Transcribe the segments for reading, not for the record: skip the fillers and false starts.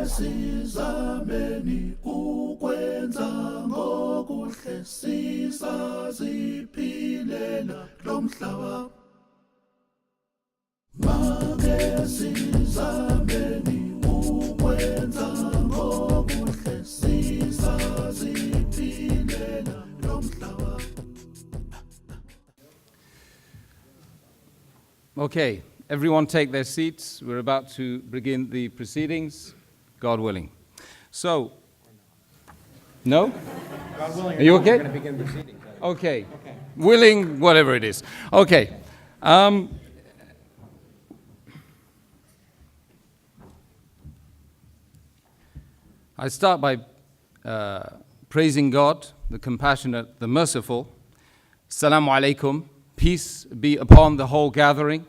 sizameni ukwenza ngokuhle sisaziphilela lomhlaba. Make sizameni ukwenza ngokuhle sisaziphilela lomhlaba. Okay, everyone take their seats. We're about to begin the proceedings, God willing. So, no? God willing, are you okay? We're going to begin proceedings. Okay. Willing, whatever it is. Okay. I start by praising God, the compassionate, the merciful. Assalamu alaikum. Peace be upon the whole gathering.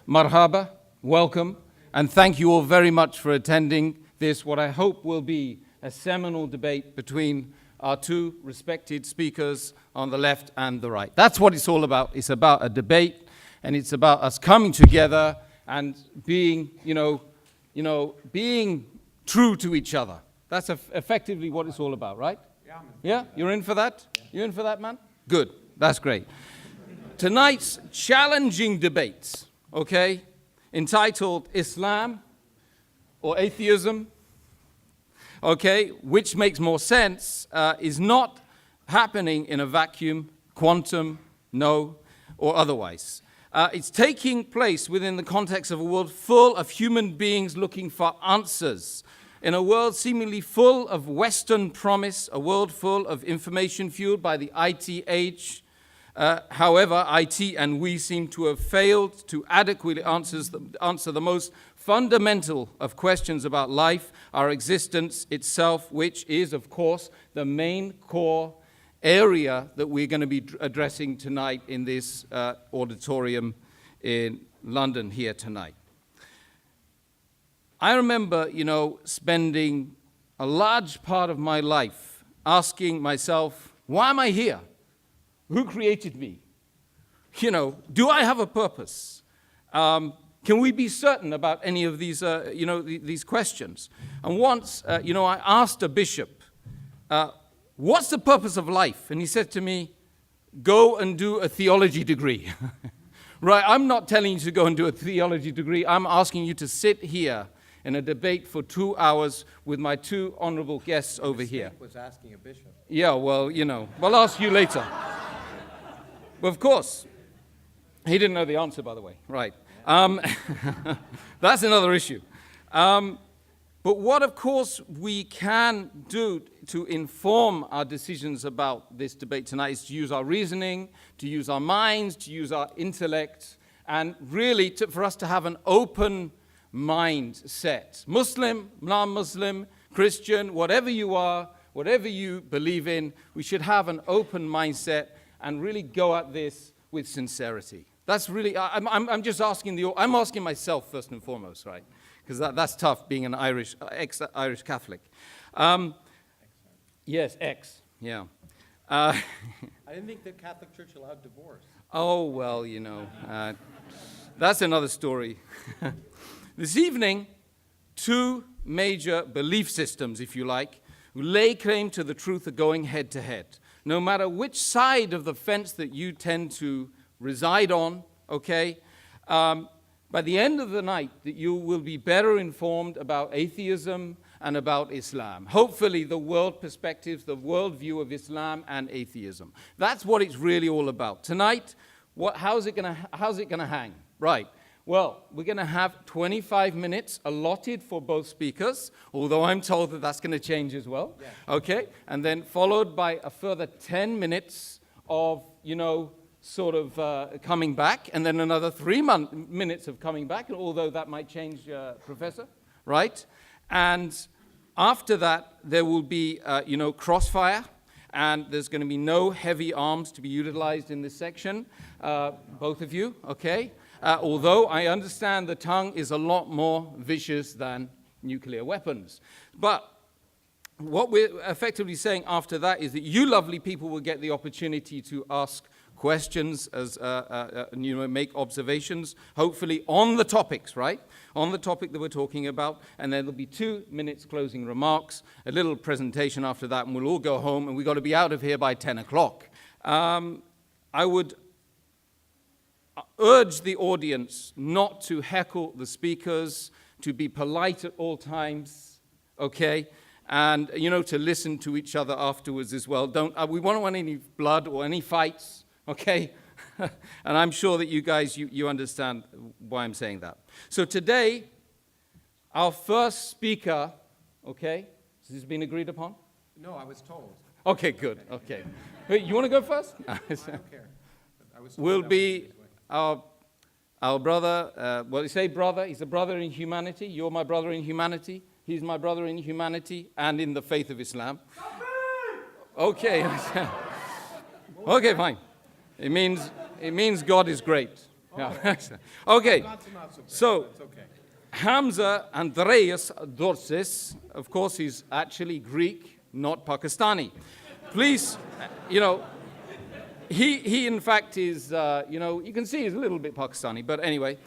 Marhaba, welcome, and thank you all very much for attending this, what I hope will be a seminal debate between our two respected speakers on the left and the right. That's what it's all about. It's about a debate, and it's about us coming together and being, being true to each other. That's effectively what it's all about, right? Yeah? You're in for that? You in for that, man? Good. That's great. Tonight's challenging debate, okay, entitled Islam or Atheism, okay, which makes more sense, is not happening in a vacuum, quantum, no, or otherwise. It's taking place within the context of a world full of human beings looking for answers, in a world seemingly full of Western promise, a world full of information fueled by the IT age. However, IT and we seem to have failed to adequately answer the most fundamental of questions about life, our existence itself, which is, of course, the main core area that we're going to be addressing tonight in this auditorium in London here tonight. I remember, spending a large part of my life asking myself, why am I here? Who created me? Do I have a purpose? Can we be certain about any of these, these questions? And once, I asked a bishop, what's the purpose of life? And he said to me, go and do a theology degree. Right, I'm not telling you to go and do a theology degree. I'm asking you to sit here in a debate for 2 hours with my two honorable guests over here. Was asking a bishop. Yeah, well, I'll ask you later. Well, of course, he didn't know the answer, by the way. Right. That's another issue. But what, of course, we can do to inform our decisions about this debate tonight is to use our reasoning, to use our minds, to use our intellect, and really for us to have an open mindset. Muslim, non-Muslim, Christian, whatever you are, whatever you believe in, we should have an open mindset and really go at this with sincerity. That's really, I'm just asking I'm asking myself first and foremost, right? Because that's tough being an ex-Irish Catholic. Yes, yeah. I didn't think the Catholic Church allowed divorce. Oh, well, that's another story. This evening, two major belief systems, if you like, who lay claim to the truth are going head to head. No matter which side of the fence that you tend to reside on, okay, by the end of the night, that you will be better informed about atheism and about Islam. Hopefully, the world perspectives, the world view of Islam and atheism. That's what it's really all about. Tonight, how's it gonna hang? Right. Well, we're going to have 25 minutes allotted for both speakers, although I'm told that that's going to change as well. Yeah. Okay? And then followed by a further 10 minutes of, coming back, and then another 3 minutes of coming back, although that might change, Professor, right? And after that, there will be, crossfire, and there's going to be no heavy arms to be utilized in this section, both of you, okay? Although I understand the tongue is a lot more vicious than nuclear weapons. But what we're effectively saying after that is that you lovely people will get the opportunity to ask questions as make observations, hopefully on the topics, right? On the topic that we're talking about, and then there'll be 2 minutes closing remarks, a little presentation after that, and we'll all go home, and we've got to be out of here by 10 o'clock. I would urge the audience not to heckle the speakers, to be polite at all times, okay? And, to listen to each other afterwards as well. We won't want any blood or any fights, okay? And I'm sure that you guys, you understand why I'm saying that. So today, our first speaker, okay? Has this been agreed upon? No, I was told. Okay, good, okay. Wait, you want to go first? I don't care. Will be our brother, well, you say brother, he's a brother in humanity. You're my brother in humanity. He's my brother in humanity and in the faith of Islam. Okay. Okay, fine. It means God is great. Yeah. Okay. So, Hamza Andreas Tzortzis, of course, he's actually Greek, not Pakistani. Please, he in fact is, you can see he's a little bit Pakistani, but anyway.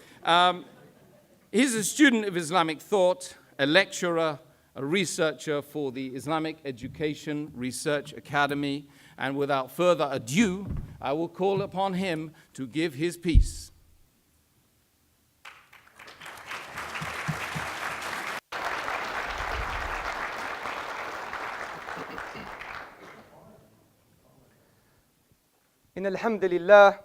He's a student of Islamic thought, a lecturer, a researcher for the Islamic Education Research Academy, and without further ado, I will call upon him to give his piece. إن الحمد لله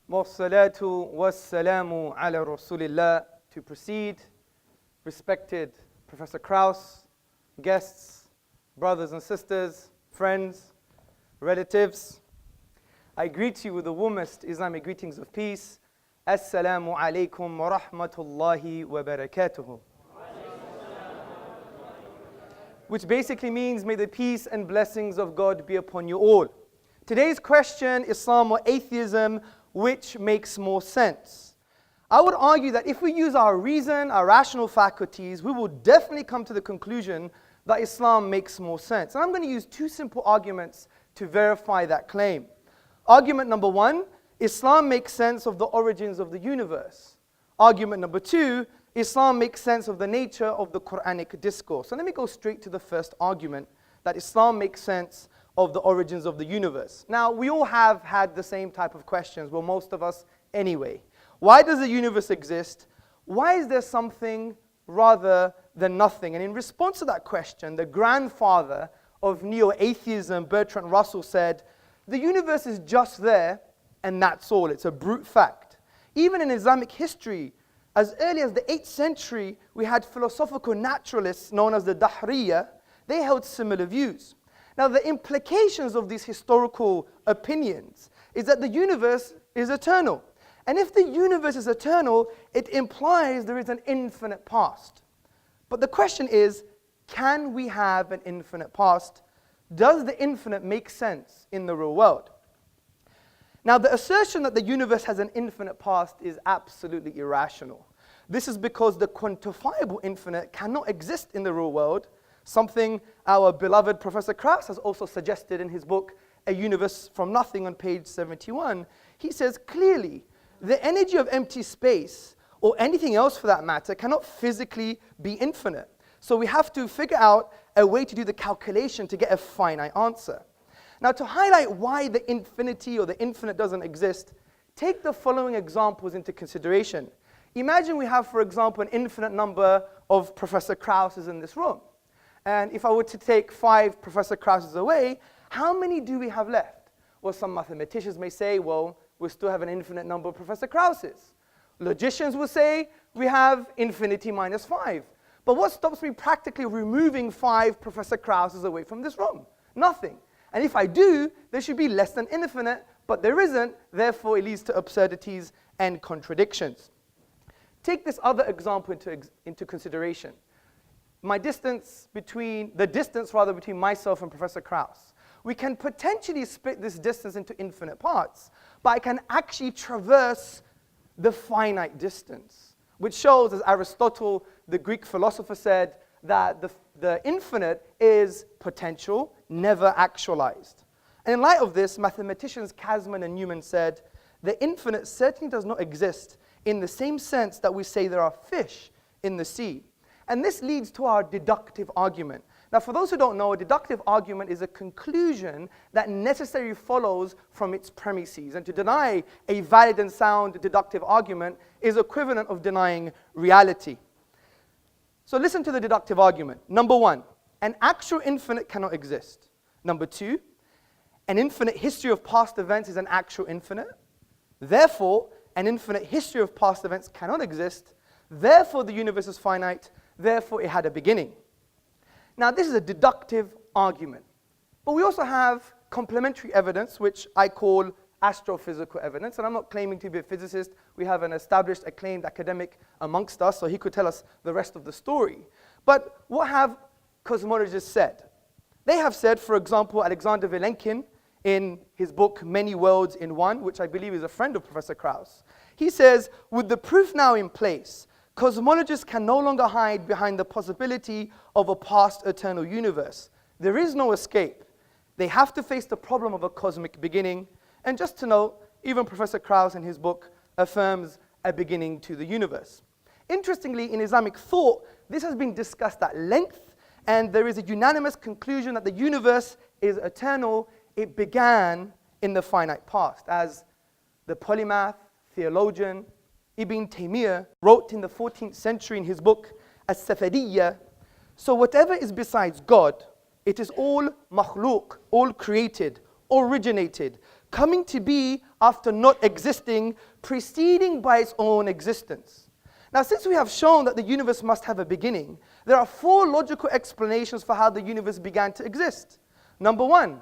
والصلاة والسلام على رسول الله. To proceed, respected Professor Krauss, guests, brothers and sisters, friends, relatives, I greet you with the warmest Islamic greetings of peace. Assalamu alaikum wa rahmatullahi wa barakatuhu. Which basically means, may the peace and blessings of God be upon you all. Today's question, Islam or atheism, which makes more sense? I would argue that if we use our reason, our rational faculties, we will definitely come to the conclusion that Islam makes more sense. And I'm going to use 2 simple arguments to verify that claim. Argument number 1, Islam makes sense of the origins of the universe. Argument number 2, Islam makes sense of the nature of the Quranic discourse. So let me go straight to the first argument, that Islam makes sense of the origins of the universe. Now, we all have had the same type of questions, well, most of us anyway. Why does the universe exist? Why is there something rather than nothing? And in response to that question, the grandfather of neo-atheism, Bertrand Russell, said, the universe is just there, and that's all. It's a brute fact. Even in Islamic history, as early as the 8th century, we had philosophical naturalists known as the Dahriya. They held similar views. Now, the implications of these historical opinions is that the universe is eternal. And if the universe is eternal, it implies there is an infinite past. But the question is, can we have an infinite past? Does the infinite make sense in the real world? Now, the assertion that the universe has an infinite past is absolutely irrational. This is because the quantifiable infinite cannot exist in the real world, something our beloved Professor Krauss has also suggested in his book, A Universe from Nothing, on page 71. He says clearly, the energy of empty space, or anything else for that matter, cannot physically be infinite. So we have to figure out a way to do the calculation to get a finite answer. Now, to highlight why the infinity or the infinite doesn't exist, take the following examples into consideration. Imagine we have, for example, an infinite number of Professor Krausses in this room. And if I were to take 5 Professor Krausses away, how many do we have left? Well, some mathematicians may say, well, we still have an infinite number of Professor Krausses. Logicians will say we have infinity minus 5. But what stops me practically removing 5 Professor Krausses away from this room? Nothing. And if I do, there should be less than infinite, but there isn't, therefore it leads to absurdities and contradictions. Take this other example into consideration. The distance between myself and Professor Krauss. We can potentially split this distance into infinite parts, but I can actually traverse the finite distance, which shows, as Aristotle, the Greek philosopher, said, that the infinite is potential, never actualized. And in light of this, mathematicians Kasman and Newman said, the infinite certainly does not exist in the same sense that we say there are fish in the sea. And this leads to our deductive argument. Now, for those who don't know, a deductive argument is a conclusion that necessarily follows from its premises. And to deny a valid and sound deductive argument is equivalent of denying reality. So listen to the deductive argument. Number one, an actual infinite cannot exist. Number two, an infinite history of past events is an actual infinite. Therefore, an infinite history of past events cannot exist. Therefore, the universe is finite. Therefore, it had a beginning. Now, this is a deductive argument. But we also have complementary evidence, which I call astrophysical evidence. And I'm not claiming to be a physicist. We have an established, acclaimed academic amongst us, so he could tell us the rest of the story. But what have cosmologists said? They have said, for example, Alexander Vilenkin, in his book, Many Worlds in One, which I believe is a friend of Professor Krauss, he says, with the proof now in place, cosmologists can no longer hide behind the possibility of a past eternal universe. There is no escape. They have to face the problem of a cosmic beginning. And just to note, even Professor Krauss in his book affirms a beginning to the universe. Interestingly, in Islamic thought, this has been discussed at length, and there is a unanimous conclusion that the universe is eternal. It began in the finite past, as the polymath, theologian, Ibn Taymiyyah wrote in the 14th century in his book, As-Safadiyya, so whatever is besides God, it is all makhluk, all created, originated, coming to be after not existing, preceding by its own existence. Now, since we have shown that the universe must have a beginning, there are four logical explanations for how the universe began to exist. Number one,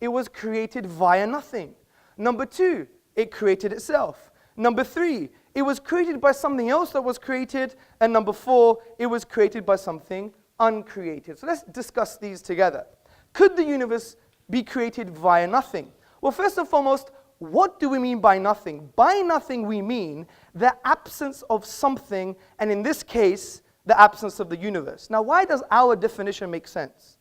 it was created via nothing. Number two, it created itself. Number three, it was created by something else that was created. And number four, it was created by something uncreated. So let's discuss these together. Could the universe be created via nothing? Well, first and foremost, what do we mean by nothing? By nothing, we mean the absence of something, and in this case, the absence of the universe. Now, why does our definition make sense?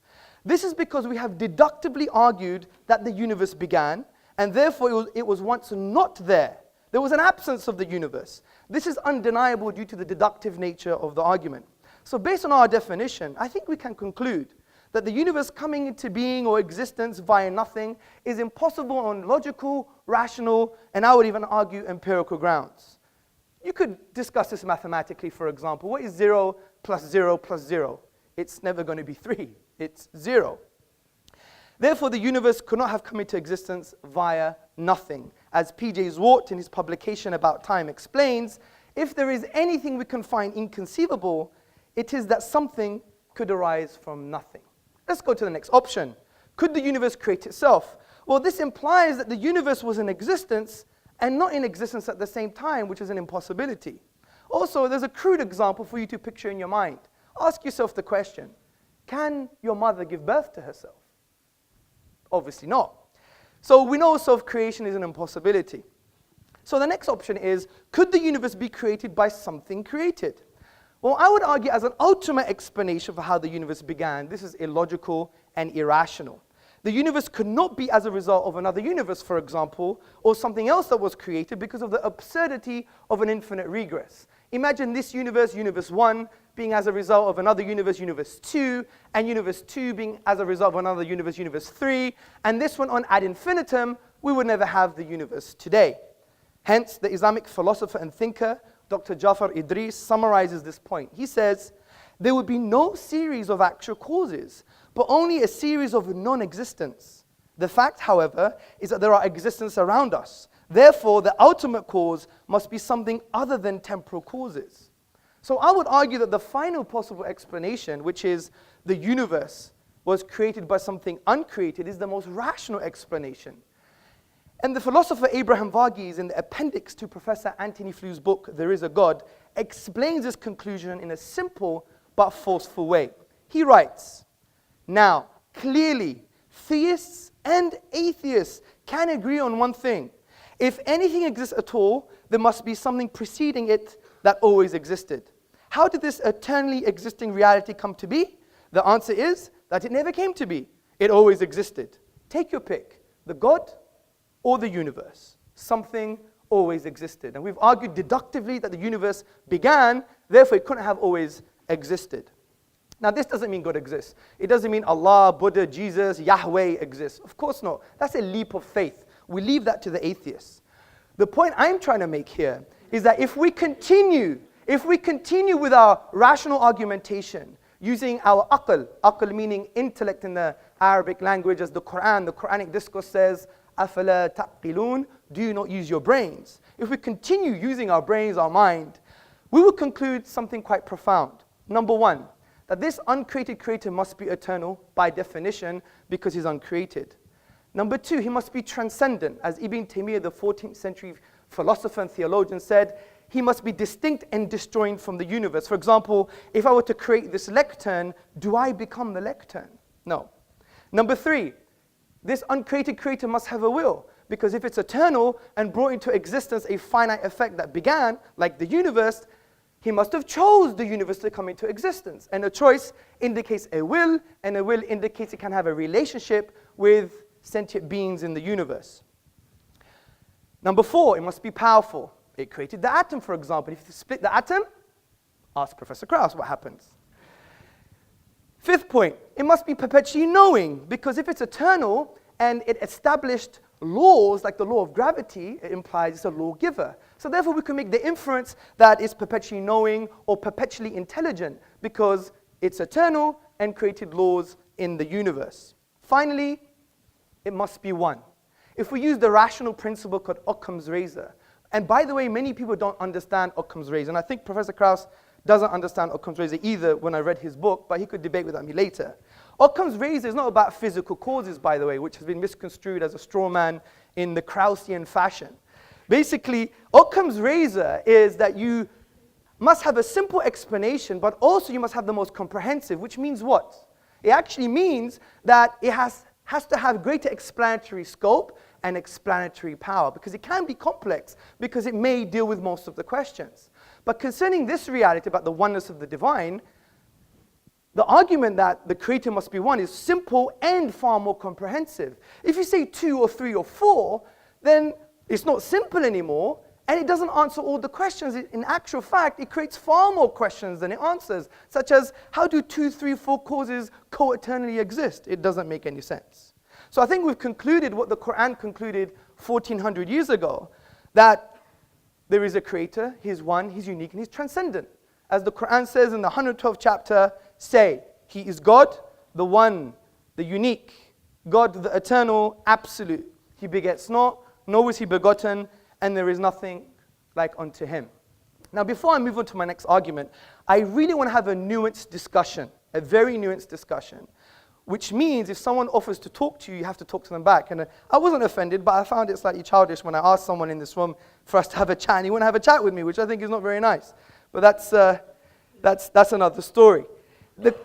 This is because we have deductively argued that the universe began, and therefore it was once not there. There was an absence of the universe. This is undeniable due to the deductive nature of the argument. So based on our definition, I think we can conclude that the universe coming into being or existence via nothing is impossible on logical, rational, and I would even argue empirical grounds. You could discuss this mathematically, for example. What is 0 plus 0 plus 0? It's never going to be 3. It's 0. Therefore, the universe could not have come into existence via nothing. As P.J. Zwart in his publication About Time explains, if there is anything we can find inconceivable, it is that something could arise from nothing. Let's go to the next option. Could the universe create itself? Well, this implies that the universe was in existence and not in existence at the same time, which is an impossibility. Also, there's a crude example for you to picture in your mind. Ask yourself the question, can your mother give birth to herself? Obviously not. So we know self-creation is an impossibility. So the next option is, could the universe be created by something created? Well, I would argue as an ultimate explanation for how the universe began, this is illogical and irrational. The universe could not be as a result of another universe, for example, or something else that was created because of the absurdity of an infinite regress. Imagine this universe, universe 1, being as a result of another universe, universe 2, and universe 2 being as a result of another universe, universe 3, and this one on ad infinitum, we would never have the universe today. Hence, the Islamic philosopher and thinker, Dr. Jafar Idris, summarizes this point. He says, there would be no series of actual causes, but only a series of non-existence. The fact, however, is that there are existences around us. Therefore, the ultimate cause must be something other than temporal causes. So I would argue that the final possible explanation, which is the universe was created by something uncreated, is the most rational explanation. And the philosopher Abraham Varghese, in the appendix to Professor Anthony Fleur's book, There Is a God, explains this conclusion in a simple but forceful way. He writes, now, clearly, theists and atheists can agree on one thing. If anything exists at all, there must be something preceding it that always existed. How did this eternally existing reality come to be? The answer is that it never came to be. It always existed. Take your pick. the God or the universe. Something always existed. And we've argued deductively that the universe began, therefore it couldn't have always existed. Now this doesn't mean God exists. It doesn't mean Allah, Buddha, Jesus, Yahweh exists. Of course not. That's a leap of faith. We leave that to the atheists. The point I'm trying to make here is that if we continue with our rational argumentation, using our aql meaning intellect in the Arabic language, as the Quranic discourse says, أَفَلَا تَعْقِلُونَ, do you not use your brains? If we continue using our brains, our mind, we will conclude something quite profound. Number one, that this uncreated creator must be eternal by definition because he's uncreated. Number two, he must be transcendent. As Ibn Taymiyyah, the 14th century philosopher and theologian, said, he must be distinct and disjoined from the universe. For example, if I were to create this lectern, do I become the lectern? No. Number three, this uncreated creator must have a will, because if it's eternal and brought into existence a finite effect that began, like the universe, he must have chose the universe to come into existence. And a choice indicates a will, and a will indicates it can have a relationship with sentient beings in the universe. Number four, it must be powerful. It created the atom, for example. If you split the atom, ask Professor Krauss what happens. Fifth point, it must be perpetually knowing, because if it's eternal and it established laws like the law of gravity, it implies it's a lawgiver. So therefore we can make the inference that it's perpetually knowing or perpetually intelligent because it's eternal and created laws in the universe. Finally, it must be one. If we use the rational principle called Occam's razor, and by the way, many people don't understand Occam's razor, and I think Professor Krauss doesn't understand Occam's razor either when I read his book, but he could debate with me later. Occam's razor is not about physical causes, by the way, which has been misconstrued as a straw man in the Kraussian fashion. Basically, Occam's razor is that you must have a simple explanation, but also you must have the most comprehensive, which means what? It actually means that it has to have greater explanatory scope and explanatory power, because it can be complex, because it may deal with most of the questions. But concerning this reality about the oneness of the divine, the argument that the creator must be one is simple and far more comprehensive. If you say 2 or 3 or 4, then it's not simple anymore, and it doesn't answer all the questions. In actual fact, it creates far more questions than it answers, such as, how do 2, 3, 4 causes co-eternally exist? It doesn't make any sense. So I think we've concluded what the Quran concluded 1400 years ago, that there is a creator, he's one, he's unique, and he's transcendent. As the Quran says in the 112th chapter, say, he is God, the one, the unique, God, the eternal, absolute. He begets not, nor is he begotten, and there is nothing like unto him. Now, before I move on to my next argument, I really want to have a nuanced discussion, a very nuanced discussion, which means if someone offers to talk to you, you have to talk to them back. And I wasn't offended, but I found it slightly childish when I asked someone in this room for us to have a chat, and he wouldn't have a chat with me, which I think is not very nice. But that's another story.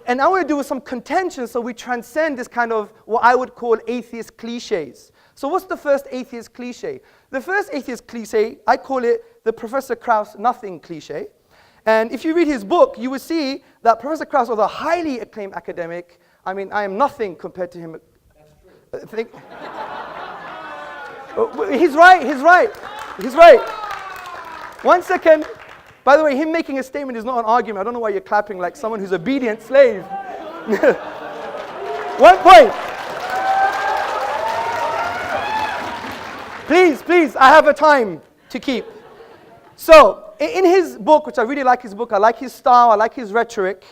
And I want to do with some contention so we transcend this kind of what I would call atheist cliches. So what's the first atheist cliche? The first atheist cliche, I call it the Professor Krauss nothing cliche. And if you read his book, you will see that Professor Krauss was a highly acclaimed academic. I mean, I am nothing compared to him. That's true. He's right. One second. By the way, him making a statement is not an argument. I don't know why you're clapping like someone who's obedient slave. 1 point. Please, I have a time to keep. So, in his book, which I really like his book, I like his style, I like his rhetoric,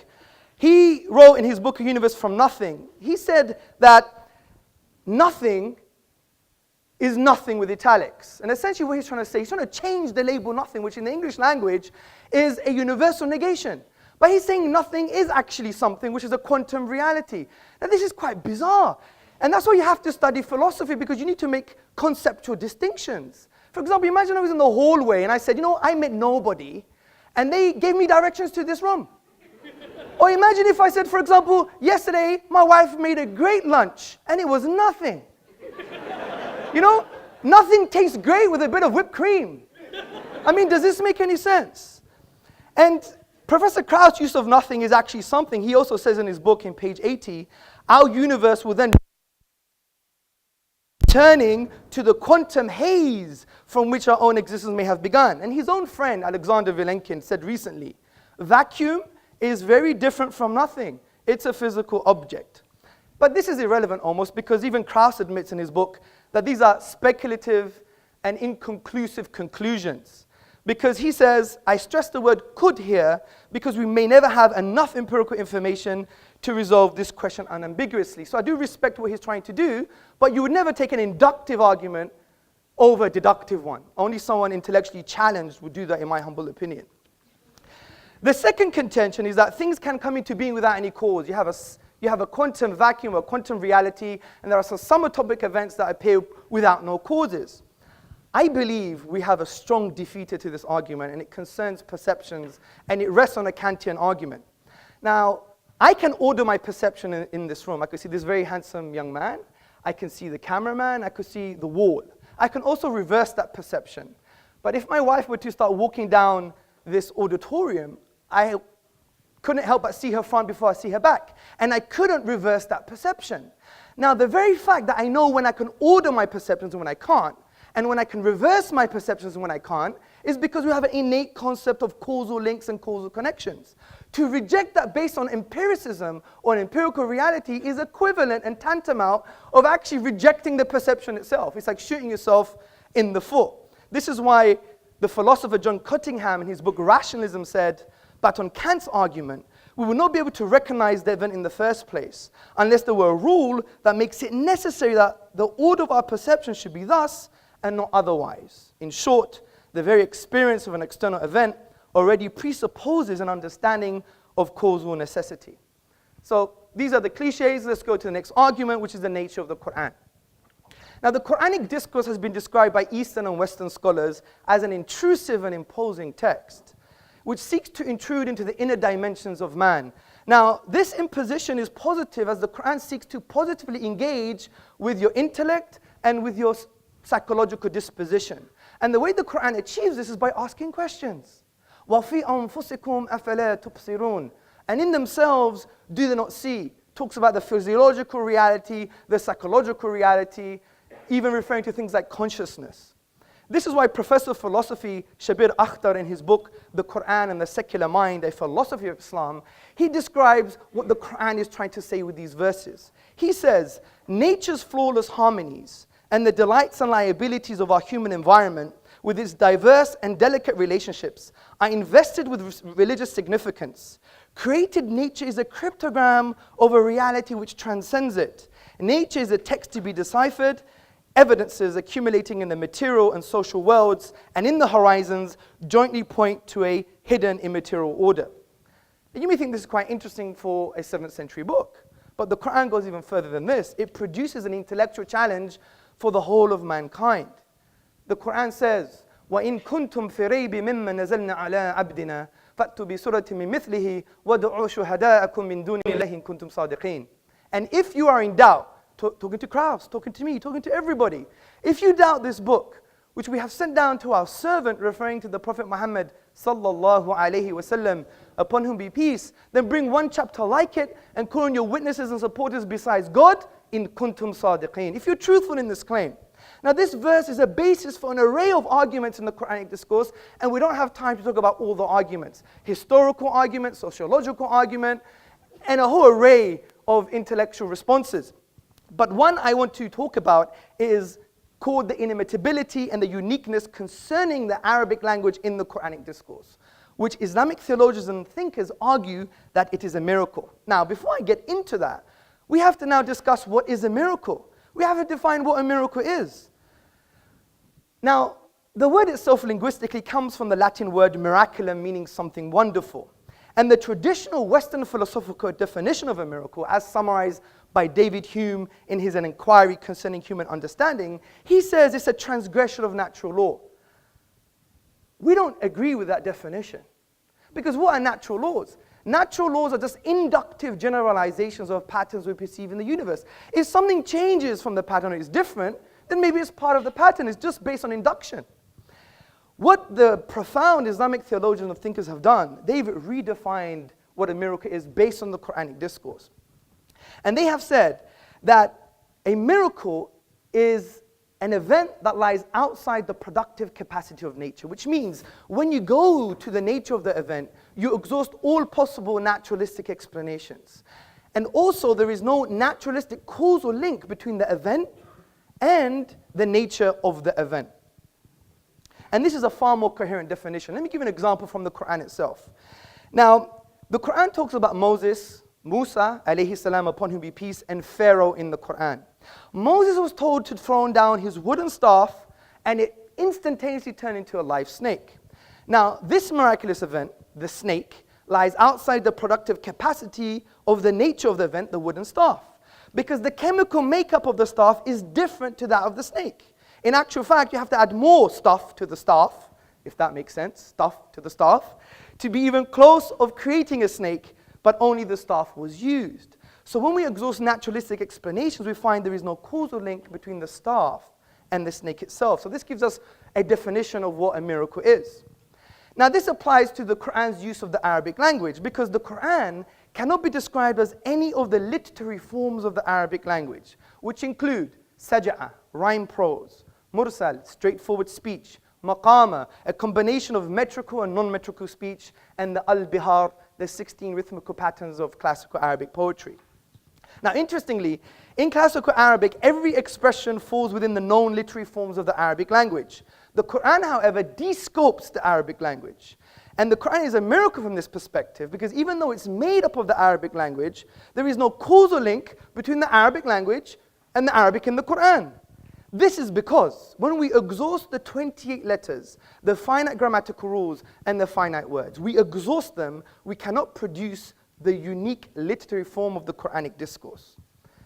he wrote in his book, A Universe from Nothing, he said that nothing is nothing with italics. And essentially what he's trying to say, he's trying to change the label nothing, which in the English language is a universal negation. But he's saying nothing is actually something, which is a quantum reality. Now this is quite bizarre. And that's why you have to study philosophy, because you need to make conceptual distinctions. For example, imagine I was in the hallway and I said, I met nobody, and they gave me directions to this room. Or imagine if I said, for example, yesterday my wife made a great lunch, and it was nothing. Nothing tastes great with a bit of whipped cream. I mean, does this make any sense? And Professor Krauss' use of nothing is actually something. He also says in his book in page 80, our universe will then returning to the quantum haze from which our own existence may have begun. And his own friend, Alexander Vilenkin, said recently, vacuum is very different from nothing. It's a physical object. But this is irrelevant almost, because even Krauss admits in his book that these are speculative and inconclusive conclusions. Because he says, I stress the word could here, because we may never have enough empirical information to resolve this question unambiguously. So I do respect what he's trying to do, but you would never take an inductive argument over a deductive one. Only someone intellectually challenged would do that, in my humble opinion. The second contention is that things can come into being without any cause. You have a quantum vacuum or quantum reality, and there are some subatomic events that appear without no causes. I believe we have a strong defeater to this argument, and it concerns perceptions, and it rests on a Kantian argument. Now, I can order my perception in this room. I could see this very handsome young man. I can see the cameraman. I could see the wall. I can also reverse that perception. But if my wife were to start walking down this auditorium, I couldn't help but see her front before I see her back. And I couldn't reverse that perception. Now, the very fact that I know when I can order my perceptions and when I can't, and when I can reverse my perceptions and when I can't, is because we have an innate concept of causal links and causal connections. To reject that based on empiricism or an empirical reality is equivalent and tantamount of actually rejecting the perception itself. It's like shooting yourself in the foot. This is why the philosopher John Cottingham in his book Rationalism said, but on Kant's argument, we will not be able to recognize the event in the first place unless there were a rule that makes it necessary that the order of our perception should be thus and not otherwise. In short, the very experience of an external event already presupposes an understanding of causal necessity. So these are the cliches. Let's go to the next argument, which is the nature of the Quran. Now, the Quranic discourse has been described by Eastern and Western scholars as an intrusive and imposing text, which seeks to intrude into the inner dimensions of man. Now, this imposition is positive as the Quran seeks to positively engage with your intellect and with your psychological disposition. And the way the Quran achieves this is by asking questions. وَفِي أَنفُسِكُمْ أَفَلَا تُبْصِرُونَ. And in themselves, do they not see? Talks about the physiological reality, the psychological reality, even referring to things like consciousness. This is why Professor of Philosophy Shabir Akhtar, in his book, The Quran and the Secular Mind, A Philosophy of Islam, he describes what the Quran is trying to say with these verses. He says, nature's flawless harmonies and the delights and liabilities of our human environment, with its diverse and delicate relationships, are invested with religious significance. Created nature is a cryptogram of a reality which transcends it. Nature is a text to be deciphered, evidences accumulating in the material and social worlds and in the horizons jointly point to a hidden immaterial order. And you may think this is quite interesting for a 7th century book, but the Quran goes even further than this. It produces an intellectual challenge for the whole of mankind. The Quran says, وَإِن كُنْتُمْ فِي رَيْبٍ مِّمَّا نَزَلْنَا عَلَىٰ عَبْدِنَا فَأْتُوا بِسُورَةٍ مِّن مِّثْلِهِ وَادْعُوا شُهَدَاءَكُم مِّن دُونِ اللَّهِ إِن كُنتُمْ صَادِقِينَ. And if you are in doubt, talking to Krauss, talking to me, talking to everybody, if you doubt this book, which we have sent down to our servant, referring to the Prophet Muhammad sallallahu alaihi wasallam, upon whom be peace, then bring one chapter like it and call on your witnesses and supporters besides God, in kuntum sadiqeen, if you're truthful in this claim. Now this verse is a basis for an array of arguments in the Quranic discourse, and we don't have time to talk about all the arguments. Historical argument, sociological argument, and a whole array of intellectual responses. But one I want to talk about is called the inimitability and the uniqueness concerning the Arabic language in the Quranic discourse, which Islamic theologians and thinkers argue that it is a miracle. Now, before I get into that, we have to now discuss what is a miracle. We have to define what a miracle is. Now, the word itself linguistically comes from the Latin word miraculum, meaning something wonderful. And the traditional Western philosophical definition of a miracle, as summarized by David Hume in his An Inquiry Concerning Human Understanding, he says it's a transgression of natural law. We don't agree with that definition. Because what are natural laws? Natural laws are just inductive generalizations of patterns we perceive in the universe. If something changes from the pattern or is different, then maybe it's part of the pattern. It's just based on induction. What the profound Islamic theologians and thinkers have done, they've redefined what a miracle is based on the Quranic discourse. And they have said that a miracle is an event that lies outside the productive capacity of nature, which means when you go to the nature of the event, you exhaust all possible naturalistic explanations. And also, there is no naturalistic causal link between the event and the nature of the event. And this is a far more coherent definition. Let me give you an example from the Quran itself. Now, the Quran talks about Moses, Musa, alayhi salam, upon whom be peace, and Pharaoh in the Quran. Moses was told to throw down his wooden staff, and it instantaneously turned into a live snake. Now, this miraculous event, the snake, lies outside the productive capacity of the nature of the event, the wooden staff, because the chemical makeup of the staff is different to that of the snake. In actual fact, you have to add more stuff to the staff, if that makes sense, stuff to the staff, to be even close of creating a snake, but only the staff was used. So when we exhaust naturalistic explanations, we find there is no causal link between the staff and the snake itself. So this gives us a definition of what a miracle is. Now this applies to the Quran's use of the Arabic language, because the Quran cannot be described as any of the literary forms of the Arabic language, which include saj'a, rhyme prose, mursal, straightforward speech, maqama, a combination of metrical and non-metrical speech, and the al-bihar, the 16 rhythmical patterns of classical Arabic poetry. Now interestingly, in classical Arabic, every expression falls within the known literary forms of the Arabic language. The Quran, however, descopes the Arabic language. And the Quran is a miracle from this perspective, because even though it's made up of the Arabic language, there is no causal link between the Arabic language and the Arabic in the Quran. This is because when we exhaust the 28 letters, the finite grammatical rules, and the finite words, we exhaust them, we cannot produce the unique literary form of the Quranic discourse.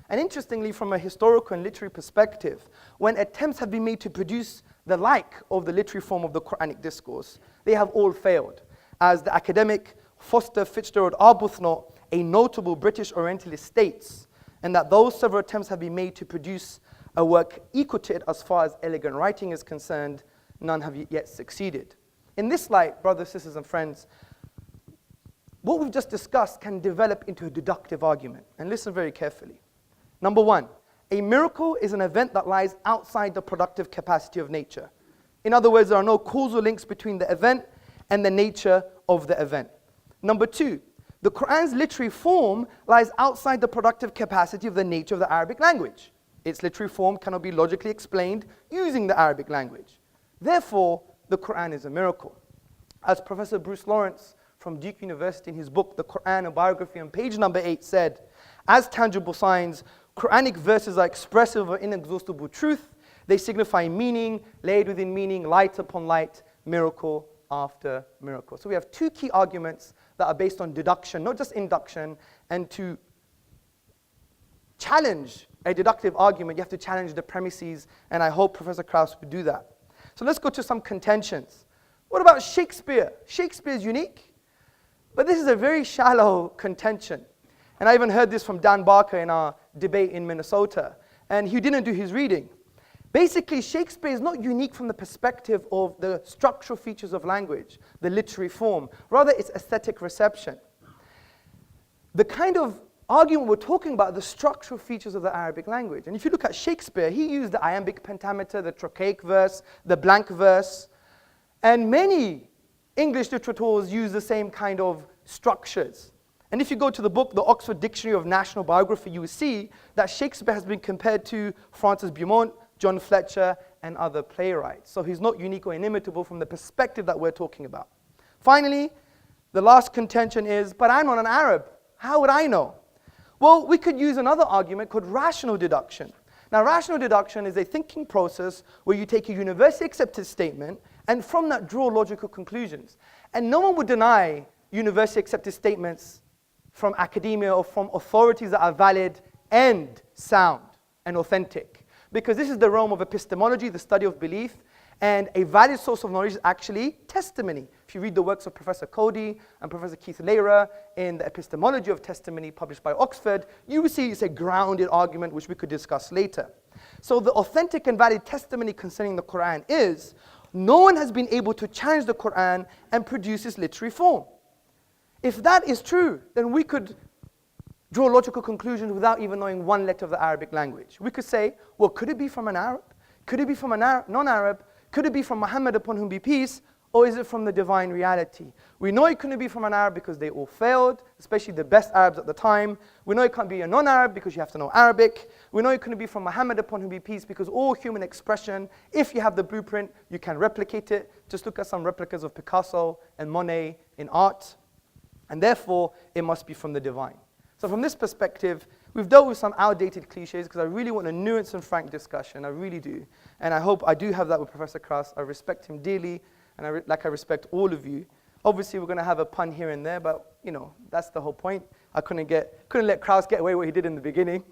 And interestingly, from a historical and literary perspective, when attempts have been made to produce the like of the literary form of the Quranic discourse, they have all failed. As the academic Foster Fitzgerald Arbuthnot, a notable British Orientalist, states, and that those several attempts have been made to produce a work equal to it as far as elegant writing is concerned, none have yet succeeded. In this light, brothers, sisters, and friends, what we've just discussed can develop into a deductive argument. And listen very carefully. Number one, a miracle is an event that lies outside the productive capacity of nature. In other words, there are no causal links between the event and the nature of the event. Number two, the Quran's literary form lies outside the productive capacity of the nature of the Arabic language. Its literary form cannot be logically explained using the Arabic language. Therefore, the Quran is a miracle. As Professor Bruce Lawrence from Duke University in his book, The Quran, a Biography, on page number 8 said, as tangible signs, Quranic verses are expressive of inexhaustible truth. They signify meaning, layered within meaning, light upon light, miracle after miracle. So we have two key arguments that are based on deduction, not just induction. And to challenge a deductive argument, you have to challenge the premises, and I hope Professor Krauss would do that. So let's go to some contentions. What about Shakespeare? Shakespeare is unique, but this is a very shallow contention. And I even heard this from Dan Barker in our debate in Minnesota, and he didn't do his reading. Basically, Shakespeare is not unique from the perspective of the structural features of language, the literary form. Rather, it's aesthetic reception. The kind of argument we're talking about the structural features of the Arabic language. And if you look at Shakespeare, he used the iambic pentameter, the trochaic verse, the blank verse, and many English literateurs use the same kind of structures. And if you go to the book, the Oxford Dictionary of National Biography, you will see that Shakespeare has been compared to Francis Beaumont, John Fletcher, and other playwrights. So he's not unique or inimitable from the perspective that we're talking about. Finally, the last contention is, but I'm not an Arab. How would I know? Well, we could use another argument called rational deduction. Now, rational deduction is a thinking process where you take a universally accepted statement and from that draw logical conclusions. And no one would deny universally accepted statements from academia or from authorities that are valid and sound and authentic. Because this is the realm of epistemology, the study of belief, and a valid source of knowledge is actually testimony. If you read the works of Professor Cody and Professor Keith Lehrer in the epistemology of testimony published by Oxford, you will see it's a grounded argument which we could discuss later. So the authentic and valid testimony concerning the Quran is, no one has been able to challenge the Quran and produce its literary form. If that is true, then we could draw logical conclusions without even knowing one letter of the Arabic language. We could say, well, could it be from an Arab? Could it be from a non-Arab? Could it be from Muhammad, upon whom be peace? Or is it from the divine reality? We know it couldn't be from an Arab because they all failed, especially the best Arabs at the time. We know it can't be a non-Arab because you have to know Arabic. We know it couldn't be from Muhammad, upon whom be peace, because all human expression, if you have the blueprint, you can replicate it. Just look at some replicas of Picasso and Monet in art. And therefore, it must be from the divine. So from this perspective, we've dealt with some outdated cliches because I really want a nuanced and frank discussion. I really do. And I hope I do have that with Professor Krauss. I respect him dearly. And I respect all of you. Obviously, we're going to have a pun here and there, but that's the whole point. I couldn't let Krauss get away what he did in the beginning.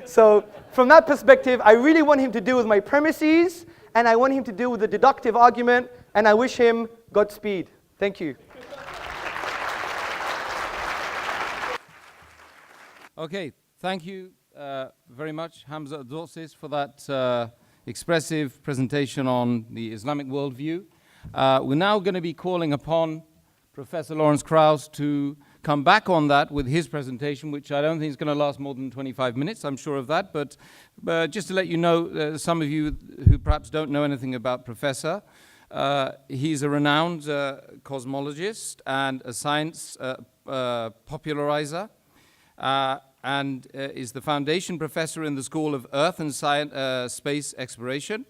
So from that perspective, I really want him to deal with my premises, and I want him to deal with the deductive argument, and I wish him Godspeed. Thank you. Okay, thank you very much, Hamza Tzortzis, for that expressive presentation on the Islamic worldview. We're now going to be calling upon Professor Lawrence Krauss to come back on that with his presentation, which I don't think is going to last more than 25 minutes, I'm sure of that. But just to let you know, some of you who perhaps don't know anything about Professor, he's a renowned cosmologist and a science popularizer, and is the foundation professor in the School of Earth and Space Exploration,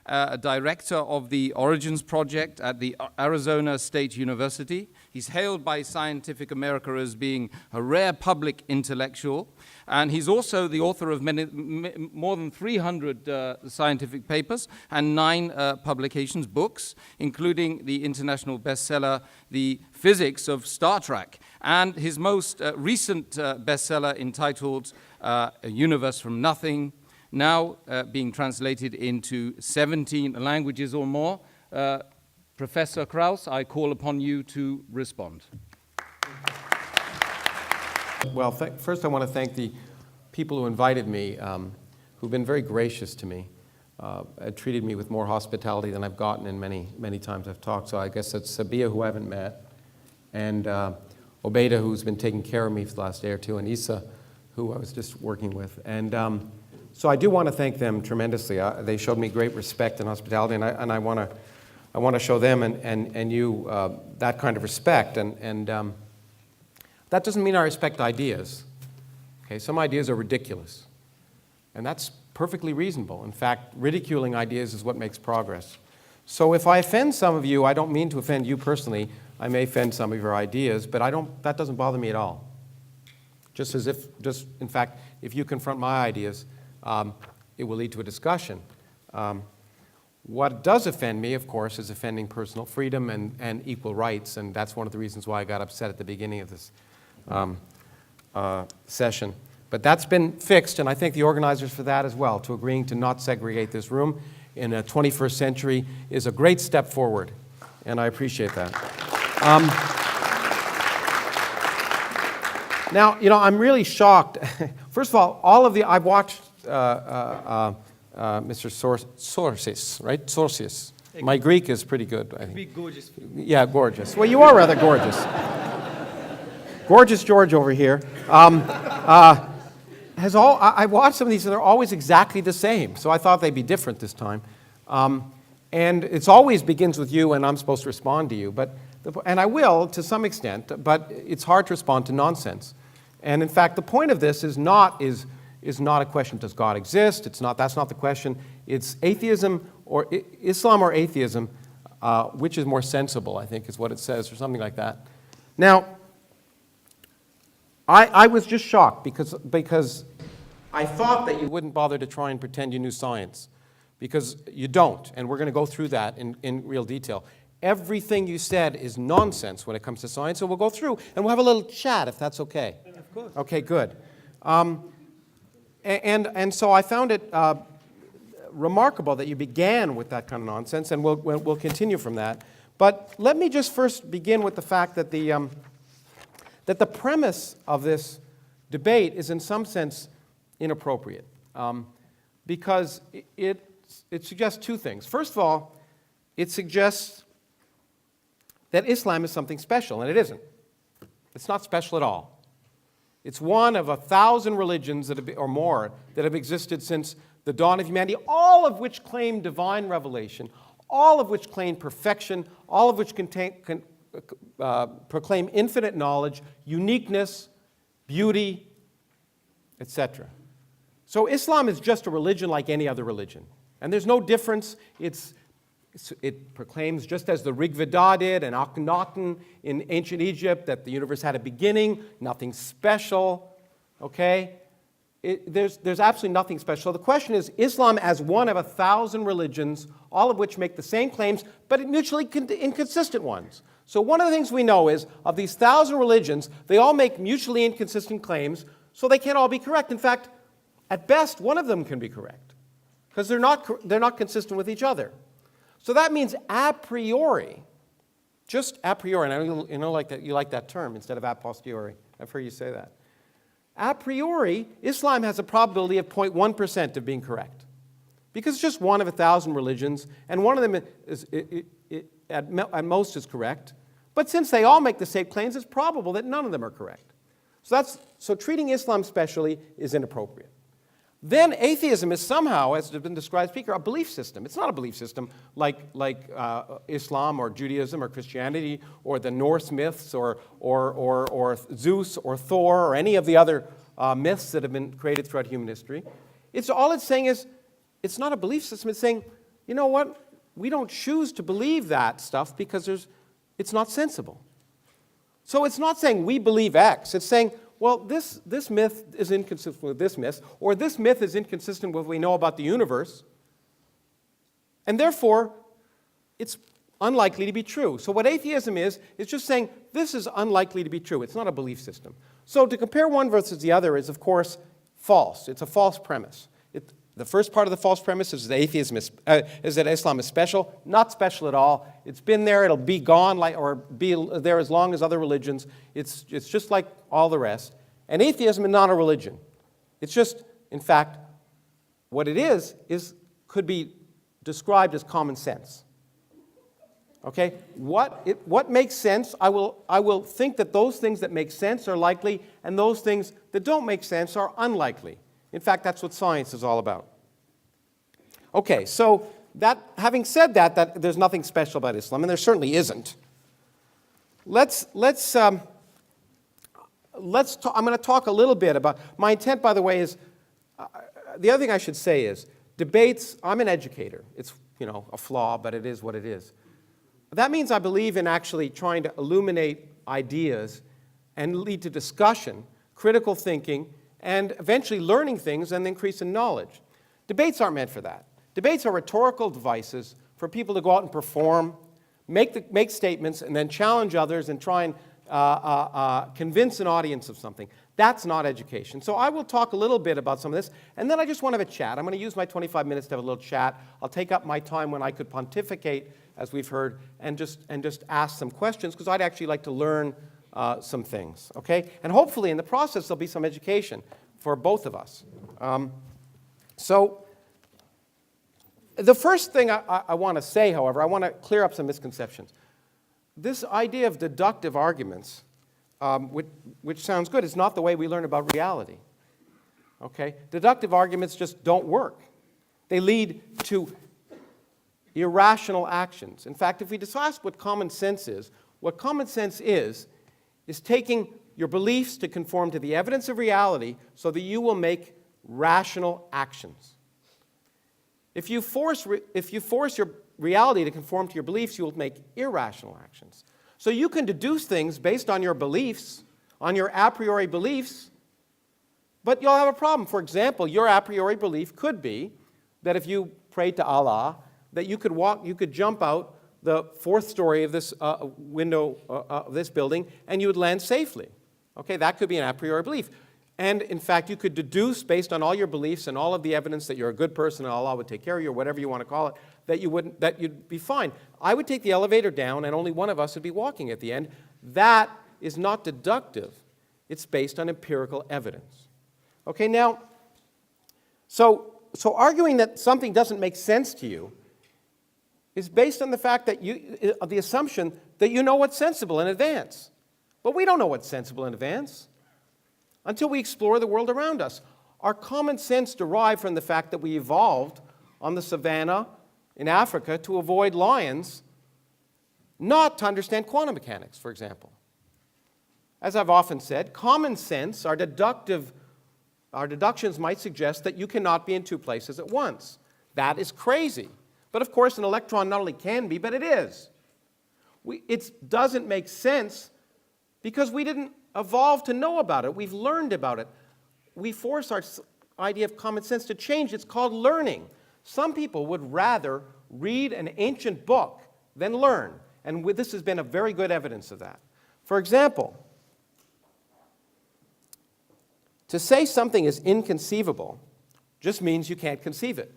a director of the Origins Project at the Arizona State University. He's hailed by Scientific America as being a rare public intellectual, and he's also the author of more than 300 scientific papers and 9 publications, books, including the international bestseller, The Physics of Star Trek, and his most recent bestseller entitled A Universe from Nothing, now being translated into 17 languages or more. Professor Krauss, I call upon you to respond. Well, first I want to thank the people who invited me, who've been very gracious to me, treated me with more hospitality than I've gotten in many times I've talked. So I guess that's Sabia, who I haven't met, and Obeida, who's been taking care of me for the last day or two, and Isa, who I was just working with. And so I do want to thank them tremendously. They showed me great respect and hospitality, and I want to show them and you that kind of respect. And that doesn't mean I respect ideas. Okay, some ideas are ridiculous, and that's perfectly reasonable. In fact, ridiculing ideas is what makes progress. So if I offend some of you, I don't mean to offend you personally. I may offend some of your ideas, but that doesn't bother me at all. In fact, if you confront my ideas, it will lead to a discussion. What does offend me, of course, is offending personal freedom and equal rights, and that's one of the reasons why I got upset at the beginning of this session. But that's been fixed, and I thank the organizers for that as well. To agreeing to not segregate this room in a 21st century is a great step forward, and I appreciate that. Now, I'm really shocked. First of all I've watched Mr. Tzortzis, right? Tzortzis. My Greek is pretty good, I think. Be gorgeous. Yeah, gorgeous. Well, you are rather gorgeous. Gorgeous George over here. I watched some of these, and they're always exactly the same. So I thought they'd be different this time. And it always begins with you, and I'm supposed to respond to you. And I will, to some extent, but it's hard to respond to nonsense. And in fact, the point of this is not a question, does God exist? That's not the question. It's atheism or Islam or atheism, which is more sensible, I think is what it says, or something like that. Now, I was just shocked because I thought that you wouldn't bother to try and pretend you knew science, because you don't, and we're going to go through that in real detail. Everything you said is nonsense when it comes to science, so we'll go through and we'll have a little chat if that's okay. Of course. Okay, good. And so I found it remarkable that you began with that kind of nonsense, and we'll continue from that. But let me just first begin with the fact that the premise of this debate is in some sense inappropriate, because it suggests two things. First of all, it suggests that Islam is something special, and it isn't. It's not special at all. It's one of 1,000 religions or more that have existed since the dawn of humanity, all of which claim divine revelation, all of which claim perfection, all of which proclaim infinite knowledge, uniqueness, beauty, etc. So Islam is just a religion like any other religion. And there's no difference. It proclaims, just as the Rig Veda did and Akhenaten in ancient Egypt, that the universe had a beginning, nothing special, okay? There's absolutely nothing special. So the question is, Islam as one of 1,000 religions, all of which make the same claims, but mutually inconsistent ones. So one of the things we know is, of these 1,000 religions, they all make mutually inconsistent claims, so they can't all be correct. In fact, at best, one of them can be correct, because they're not consistent with each other. So that means a priori, just a priori, and I know you like that term instead of a posteriori. I've heard you say that. A priori, Islam has a probability of 0.1% of being correct, because it's just one of 1,000 religions, and one of them is at most is correct. But since they all make the same claims, it's probable that none of them are correct. So treating Islam specially is inappropriate. Then atheism is somehow, as has been described, speaker, a belief system. It's not a belief system like Islam or Judaism or Christianity or the Norse myths or Zeus or Thor or any of the other myths that have been created throughout human history. All it's saying is, it's not a belief system. It's saying, you know what? We don't choose to believe that stuff because it's not sensible. So it's not saying we believe X. It's saying, well, this myth is inconsistent with this myth, or this myth is inconsistent with what we know about the universe, and therefore, it's unlikely to be true. So what atheism is just saying this is unlikely to be true. It's not a belief system. So to compare one versus the other is, of course, false. It's a false premise. The first part of the false premise is that Islam is special. Not special at all. It's been there. It'll be gone, or be there as long as other religions. It's just like all the rest. And atheism is not a religion. It's just, in fact, what it is could be described as common sense. Okay? What makes sense? I will think that those things that make sense are likely, and those things that don't make sense are unlikely. In fact, that's what science is all about. Okay, so having said that there's nothing special about Islam, and there certainly isn't. I'm going to talk a little bit about, my intent, by the way, is, the other thing I should say is, debates, I'm an educator. It's, a flaw, but it is what it is. That means I believe in actually trying to illuminate ideas and lead to discussion, critical thinking, and eventually learning things and increase in knowledge. Debates aren't meant for that. Debates are rhetorical devices for people to go out and perform, make statements, and then challenge others and try and convince an audience of something. That's not education. So I will talk a little bit about some of this, and then I just want to have a chat. I'm going to use my 25 minutes to have a little chat. I'll take up my time when I could pontificate, as we've heard, and just ask some questions, because I'd actually like to learn some things, okay? And hopefully in the process there'll be some education for both of us. So the first thing I want to say, however, I want to clear up some misconceptions. This idea of deductive arguments, which sounds good, is not the way we learn about reality, okay? Deductive arguments just don't work. They lead to irrational actions. In fact, if we discuss what common sense is taking your beliefs to conform to the evidence of reality so that you will make rational actions. If you force your reality to conform to your beliefs, you will make irrational actions. So you can deduce things based on your beliefs, on your a priori beliefs, but you'll have a problem. For example, your a priori belief could be that if you prayed to Allah, that you could jump out the fourth story of this window of this building, and you would land safely. Okay, that could be an a priori belief. And in fact, you could deduce, based on all your beliefs and all of the evidence that you're a good person and Allah would take care of you, or whatever you want to call it, that you'd be fine. I would take the elevator down, and only one of us would be walking at the end. That is not deductive. It's based on empirical evidence. Okay, now, so arguing that something doesn't make sense to you is based on the fact that the assumption that you know what's sensible in advance. But we don't know what's sensible in advance. until we explore the world around us. Our common sense derived from the fact that we evolved on the savannah in Africa to avoid lions, not to understand quantum mechanics, for example. As I've often said, common sense, our deductions might suggest that you cannot be in two places at once. That is crazy. But of course, an electron not only can be, but it is. It doesn't make sense because we didn't evolve to know about it. We've learned about it. We force our idea of common sense to change. It's called learning. Some people would rather read an ancient book than learn. And this has been a very good evidence of that. For example, to say something is inconceivable just means you can't conceive it.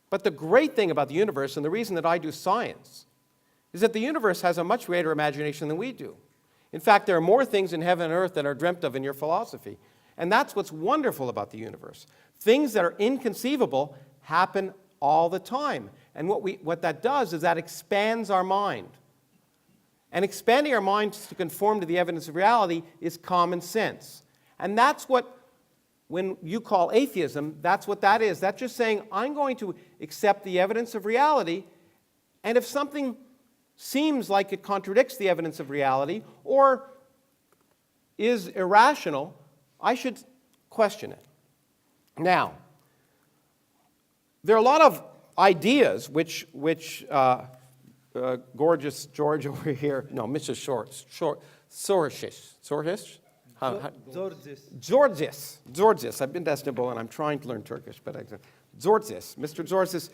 But the great thing about the universe, and the reason that I do science, is that the universe has a much greater imagination than we do. In fact, there are more things in heaven and earth than are dreamt of in your philosophy. And that's what's wonderful about the universe. Things that are inconceivable happen all the time. And what that does is that expands our mind. And expanding our minds to conform to the evidence of reality is common sense. And that's what, when you call atheism, that's what that is. That's just saying, I'm going to accept the evidence of reality, and if something seems like it contradicts the evidence of reality or is irrational, I should question it. Now, there are a lot of ideas which gorgeous George over here, no, Mr. Tzortzis. Tzortzis. I've been to Istanbul and I'm trying to learn Turkish, but Tzortzis, Mr. Tzortzis.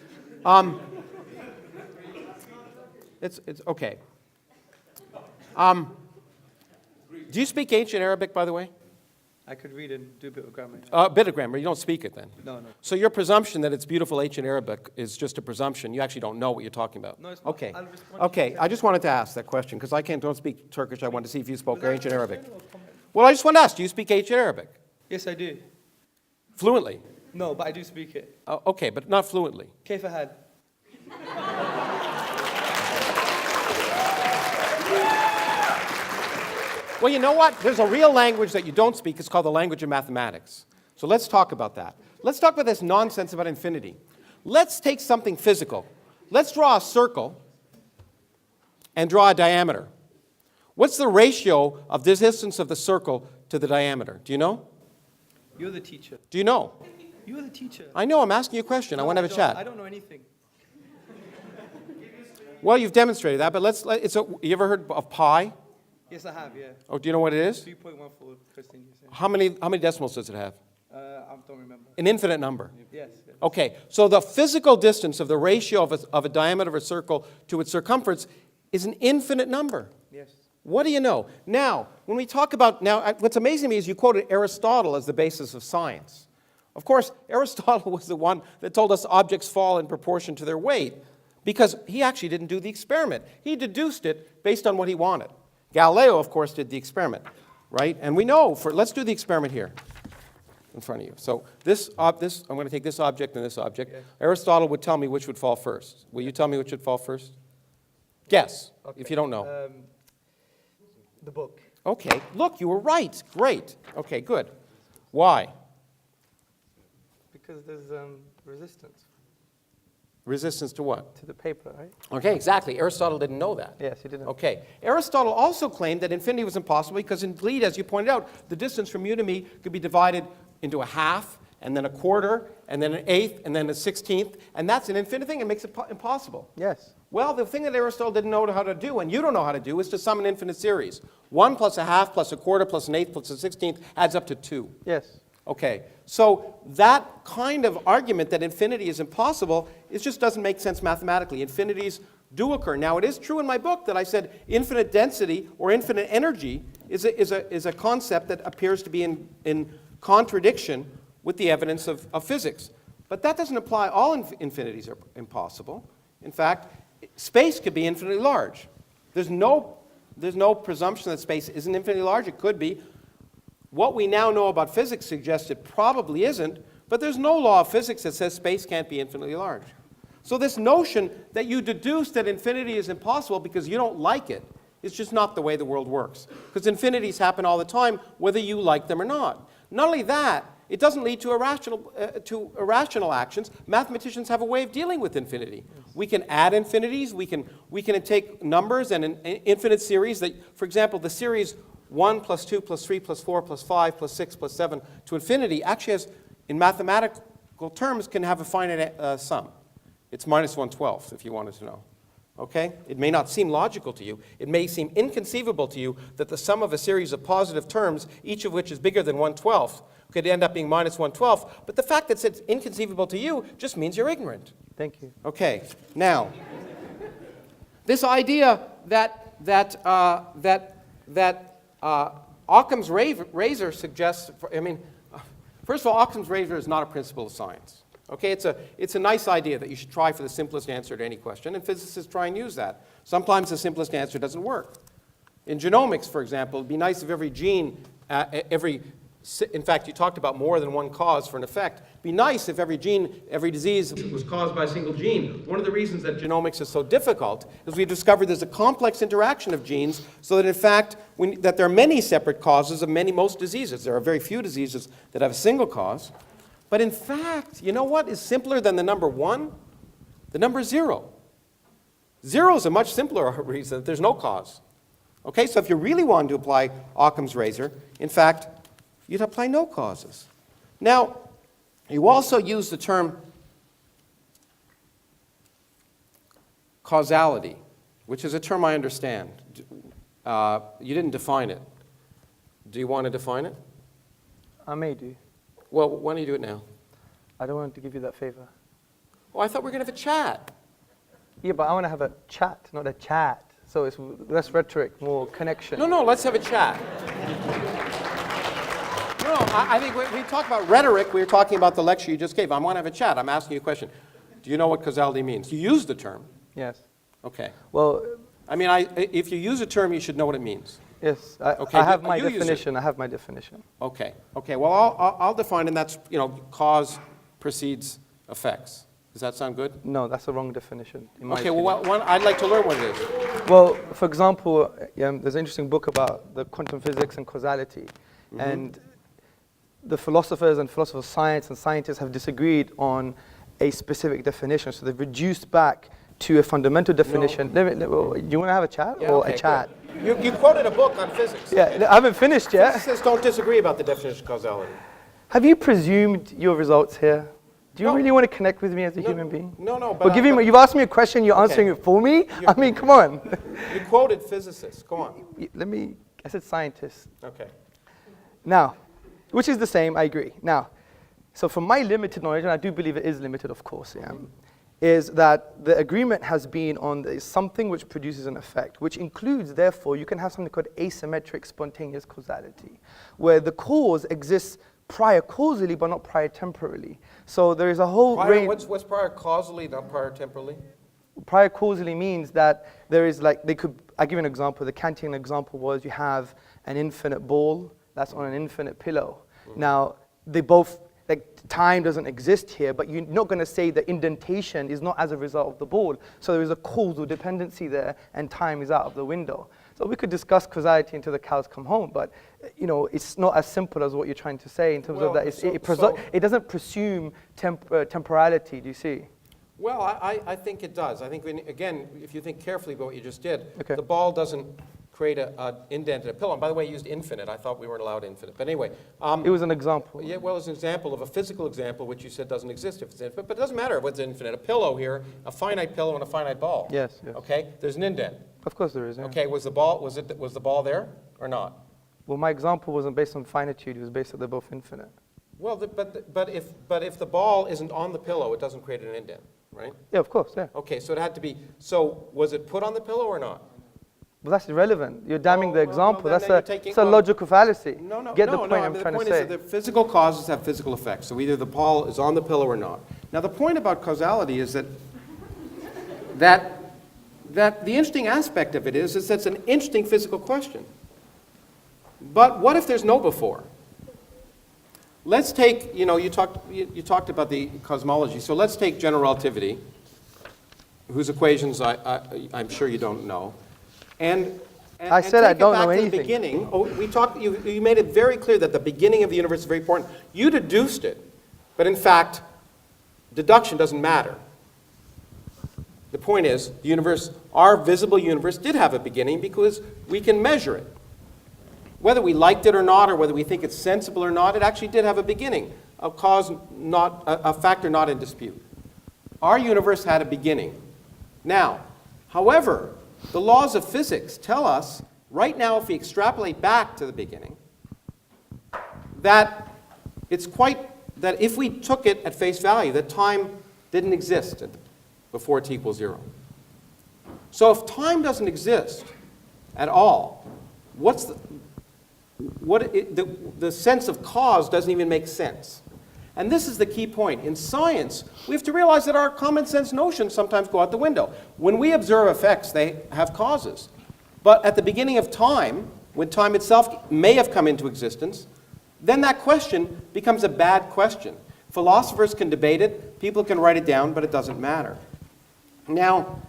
It's okay. Do you speak ancient Arabic, by the way? I could read and do a bit of grammar. A bit of grammar. You don't speak it then? No. So your presumption that it's beautiful ancient Arabic is just a presumption. You actually don't know what you're talking about. No, it's not. Okay. I'll respond Okay. I just wanted to ask that question because I don't speak Turkish. I wanted to see if you spoke ancient Arabic. Well, I just want to ask, do you speak ancient Arabic? Yes, I do. Fluently? No, but I do speak it. Okay, but not fluently. كيف حال? Well, you know what? There's a real language that you don't speak. It's called the language of mathematics. So let's talk about that. Let's talk about this nonsense about infinity. Let's take something physical. Let's draw a circle and draw a diameter. What's the ratio of the distance of the circle to the diameter? Do you know? You're the teacher. Do you know? You're the teacher. I know. I'm asking you a question. I want to have a chat. I don't know anything. Well, you've demonstrated that, but you ever heard of pi? Yes, I have, yeah. Oh, do you know what it is? 3.14 Christian. How many decimals does it have? I don't remember. An infinite number. Yes. Okay, so the physical distance of the ratio of a diameter of a circle to its circumference is an infinite number. Yes. What do you know? Now, when we talk about, what's amazing to me is you quoted Aristotle as the basis of science. Of course, Aristotle was the one that told us objects fall in proportion to their weight because he actually didn't do the experiment. He deduced it based on what he wanted. Galileo, of course, did the experiment, right? And we know, let's do the experiment here in front of you. So I'm going to take this object and this object. Yes. Aristotle would tell me which would fall first. Will you tell me which would fall first? Guess, okay. If you don't know. The book. Okay, look, you were right. Great. Okay, good. Why? Because there's resistance. Resistance to what? To the paper, right? Okay, exactly. Aristotle didn't know that. Yes, he didn't. Okay. Aristotle also claimed that infinity was impossible because indeed, as you pointed out, the distance from you to me could be divided into a half, and then a quarter, and then an eighth, and then a 16th, and that's an infinite thing. It makes it impossible. Yes. Well, the thing that Aristotle didn't know how to do, and you don't know how to do, is to sum an infinite series. 1 plus a half plus a quarter plus an eighth plus a 16th adds up to 2. Yes. Okay, so that kind of argument that infinity is impossible, it just doesn't make sense mathematically. Infinities do occur. Now, it is true in my book that I said infinite density or infinite energy is a concept that appears to be in contradiction with the evidence of physics. But that doesn't apply. All infinities are impossible. In fact, space could be infinitely large. There's no presumption that space isn't infinitely large. It could be. What we now know about physics suggests it probably isn't, but there's no law of physics that says space can't be infinitely large. So this notion that you deduce that infinity is impossible because you don't like it It's just not the way the world works. Because infinities happen all the time, whether you like them or not. Not only that, it doesn't lead to irrational actions. Mathematicians have a way of dealing with infinity. We can add infinities. We can take numbers and an infinite series that, for example, the series 1 plus 2 plus 3 plus 4 plus 5 plus 6 plus 7 to infinity actually has, in mathematical terms, can have a finite sum. It's minus 1/12, if you wanted to know. Okay? It may not seem logical to you. It may seem inconceivable to you that the sum of a series of positive terms, each of which is bigger than 1/12, could end up being minus 1/12. But the fact that it's inconceivable to you just means you're ignorant. Thank you. Okay. Now, this idea that Occam's razor suggests, first of all, Occam's razor is not a principle of science. Okay, it's a nice idea that you should try for the simplest answer to any question, and physicists try and use that. Sometimes the simplest answer doesn't work. In genomics, for example, it'd be nice if every gene, in fact, you talked about more than one cause for an effect. It'd be nice if every gene, every disease was caused by a single gene. One of the reasons that genomics is so difficult is we've discovered there's a complex interaction of genes, so that in fact, that there are many separate causes of most diseases. There are very few diseases that have a single cause. But in fact, you know what is simpler than the number 1? The number 0. 0 is a much simpler reason that there's no cause. Okay, so if you really wanted to apply Occam's razor, in fact, you'd apply no causes. Now, you also use the term causality, which is a term I understand. You didn't define it. Do you want to define it? I may do. Well, why don't you do it now? I don't want to give you that favor. Oh, I thought we were going to have a chat. Yeah, but I want to have a chat, not a chat. So it's less rhetoric, more connection. No, let's have a chat. No, I think when we talk about rhetoric, we were talking about the lecture you just gave. I want to have a chat. I'm asking you a question. Do you know what causality means? You use the term. Yes. Okay. Well, if you use a term, you should know what it means. yes, Okay, I have my you use it. definition. I have my definition. Okay. Well, I'll define, and that's cause precedes effects. Does that sound good? No, that's the wrong definition. In my Okay. opinion. Well, I'd like to learn what it is. Well, for example, there's an interesting book about the quantum physics and causality. And the philosophers and philosophers of science and scientists have disagreed on a specific definition. So they've reduced back to a fundamental definition. Do you want to have a chat or a chat? You quoted a book on physics. Yeah, I haven't finished yet. Physicists don't disagree about the definition of causality. Have you presumed your results here? Do you No. really want to connect with me as a human being? No, But you've asked me a question, you're answering it for me? I mean, come on. You quoted physicists. Go on. I said scientists. Okay. Now, which is the same, I agree. Now, so from my limited knowledge, and I do believe it is limited, of course, is that the agreement has been on something which produces an effect, which includes, therefore, you can have something called asymmetric spontaneous causality, where the cause exists prior causally, but not prior temporally. So there is a whole range. What's prior causally, not prior temporally? Prior causally means that there is I'll give you an example. The Kantian example was you have an infinite ball that's on an infinite pillow. Now, they both, time doesn't exist here, but you're not going to say the indentation is not as a result of the ball. So there is a causal dependency there, and time is out of the window. So we could discuss causality until the cows come home, but it's not as simple as what you're trying to say in terms of that. It doesn't presume temporality, do you see? Well, I think it does. I think, again, if you think carefully about what you just did, Okay. the ball doesn't create an indent in a pillow. And by the way, you used infinite. I thought we weren't allowed infinite. But anyway. It was an example. Yeah, well, it's an example of a physical example, which you said doesn't exist if it's infinite. But it doesn't matter if it's infinite. A pillow here, a finite pillow and a finite ball. Yes. Okay? There's an indent. Of course there is. Yeah. Okay, was the ball there or not? Well, my example wasn't based on finitude. It was based on they're both infinite. Well, but if the ball isn't on the pillow, it doesn't create an indent, right? Yeah, of course. Yeah. Okay, so it had to be. So was it put on the pillow or not? Well, that's irrelevant. You're damning the example. then you're That's a logical fallacy. No. Get the point I'm the trying point to say. is that the physical causes have physical effects. So either the ball is on the pillow or not. Now the point about causality is that the interesting aspect of it is that it's an interesting physical question. But what if there's no before? Let's take, you talked about the cosmology. So let's take general relativity, whose equations I'm sure you don't know. And I said I don't know Take it back to anything. the beginning. Oh, we talked. You made it very clear that the beginning of the universe is very important. You deduced it, but in fact, deduction doesn't matter. The point is, the universe, our visible universe, did have a beginning because we can measure it. Whether we liked it or not, or whether we think it's sensible or not, it actually did have a beginning, a factor not in dispute. Our universe had a beginning. Now, however, the laws of physics tell us, right now, if we extrapolate back to the beginning, that that if we took it at face value, that time didn't exist before t equals 0. So if time doesn't exist at all, the sense of cause doesn't even make sense. And this is the key point. In science, we have to realize that our common sense notions sometimes go out the window. When we observe effects, they have causes. But at the beginning of time, when time itself may have come into existence, then that question becomes a bad question. Philosophers can debate it, people can write it down, but it doesn't matter. Now,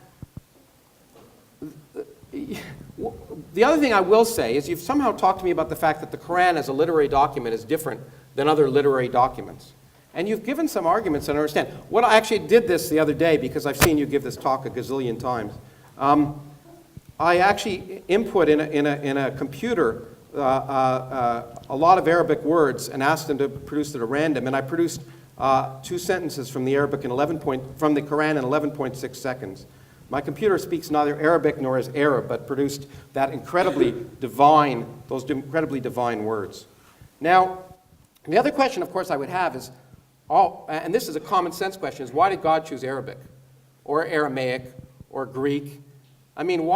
the other thing I will say is you've somehow talked to me about the fact that the Quran as a literary document is different than other literary documents. And you've given some arguments, and I understand. What I actually did this the other day, because I've seen you give this talk a gazillion times. I actually input in a computer a lot of Arabic words and asked them to produce it at random, and I produced 2 sentences from the Arabic from the Quran in 11.6 seconds. My computer speaks neither Arabic nor is Arab, but produced those incredibly divine words. Now, the other question, of course, I would have is, and this is a common sense question, is why did God choose Arabic, or Aramaic, or Greek? I mean,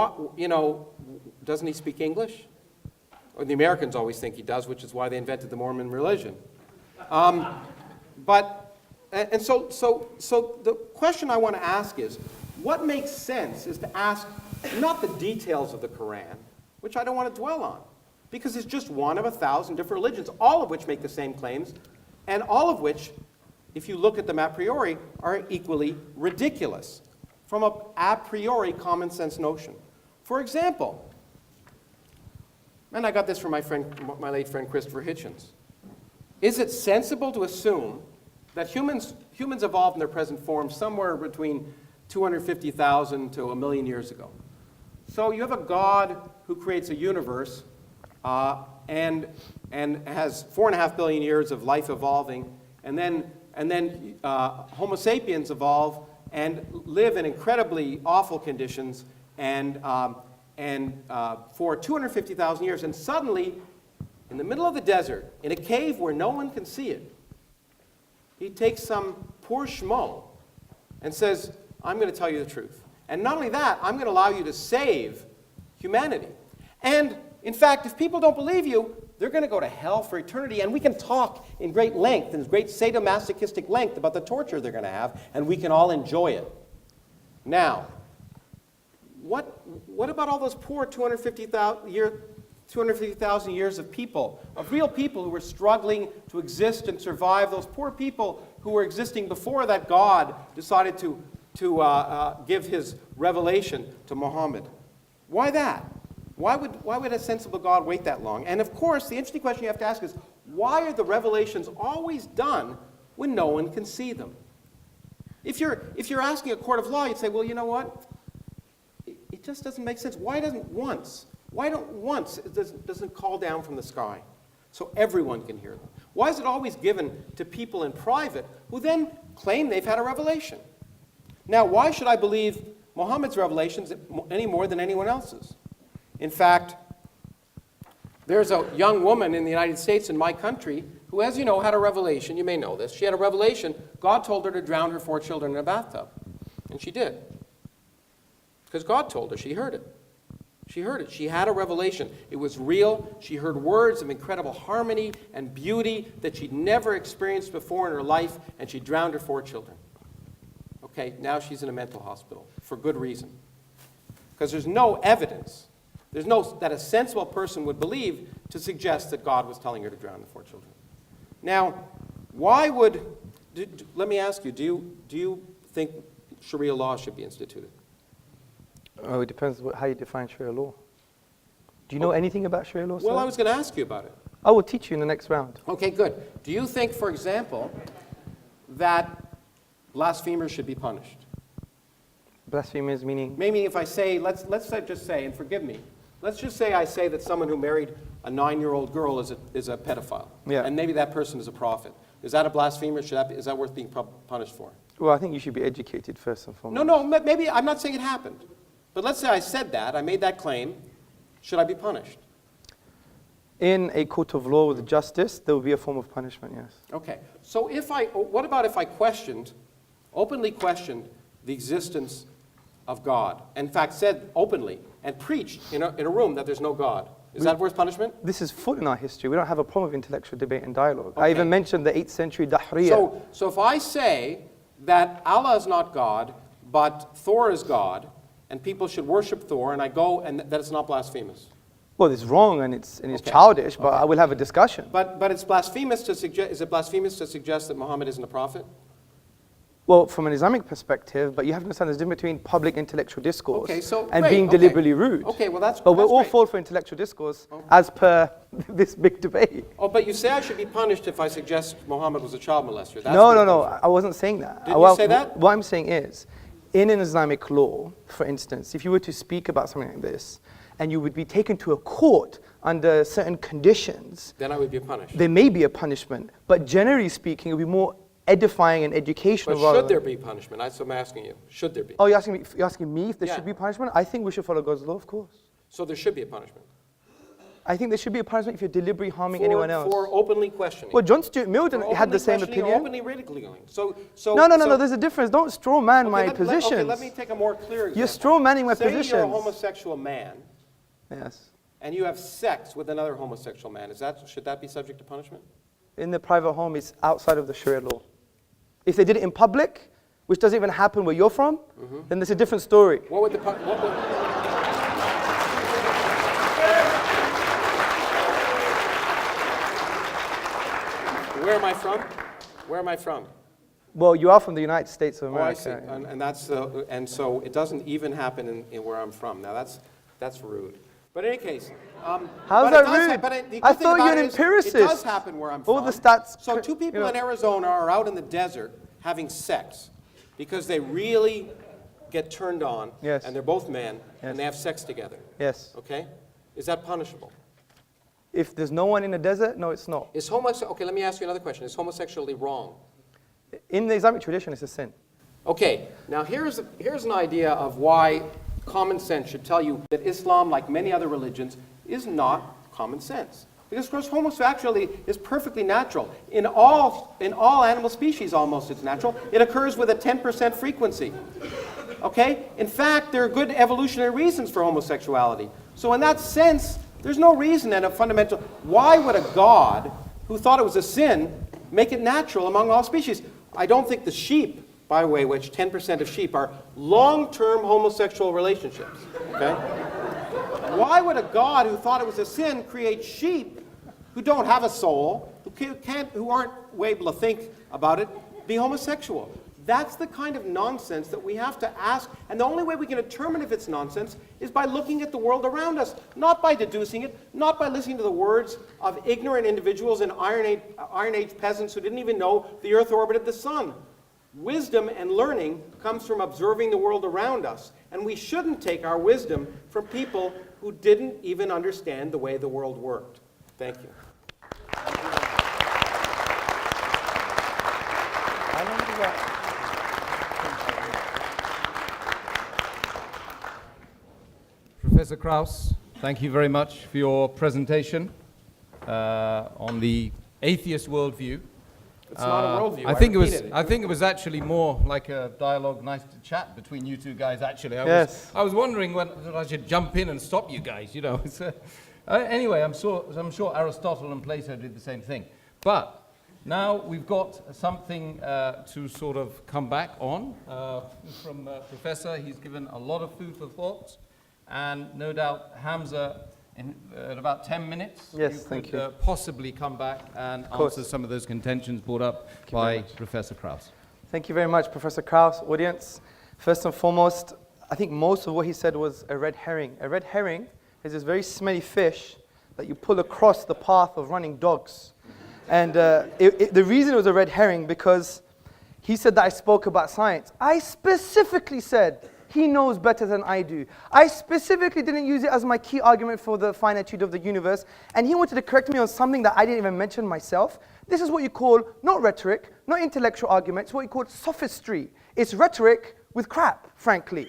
doesn't he speak English? Or the Americans always think he does, which is why they invented the Mormon religion. So the question I want to ask is, what makes sense is to ask not the details of the Quran, which I don't want to dwell on, because it's just one of 1,000 different religions, all of which make the same claims, and all of which, if you look at them a priori, are equally ridiculous from an a priori common sense notion. For example, and I got this from my late friend Christopher Hitchens, is it sensible to assume that humans evolved in their present form somewhere between 250,000 to 1 million years ago? So you have a God who creates a universe and has 4.5 billion years of life evolving, and then Homo sapiens evolve and live in incredibly awful conditions for 250,000 years, and suddenly, in the middle of the desert, in a cave where no one can see it, he takes some poor schmo and says, I'm going to tell you the truth. And not only that, I'm going to allow you to save humanity. And in fact, if people don't believe you, they're going to go to hell for eternity. And we can talk in great length, in great sadomasochistic length, about the torture they're going to have, and we can all enjoy it. Now, what about all those poor 250,000 years of people, of real people who were struggling to exist and survive, those poor people who were existing before that God decided to give his revelation to Muhammad? Why that? Why would a sensible God wait that long? And of course, the interesting question you have to ask is, why are the revelations always done when no one can see them? If you're asking a court of law, you'd say, well, you know what? It just doesn't make sense. Why don't once it doesn't call down from the sky so everyone can hear them? Why is it always given to people in private who then claim they've had a revelation? Now, why should I believe Muhammad's revelations any more than anyone else's? In fact, there's a young woman in the United States, in my country, who, as you know, had a revelation. You may know this. She had a revelation. God told her to drown her 4 children in a bathtub. And she did. Because God told her. She heard it. She heard it. She had a revelation. It was real. She heard words of incredible harmony and beauty that she'd never experienced before in her life, and she drowned her 4 children. Okay, now she's in a mental hospital for good reason. Because there's no evidence. That a sensible person would believe to suggest that God was telling her to drown the 4 children. Now, let me ask you, do you think Sharia law should be instituted? Oh, it depends how you define Sharia law. Do you know anything about Sharia law, sir? Well, I was going to ask you about it. I will teach you in the next round. Okay, good. Do you think, for example, that blasphemers should be punished? Blasphemers meaning? Maybe if I say, let's just say, and forgive me, let's just say I say that someone who married a 9-year-old girl is a pedophile. Yeah. And maybe that person is a prophet. Is that a blasphemer? Is that worth being punished for? Well, I think you should be educated first and foremost. No, maybe, I'm not saying it happened. But let's say I said that, I made that claim. Should I be punished? In a court of law with justice, there will be a form of punishment, yes. Okay. So what about if I openly questioned the existence of God? In fact, said openly and preached in a room that there's no God. Is that worth punishment? This is full in our history. We don't have a problem with intellectual debate and dialogue. Okay. I even mentioned the 8th century Dahriya. So if I say that Allah is not God, but Thor is God, and people should worship Thor, and I go, and that it's not blasphemous. Well, it's wrong and it's Okay. childish, but I will have a discussion. But it's blasphemous to suggest. Is it blasphemous to suggest that Muhammad isn't a prophet? Well, from an Islamic perspective, but you have to understand there's a difference between public intellectual discourse Okay, so and great, being okay. deliberately rude. Okay, well that's. But we'll that's all great. fall for intellectual discourse as per this big debate. Oh, but you say I should be punished if I suggest Muhammad was a child molester. That's No, the I wasn't saying that. Didn't you say that? What I'm saying is, in an Islamic law, for instance, if you were to speak about something like this, and you would be taken to a court under certain conditions, Then I would be punished. there may be a punishment. But generally speaking, it would be more edifying and educational. But rather should there be punishment? That's what I'm asking you. Should there be? Oh, you're asking me if there Yeah. should be punishment? I think we should follow God's law, of course. So there should be a punishment. I think there should be a punishment if you're deliberately harming anyone else. For openly questioning. Well, John Stuart Mill For had the openly same questioning or opinion. Openly ridiculing. So No, there's a difference. Don't straw man Okay, my okay, positions. let me take a more clear example. You're straw manning my Say you're a positions. homosexual man Yes. and you have sex with another homosexual man. Should that be subject to punishment? In the private home, it's outside of the Sharia law. If they did it in public, which doesn't even happen where you're from, then there's a different story. What would the Where am I from? Where am I from? Well, you are from the United States of Oh, I America. see. yeah. And that's so it doesn't even happen in where I'm from. Now that's rude. But in any case, How's that rude? I thought you were an It empiricist. does happen where I'm from. All the stats. So two people in Arizona are out in the desert having sex because they really get turned on. Yes. And they're both men Yes. and they have sex together. Yes. Okay? Is that punishable? If there's no one in the desert, no, it's not. Okay, let me ask you another question. Is homosexuality wrong? In the Islamic tradition, it's a sin. Okay, now here's an idea of why common sense should tell you that Islam, like many other religions, is not common sense. Because, of course, homosexuality is perfectly natural. In all animal species, almost, it's natural. It occurs with a 10% frequency. Okay? In fact, there are good evolutionary reasons for homosexuality. So in that sense, there's no reason and a fundamental... Why would a God who thought it was a sin make it natural among all species? I don't think the sheep, by the way, which 10% of sheep are long-term homosexual relationships. Okay? Why would a God who thought it was a sin create sheep who don't have a soul, who aren't able to think about it, be homosexual? That's the kind of nonsense that we have to ask, and the only way we can determine if it's nonsense is by looking at the world around us, not by deducing it, not by listening to the words of ignorant individuals and Iron Age peasants who didn't even know the Earth orbited the sun. Wisdom and learning comes from observing the world around us, and we shouldn't take our wisdom from people who didn't even understand the way the world worked. Thank you. How long does that... Professor Krauss, thank you very much for your presentation on the atheist worldview. It's not a worldview. I think it was actually more like a dialogue, nice to chat between you two guys. Actually, Yes. I was wondering when I should jump in and stop you guys. You know. Anyway, I'm sure Aristotle and Plato did the same thing. But now we've got something to sort of come back on from Professor. He's given a lot of food for thought. And no doubt, Hamza, in about 10 minutes, Yes, thank you. Possibly come back and answer some of those contentions brought up by Professor Krauss. Thank you very much, Professor Krauss. Audience, first and foremost, I think most of what he said was a red herring. A red herring is this very smelly fish that you pull across the path of running dogs. And the reason it was a red herring, because he said that I spoke about science. I specifically said he knows better than I do. I specifically didn't use it as my key argument for the finitude of the universe. And he wanted to correct me on something that I didn't even mention myself. This is what you call not rhetoric, not intellectual argument. It's what you call sophistry. It's rhetoric with crap, frankly.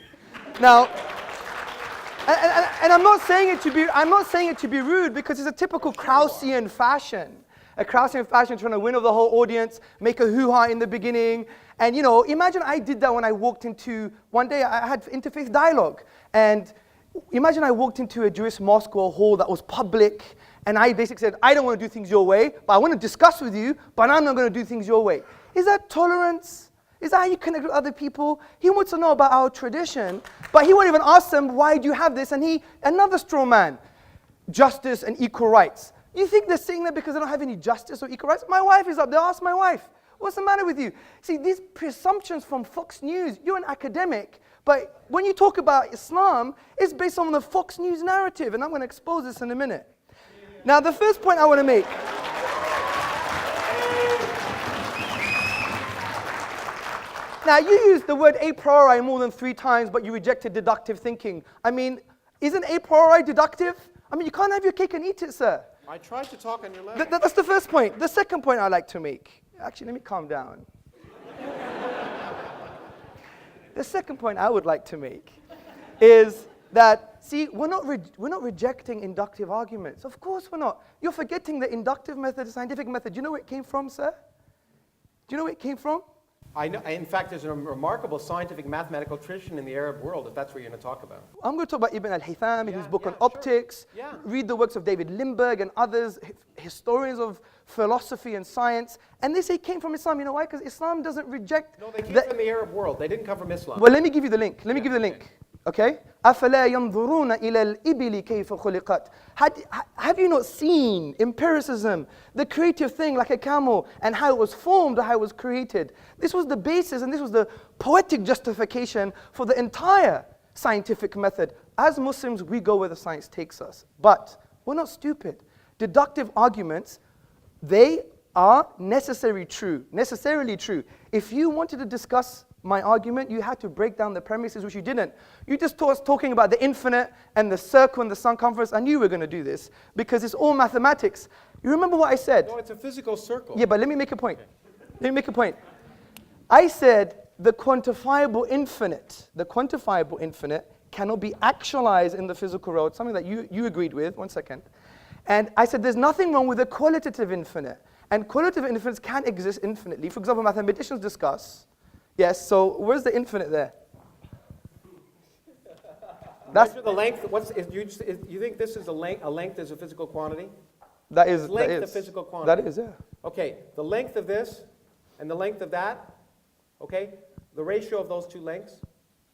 Now, and I'm not saying it to be rude, because it's a typical Kraussian fashion. A Kraussian fashion trying to win over the whole audience, make a hoo-ha in the beginning. And imagine I did that when I walked into, one day I had interfaith dialogue. And imagine I walked into a Jewish mosque or a hall that was public, and I basically said, I don't want to do things your way, but I want to discuss with you, but I'm not going to do things your way. Is that tolerance? Is that how you connect with other people? He wants to know about our tradition, but he won't even ask them, why do you have this? And another straw man, justice and equal rights. You think they're saying that because they don't have any justice or equal rights? My wife is up there, ask my wife. What's the matter with you? See, these presumptions from Fox News, you're an academic, but when you talk about Islam, it's based on the Fox News narrative, and I'm going to expose this in a minute. Now, the first point I want to make. Now, you used the word a priori more than 3 times, but you rejected deductive thinking. I mean, isn't a priori deductive? I mean, you can't have your cake and eat it, sir. I tried to talk on your level. That's the first point. The second point I'd like to make. Actually, let me calm down. The second point I would like to make is that, see, we're not rejecting inductive arguments. Of course we're not. You're forgetting the inductive method, the scientific method. Do you know where it came from, sir? Do you know where it came from? I know. In fact, there's a remarkable scientific mathematical tradition in the Arab world, if that's what you're going to talk about. I'm going to talk about Ibn al-Haytham, his book on sure. optics. Yeah. Read the works of David Lindbergh and others, historians of philosophy and science. And they say it came from Islam. You know why? Because Islam doesn't reject... No, they came from the Arab world. They didn't come from Islam. Well, let me give you the link. Let me give you the link. Okay? أَفَلَا يَنْظُرُونَ إِلَى الْإِبِلِ كَيْفَ خُلِقَتْ. Have you not seen empiricism, the creative thing like a camel, and how it was formed or how it was created? This was the basis, and this was the poetic justification for the entire scientific method. As Muslims, we go where the science takes us. But we're not stupid. Deductive arguments, they are necessarily true. If you wanted to discuss my argument, you had to break down the premises, which you didn't. You just talking about the infinite and the circle and the circumference. I knew we were going to do this because it's all mathematics. You remember what I said? No, it's a physical circle. Yeah, but let me make a point. Let me make a point. I said the quantifiable infinite cannot be actualized in the physical world, something that you agreed with. 1 second. And I said there's nothing wrong with the qualitative infinite. And qualitative infinites can exist infinitely. For example, mathematicians discuss. Yes, so where's the infinite there? That's the length. You think this is a length is a physical quantity? That is. Length that is a physical quantity. That is, yeah. Okay, the length of this and the length of that, okay, the ratio of those two lengths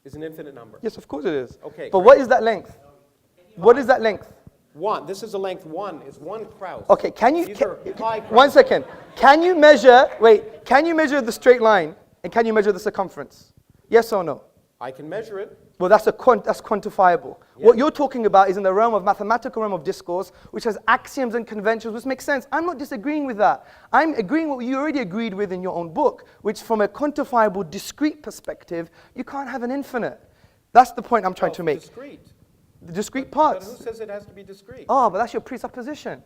is an infinite number. Yes, of course it is. Okay. But what is that length? What is that length? 1. This is the length 1 is 1 Krauss. Okay, can you... These are pi Krauss. 1 second. Can you measure the straight line and can you measure the circumference? Yes or no? I can measure it. Well, that's quantifiable. Yeah. What you're talking about is in the realm of mathematical realm of discourse, which has axioms and conventions, which makes sense. I'm not disagreeing with that. I'm agreeing with what you already agreed with in your own book, which from a quantifiable, discrete perspective, you can't have an infinite. That's the point I'm trying to make. Discrete. The discrete But parts. who says it has to be discrete? Oh, but that's your presupposition.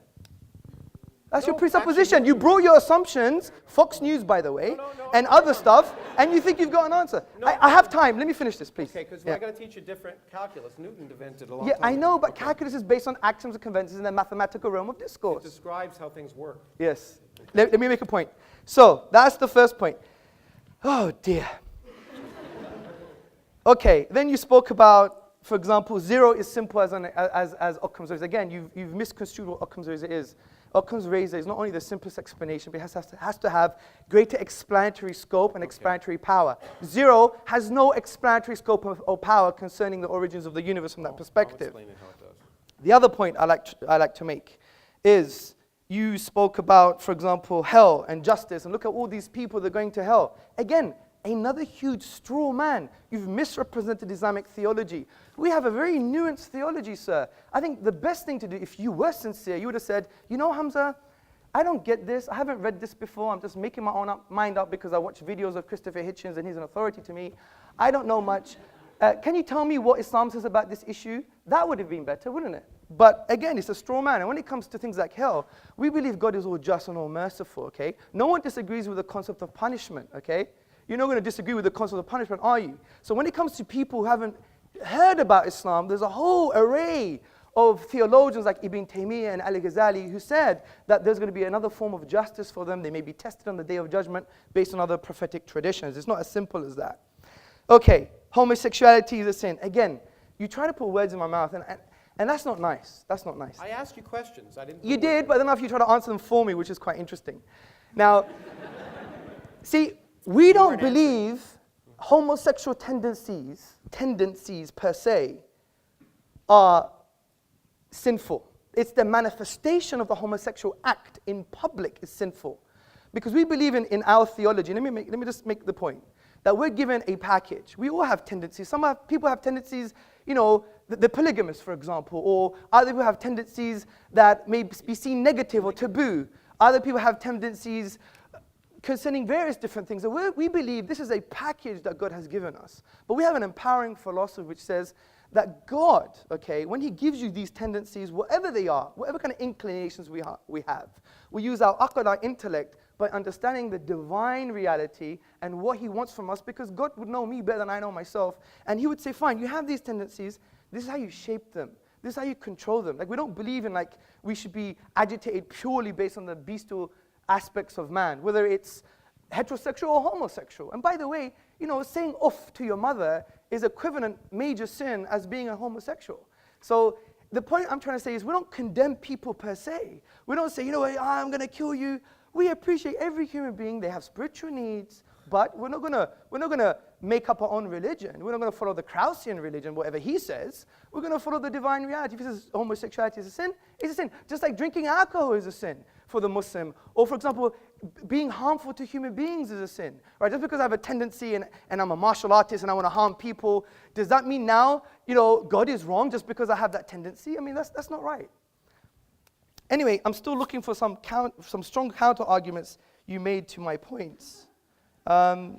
That's your No, presupposition. actually, You brought your assumptions, Fox News, by the way, and other stuff, and you think you've got an answer. I have time. Let me finish this, please. Okay, because Yeah. I got to teach you different calculus. Newton invented a long Yeah, time I know, ago. but Okay. calculus is based on axioms and conventions in the mathematical realm of It discourse. describes how things work. Yes. Let me make a point. So, that's the first point. Oh, dear. Okay, then you spoke about, for example, 0 is simple as Occam's razor. Again, you've misconstrued what Occam's razor is. Occam's razor is not only the simplest explanation, but it has to have greater explanatory scope and explanatory power. 0 has no explanatory scope or power concerning the origins of the universe from that perspective. I'll explain it how it does. The other point I like to make is you spoke about, for example, hell and justice, and look at all these people that are going to hell. Again, another huge straw man. You've misrepresented Islamic theology. We have a very nuanced theology, sir. I think the best thing to do, if you were sincere, you would have said, you know, Hamza, I don't get this. I haven't read this before. I'm just making my own mind up because I watch videos of Christopher Hitchens and he's an authority to me. I don't know much. Can you tell me what Islam says about this issue? That would have been better, wouldn't it? But again, it's a straw man. And when it comes to things like hell, we believe God is all just and all merciful, okay? No one disagrees with the concept of punishment, okay? You're not going to disagree with the concept of punishment, are you? So when it comes to people who haven't heard about Islam, there's a whole array of theologians like Ibn Taymiyyah and Al-Ghazali who said that there's going to be another form of justice for them. They may be tested on the Day of Judgment based on other prophetic traditions. It's not as simple as that. Okay, homosexuality is a sin. Again, you try to put words in my mouth, and that's not nice. That's not nice. I asked you questions. I didn't. You did, but I don't know if you try to answer them for me, which is quite interesting. Now, see, we don't believe homosexual tendencies per se, are sinful. It's the manifestation of the homosexual act in public is sinful. Because we believe in our theology, let me just make the point, that we're given a package. We all have tendencies. People have tendencies, you know, the polygamists, for example, or other people have tendencies that may be seen negative or taboo. Other people have tendencies concerning various different things. And we believe this is a package that God has given us. But we have an empowering philosophy which says that God, okay, when he gives you these tendencies, whatever they are, whatever kind of inclinations we have, we use our aql, our intellect, by understanding the divine reality and what he wants from us, because God would know me better than I know myself. And he would say, fine, you have these tendencies. This is how you shape them. This is how you control them. Like, we don't believe in, like, we should be agitated purely based on the bestial aspects of man, whether it's heterosexual or homosexual. And by the way, you know, saying off to your mother is equivalent major sin as being a homosexual. So the point I'm trying to say is we don't condemn people per se. We don't say, you know what, I'm going to kill you. We appreciate every human being. They have spiritual needs, but we're not gonna make up our own religion. We're not gonna follow the Kraussian religion, whatever he says. We're gonna follow the divine reality. If he says homosexuality is a sin, it's a sin. Just like drinking alcohol is a sin for the Muslim, or for example, being harmful to human beings is a sin. Right? Just because I have a tendency and I'm a martial artist and I want to harm people, does that mean now, you know, God is wrong just because I have that tendency? I mean, that's not right. Anyway, I'm still looking for some strong counter arguments you made to my points. There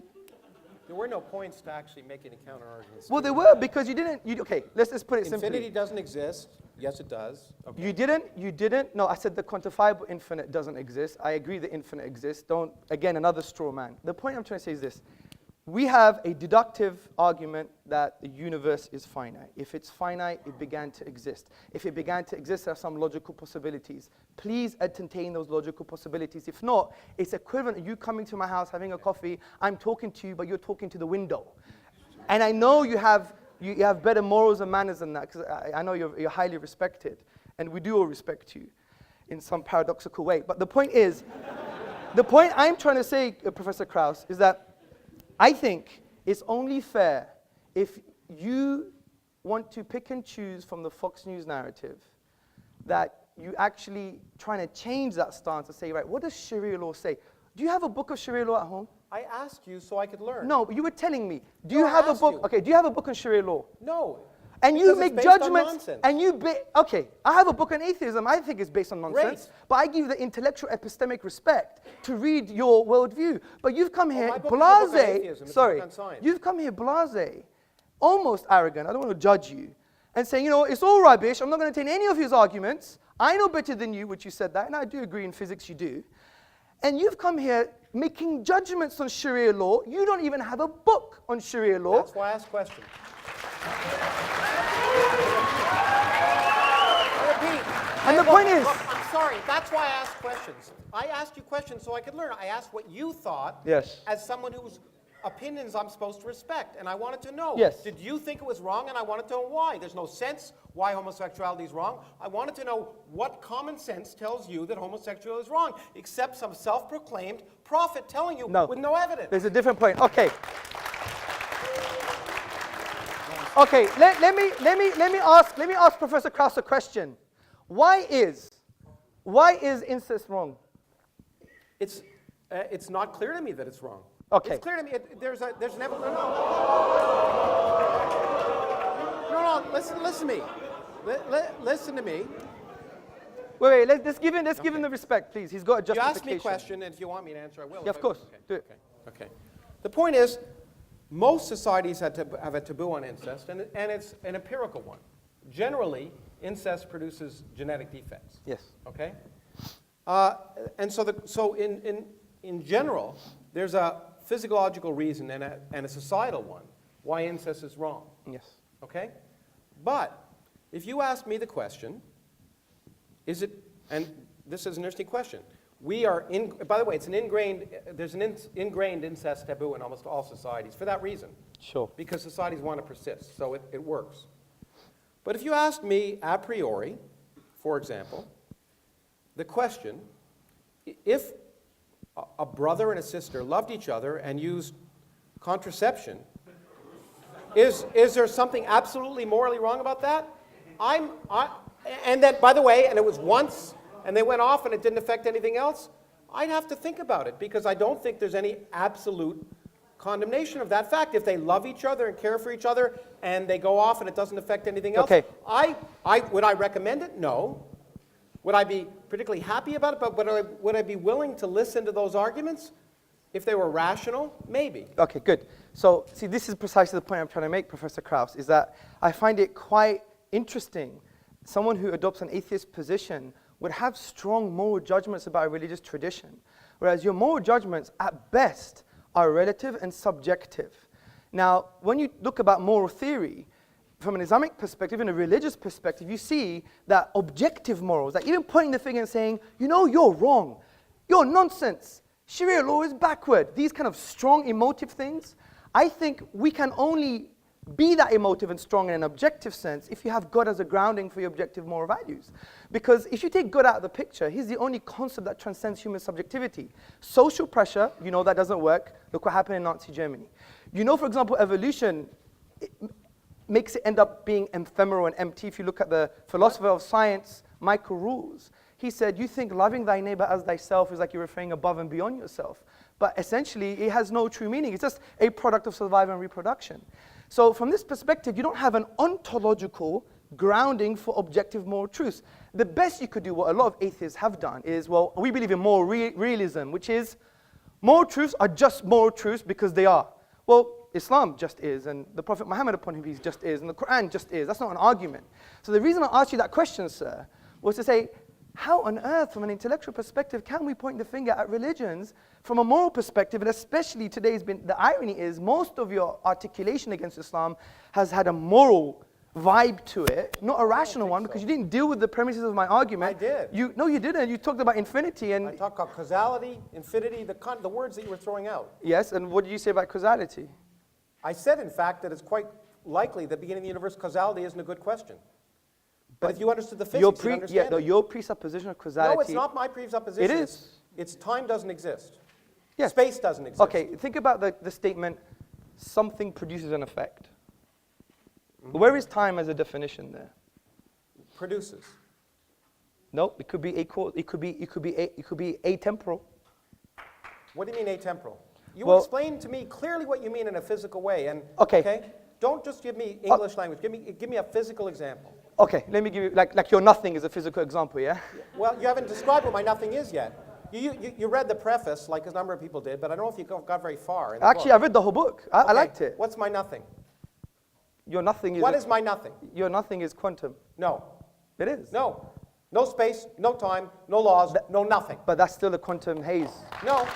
were no points to actually make any counter arguments. Well, there were, because you didn't. Okay, let's put it simply. Infinity doesn't exist. Yes, it does. Okay. You didn't. No, I said the quantifiable infinite doesn't exist. I agree the infinite exists. Again, another straw man. The point I'm trying to say is this. We have a deductive argument that the universe is finite. If it's finite, it began to exist. If it began to exist, there are some logical possibilities. Please entertain those logical possibilities. If not, it's equivalent to you coming to my house, having a coffee, I'm talking to you, but you're talking to the window. And I know you have better morals and manners than that, because I know you're highly respected. And we do all respect you in some paradoxical way. But the point is, the point I'm trying to say, Professor Krauss, is that I think it's only fair if you want to pick and choose from the Fox News narrative that you actually trying to change that stance and say, right, what does Sharia law say? Do you have a book of Sharia law at home? I asked you so I could learn. No, but you were telling me. Do you have a book? Okay, do you have a book on Sharia law? No. And you make judgments, and you okay, I have a book on atheism, I think it's based on nonsense, but I give you the intellectual epistemic respect to read your worldview. But you've come here you've come here blasé, almost arrogant, I don't want to judge you, and saying, you know, it's all rubbish, I'm not going to take any of his arguments, I know better than you, which you said that, and I do agree in physics you do, and you've come here making judgments on Sharia law, you don't even have a book on Sharia law. That's why I asked questions. And the point is... Look, I'm sorry, that's why I asked questions. I asked you questions so I could learn. I asked what you thought as someone whose opinions I'm supposed to respect. And I wanted to know, did you think it was wrong? And I wanted to know why. There's no sense why homosexuality is wrong. I wanted to know what common sense tells you that homosexuality is wrong, except some self-proclaimed prophet telling you with no evidence. There's a different point. Okay. Okay, let me ask Professor Krauss a question. Why is incest wrong? It's not clear to me that it's wrong. Okay. It's clear to me. There's an evolution. No. Listen to me. Listen to me. Wait. Let's give him the respect, please. He's got a You justification. ask me a question, and if you want me to answer, I will. Yeah, of course. Do it. Okay. The point is, most societies have a taboo on incest, and it's an empirical one. Generally, incest produces genetic defects. Yes. Okay. And so in general, there's a physiological reason and a societal one why incest is wrong. Yes. Okay. But if you ask me the question, is it? And this is an interesting question. We are in. By the way, there's an ingrained incest taboo in almost all societies for that reason. Sure. Because societies want to persist, so it works. But if you ask me a priori, for example, the question, if a brother and a sister loved each other and used contraception, is there something absolutely morally wrong about that? And that, by the way, and it was once, and they went off and it didn't affect anything else, I'd have to think about it because I don't think there's any absolute condemnation of that fact. If they love each other and care for each other and they go off and it doesn't affect anything else, okay. Would I recommend it? No. Would I be particularly happy about it? But would I be willing to listen to those arguments? If they were rational, maybe. Okay, good. So, see, this is precisely the point I'm trying to make, Professor Krauss, is that I find it quite interesting. Someone who adopts an atheist position would have strong moral judgments about a religious tradition, whereas your moral judgments, at best, are relative and subjective. Now, when you look about moral theory, from an Islamic perspective and a religious perspective, you see that objective morals, like even pointing the finger and saying, you know, you're wrong, you're nonsense, Sharia law is backward, these kind of strong emotive things, I think we can only be that emotive and strong in an objective sense if you have God as a grounding for your objective moral values. Because if you take God out of the picture, he's the only concept that transcends human subjectivity. Social pressure, you know that doesn't work. Look what happened in Nazi Germany. You know, for example, evolution makes it end up being ephemeral and empty. If you look at the philosopher of science, Michael Rules, he said, you think loving thy neighbor as thyself is like you're referring above and beyond yourself. But essentially, it has no true meaning. It's just a product of survival and reproduction. So from this perspective, you don't have an ontological grounding for objective moral truths. The best you could do, what a lot of atheists have done, is, well, we believe in moral realism, which is moral truths are just moral truths because they are. Well, Islam just is, and the Prophet Muhammad upon him peace just is, and the Quran just is. That's not an argument. So the reason I asked you that question, sir, was to say, how on earth, from an intellectual perspective, can we point the finger at religions from a moral perspective? And especially today's been, the irony is, most of your articulation against Islam has had a moral vibe to it, not a rational one, because you didn't deal with the premises of my argument. I did. No, you didn't. You talked about infinity and... I talked about causality, infinity, the words that you were throwing out. Yes, and what did you say about causality? I said, in fact, that it's quite likely that beginning of the universe causality isn't a good question. But if you understood the physics, you'd understand it. Your presupposition of causality... No, it's not my presupposition. It is. It's time doesn't exist. Yes. Space doesn't exist. Okay, think about the statement, something produces an effect. Mm-hmm. Where is time as a definition there? Produces. No, it could be atemporal. What do you mean atemporal? You Well, explain to me clearly what you mean in a physical way. And Okay. Don't just give me English language. Give me a physical example. Okay, let me give you, like your nothing is a physical example, yeah? Well, you haven't described what my nothing is yet. You read the preface, like a number of people did, but I don't know if you got very far in the Actually, book. I read the whole book. I liked it. What's my nothing? Your nothing is... What is my nothing? Your nothing is quantum. No. It is. No. No space, no time, no laws, no nothing. But that's still a quantum haze. No.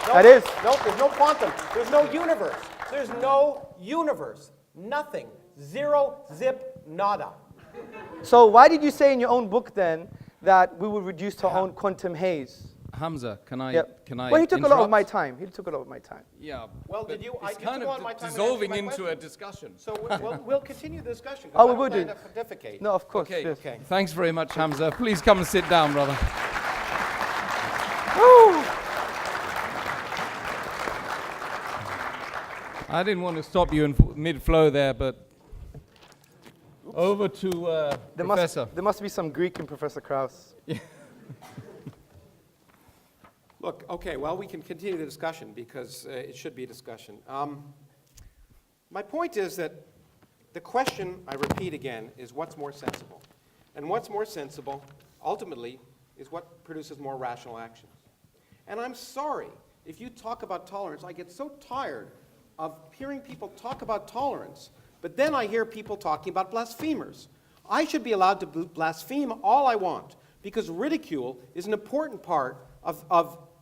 That is. No, there's no quantum. There's no universe. There's no universe. Nothing. Zero, zip, nada. So why did you say in your own book then that we will reduce to our own quantum haze? Hamza, can I Yep. can I Well, he took a lot of interrupt? my time. He took a lot of my time. Yeah. Well, but did you? It's You kind took of on my time and dissolving answered my into a question. discussion. So we'll continue the discussion. Oh, we I don't will do. plan to pontificate. No, of course. Okay. yes. Okay. Thanks very much, Hamza. Please come and sit down, brother. Woo! I didn't want to stop you in mid-flow there, but over to Professor. There must be some Greek in Professor Krauss. Look, okay, well, we can continue the discussion because it should be a discussion. My point is that the question, I repeat again, is what's more sensible? And what's more sensible, ultimately, is what produces more rational actions. And I'm sorry, if you talk about tolerance, I get so tired of hearing people talk about tolerance, but then I hear people talking about blasphemers. I should be allowed to blaspheme all I want, because ridicule is an important part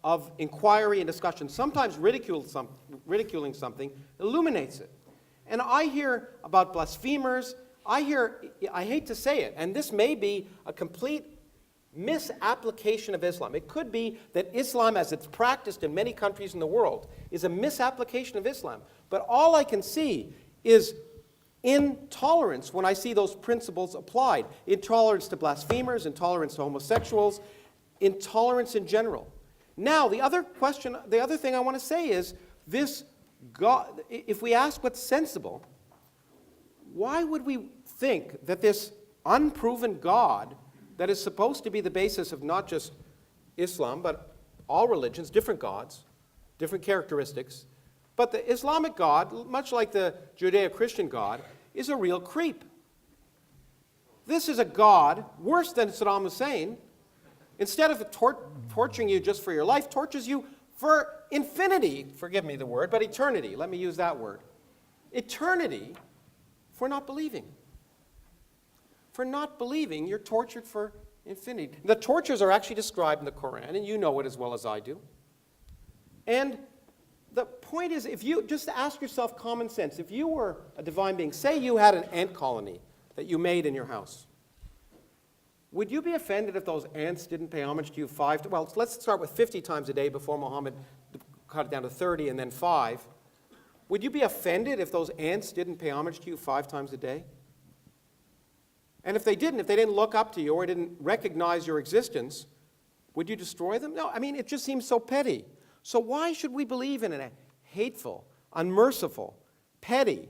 of inquiry and discussion. Sometimes ridiculing something illuminates it. And I hear about blasphemers, I hate to say it, and this may be a complete misapplication of Islam. It could be that Islam, as it's practiced in many countries in the world, is a misapplication of Islam. But all I can see is intolerance when I see those principles applied. Intolerance to blasphemers, intolerance to homosexuals, intolerance in general. Now, the other thing I want to say is this God, if we ask what's sensible, why would we think that this unproven God that is supposed to be the basis of not just Islam, but all religions, different gods, different characteristics, but the Islamic God, much like the Judeo-Christian God, is a real creep. This is a God worse than Saddam Hussein. Instead of torturing you just for your life, tortures you for infinity. Forgive me the word, but eternity. Let me use that word. Eternity for not believing. For not believing, you're tortured for infinity. The tortures are actually described in the Quran, and you know it as well as I do. And the point is, if you just ask yourself common sense, if you were a divine being, say you had an ant colony that you made in your house, would you be offended if those ants didn't pay homage to you well, let's start with 50 times a day before Muhammad cut it down to 30 and then 5. Would you be offended if those ants didn't pay homage to you 5 times a day? And if they didn't look up to you or didn't recognize your existence, would you destroy them? No, I mean, it just seems so petty. So why should we believe in a hateful, unmerciful, petty,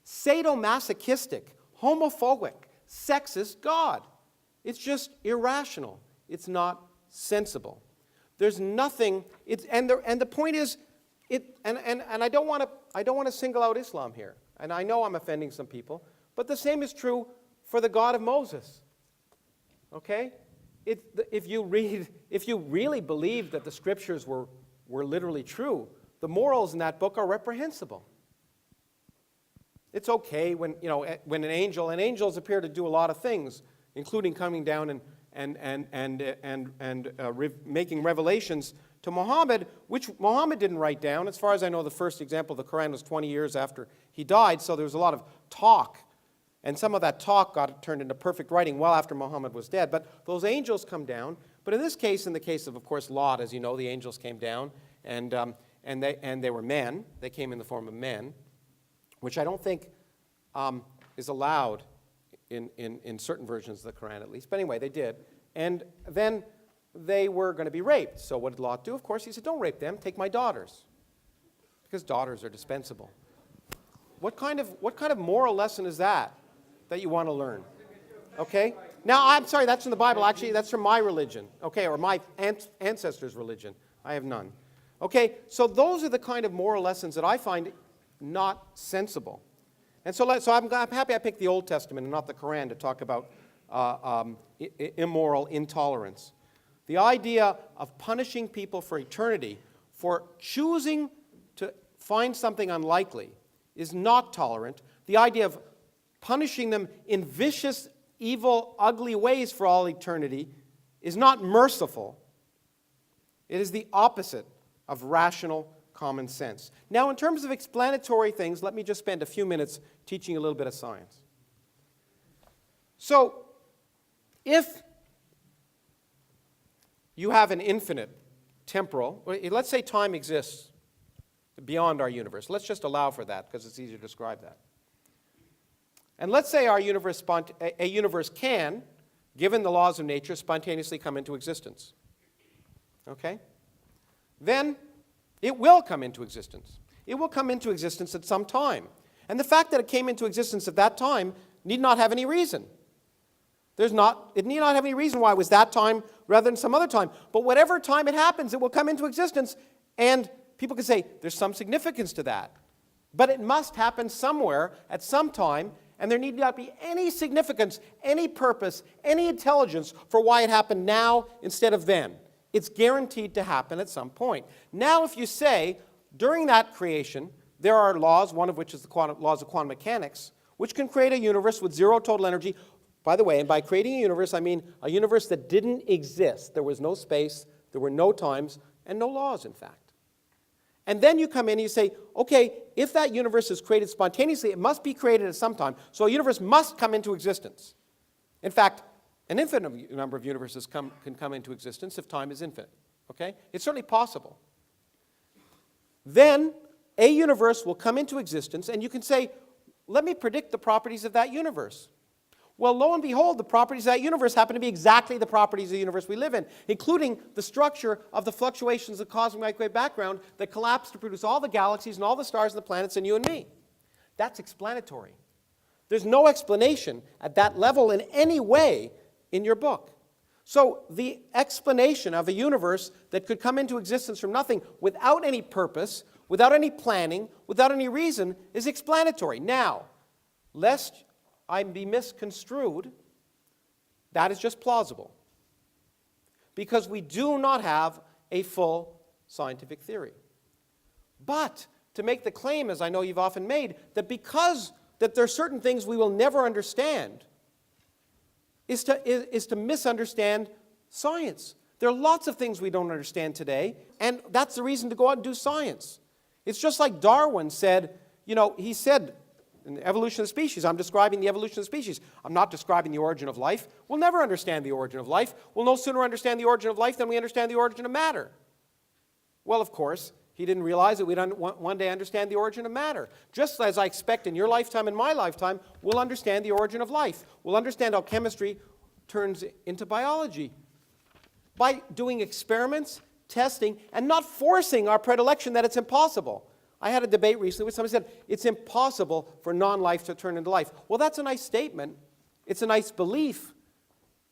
sadomasochistic, homophobic, sexist God? It's just irrational. It's not sensible. There's nothing. And the point is, and I don't want to single out Islam here. And I know I'm offending some people, but the same is true for the God of Moses. Okay? If you really believe that the scriptures were literally true, the morals in that book are reprehensible. It's okay when an angel, and angels appear to do a lot of things, including coming down and making revelations to Muhammad, which Muhammad didn't write down. As far as I know, the first example of the Quran was 20 years after he died, so there was a lot of talk. And some of that talk got turned into perfect writing well after Muhammad was dead. But those angels come down. But in this case, in the case of course, Lot, as you know, the angels came down, and they were men. They came in the form of men, which I don't think is allowed in certain versions of the Quran, at least. But anyway, they did. And then they were going to be raped. So what did Lot do? Of course, he said, don't rape them. Take my daughters, because daughters are dispensable. What kind of moral lesson is that you want to learn? Okay? Now, I'm sorry, that's in the Bible. Actually, that's from my religion, okay, or my ancestors' religion. I have none. Okay, so those are the kind of moral lessons that I find not sensible. And so I'm happy I picked the Old Testament and not the Quran to talk about immoral intolerance. The idea of punishing people for eternity for choosing to find something unlikely is not tolerant. The idea of punishing them in vicious, evil, ugly ways for all eternity is not merciful. It is the opposite of rational common sense. Now, in terms of explanatory things, let me just spend a few minutes teaching a little bit of science. So, if you have an infinite temporal, let's say time exists beyond our universe. Let's just allow for that because it's easier to describe that. And let's say our universe, a universe can, given the laws of nature, spontaneously come into existence. Okay? Then it will come into existence. It will come into existence at some time. And the fact that it came into existence at that time need not have any reason. It need not have any reason why it was that time rather than some other time. But whatever time it happens, it will come into existence. And people can say, there's some significance to that. But it must happen somewhere at some time, and there need not be any significance, any purpose, any intelligence for why it happened now instead of then. It's guaranteed to happen at some point. Now, if you say, during that creation, there are laws, one of which is the laws of quantum mechanics, which can create a universe with zero total energy. By the way, and by creating a universe, I mean a universe that didn't exist. There was no space, there were no times, and no laws, in fact. And then you come in and you say, okay, if that universe is created spontaneously, it must be created at some time. So a universe must come into existence. In fact, an infinite number of universes can come into existence if time is infinite. Okay? It's certainly possible. Then a universe will come into existence, and you can say, let me predict the properties of that universe. Well, lo and behold, the properties of that universe happen to be exactly the properties of the universe we live in, including the structure of the fluctuations of cosmic microwave background that collapse to produce all the galaxies and all the stars and the planets and you and me. That's explanatory. There's no explanation at that level in any way in your book. So the explanation of a universe that could come into existence from nothing without any purpose, without any planning, without any reason, is explanatory. Now, lest I be misconstrued, that is just plausible. Because we do not have a full scientific theory. But to make the claim, as I know you've often made, that because that there are certain things we will never understand, is to misunderstand science. There are lots of things we don't understand today, and that's the reason to go out and do science. It's just like Darwin said, he said, in the evolution of the species, I'm describing the evolution of the species. I'm not describing the origin of life. We'll never understand the origin of life. We'll no sooner understand the origin of life than we understand the origin of matter. Well, of course, he didn't realize that we'd one day understand the origin of matter. Just as I expect in your lifetime and my lifetime, we'll understand the origin of life. We'll understand how chemistry turns into biology. By doing experiments, testing, and not forcing our predilection that it's impossible. I had a debate recently where somebody said, it's impossible for non-life to turn into life. Well, that's a nice statement. It's a nice belief.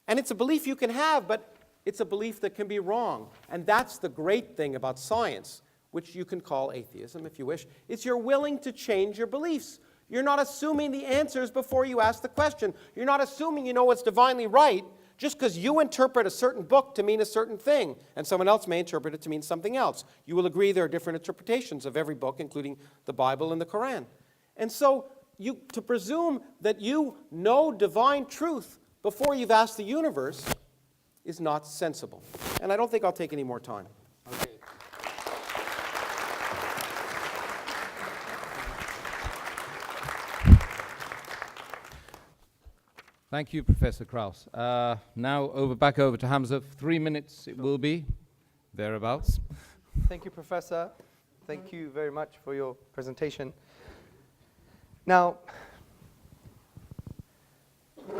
And it's a belief you can have, but it's a belief that can be wrong. And that's the great thing about science, which you can call atheism if you wish. It's you're willing to change your beliefs. You're not assuming the answers before you ask the question. You're not assuming you know what's divinely right just because you interpret a certain book to mean a certain thing, and someone else may interpret it to mean something else. You will agree there are different interpretations of every book, including the Bible and the Quran. And so to presume that you know divine truth before you've asked the universe is not sensible. And I don't think I'll take any more time. Okay. Thank you, Professor Krauss. Now back over to Hamza. 3 minutes it will be, thereabouts. Thank you, Professor. Thank you very much for your presentation. Now,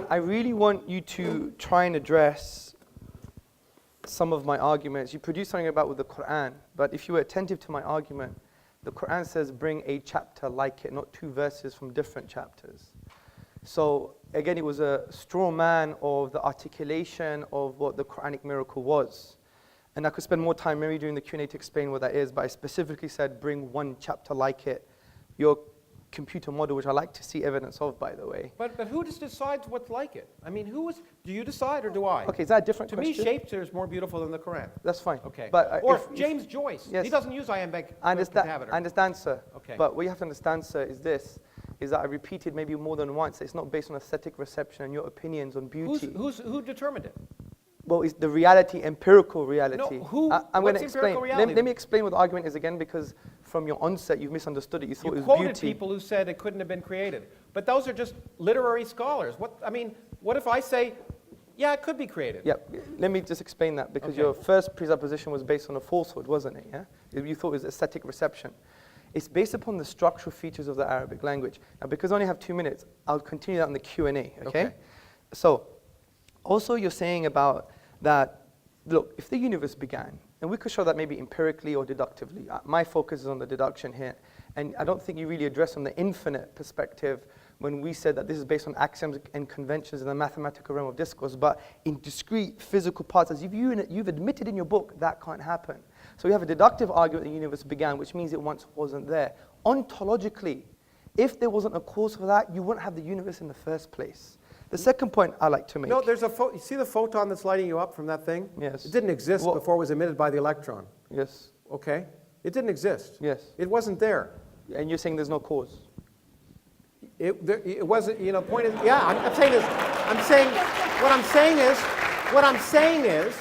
I really want you to try and address some of my arguments. You produced something about with the Quran, but if you were attentive to my argument, the Quran says bring a chapter like it, not two verses from different chapters. So again, it was a straw man of the articulation of what the Quranic miracle was. And I could spend more time maybe during the Q&A to explain what that is, but I specifically said bring one chapter like it. Your computer model, which I like to see evidence of, by the way. But who just decides what's like it? I mean, do you decide or do I? Okay, is that a different question? To me, Shakespeare is more beautiful than the Quran. That's fine. Okay. But or James Joyce. Yes. He doesn't use iambic I pentameter. understand, sir. Okay. But what you have to understand, sir, is that I repeated maybe more than once that it's not based on aesthetic reception and your opinions on beauty. Who determined it? Well, it's the reality, empirical reality. No, I'm going to what's explain. empirical reality? Let me explain what the argument is again, because from your onset, you've misunderstood it. You thought You it was quoted beauty. people who said it couldn't have been created. But those are just literary scholars. What if I say, yeah, it could be created? Yeah, let me just explain that, because Okay. your first presupposition was based on a falsehood, wasn't it? Yeah, you thought it was aesthetic reception. It's based upon the structural features of the Arabic language. Now, because I only have 2 minutes, I'll continue that in the Q&A, okay? So, also you're saying about that, look, if the universe began, and we could show that maybe empirically or deductively. My focus is on the deduction here. And I don't think you really address from the infinite perspective when we said that this is based on axioms and conventions in the mathematical realm of discourse, but in discrete physical parts, as you've admitted in your book, that can't happen. So we have a deductive argument the universe began, which means it once wasn't there. Ontologically, if there wasn't a cause for that, you wouldn't have the universe in the first place. The second point I like to make. No, there's you see the photon that's lighting you up from that thing? Yes. It didn't exist before it was emitted by the electron. Yes. Okay? It didn't exist. Yes. It wasn't there. And you're saying there's no cause? It wasn't, the point is, yeah, I'm saying this. What I'm saying is,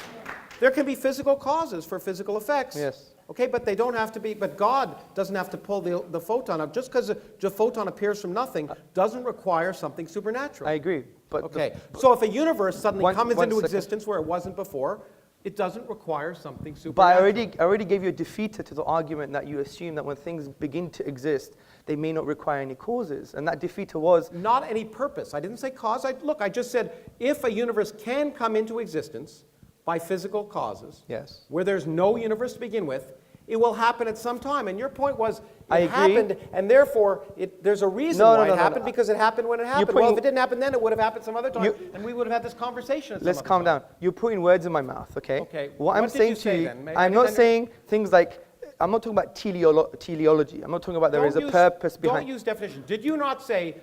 there can be physical causes for physical effects. Yes. Okay, but they don't have to be, but God doesn't have to pull the photon up. Just because the photon appears from nothing doesn't require something supernatural. I agree. But okay, so if a universe suddenly comes into second. existence where it wasn't before, it doesn't require something But supernatural. I already gave you a defeater to the argument that you assume that when things begin to exist, they may not require any causes. And that defeater was... Not any purpose. I didn't say cause. I just said if a universe can come into existence by physical causes, Yes. where there's no universe to begin with, it will happen at some time. And your point was I it agree. happened, and therefore there's a reason why it happened, because it happened when it happened. Well, if it didn't happen then, it would have happened some other time, and we would have had this conversation at some Let's other calm time. down. You're putting words in my mouth, okay? Okay. What I'm What did saying you to say you, then? I'm not saying things like, I'm not talking about teleology. I'm not talking about there is a purpose behind. Don't use definition. Did you not say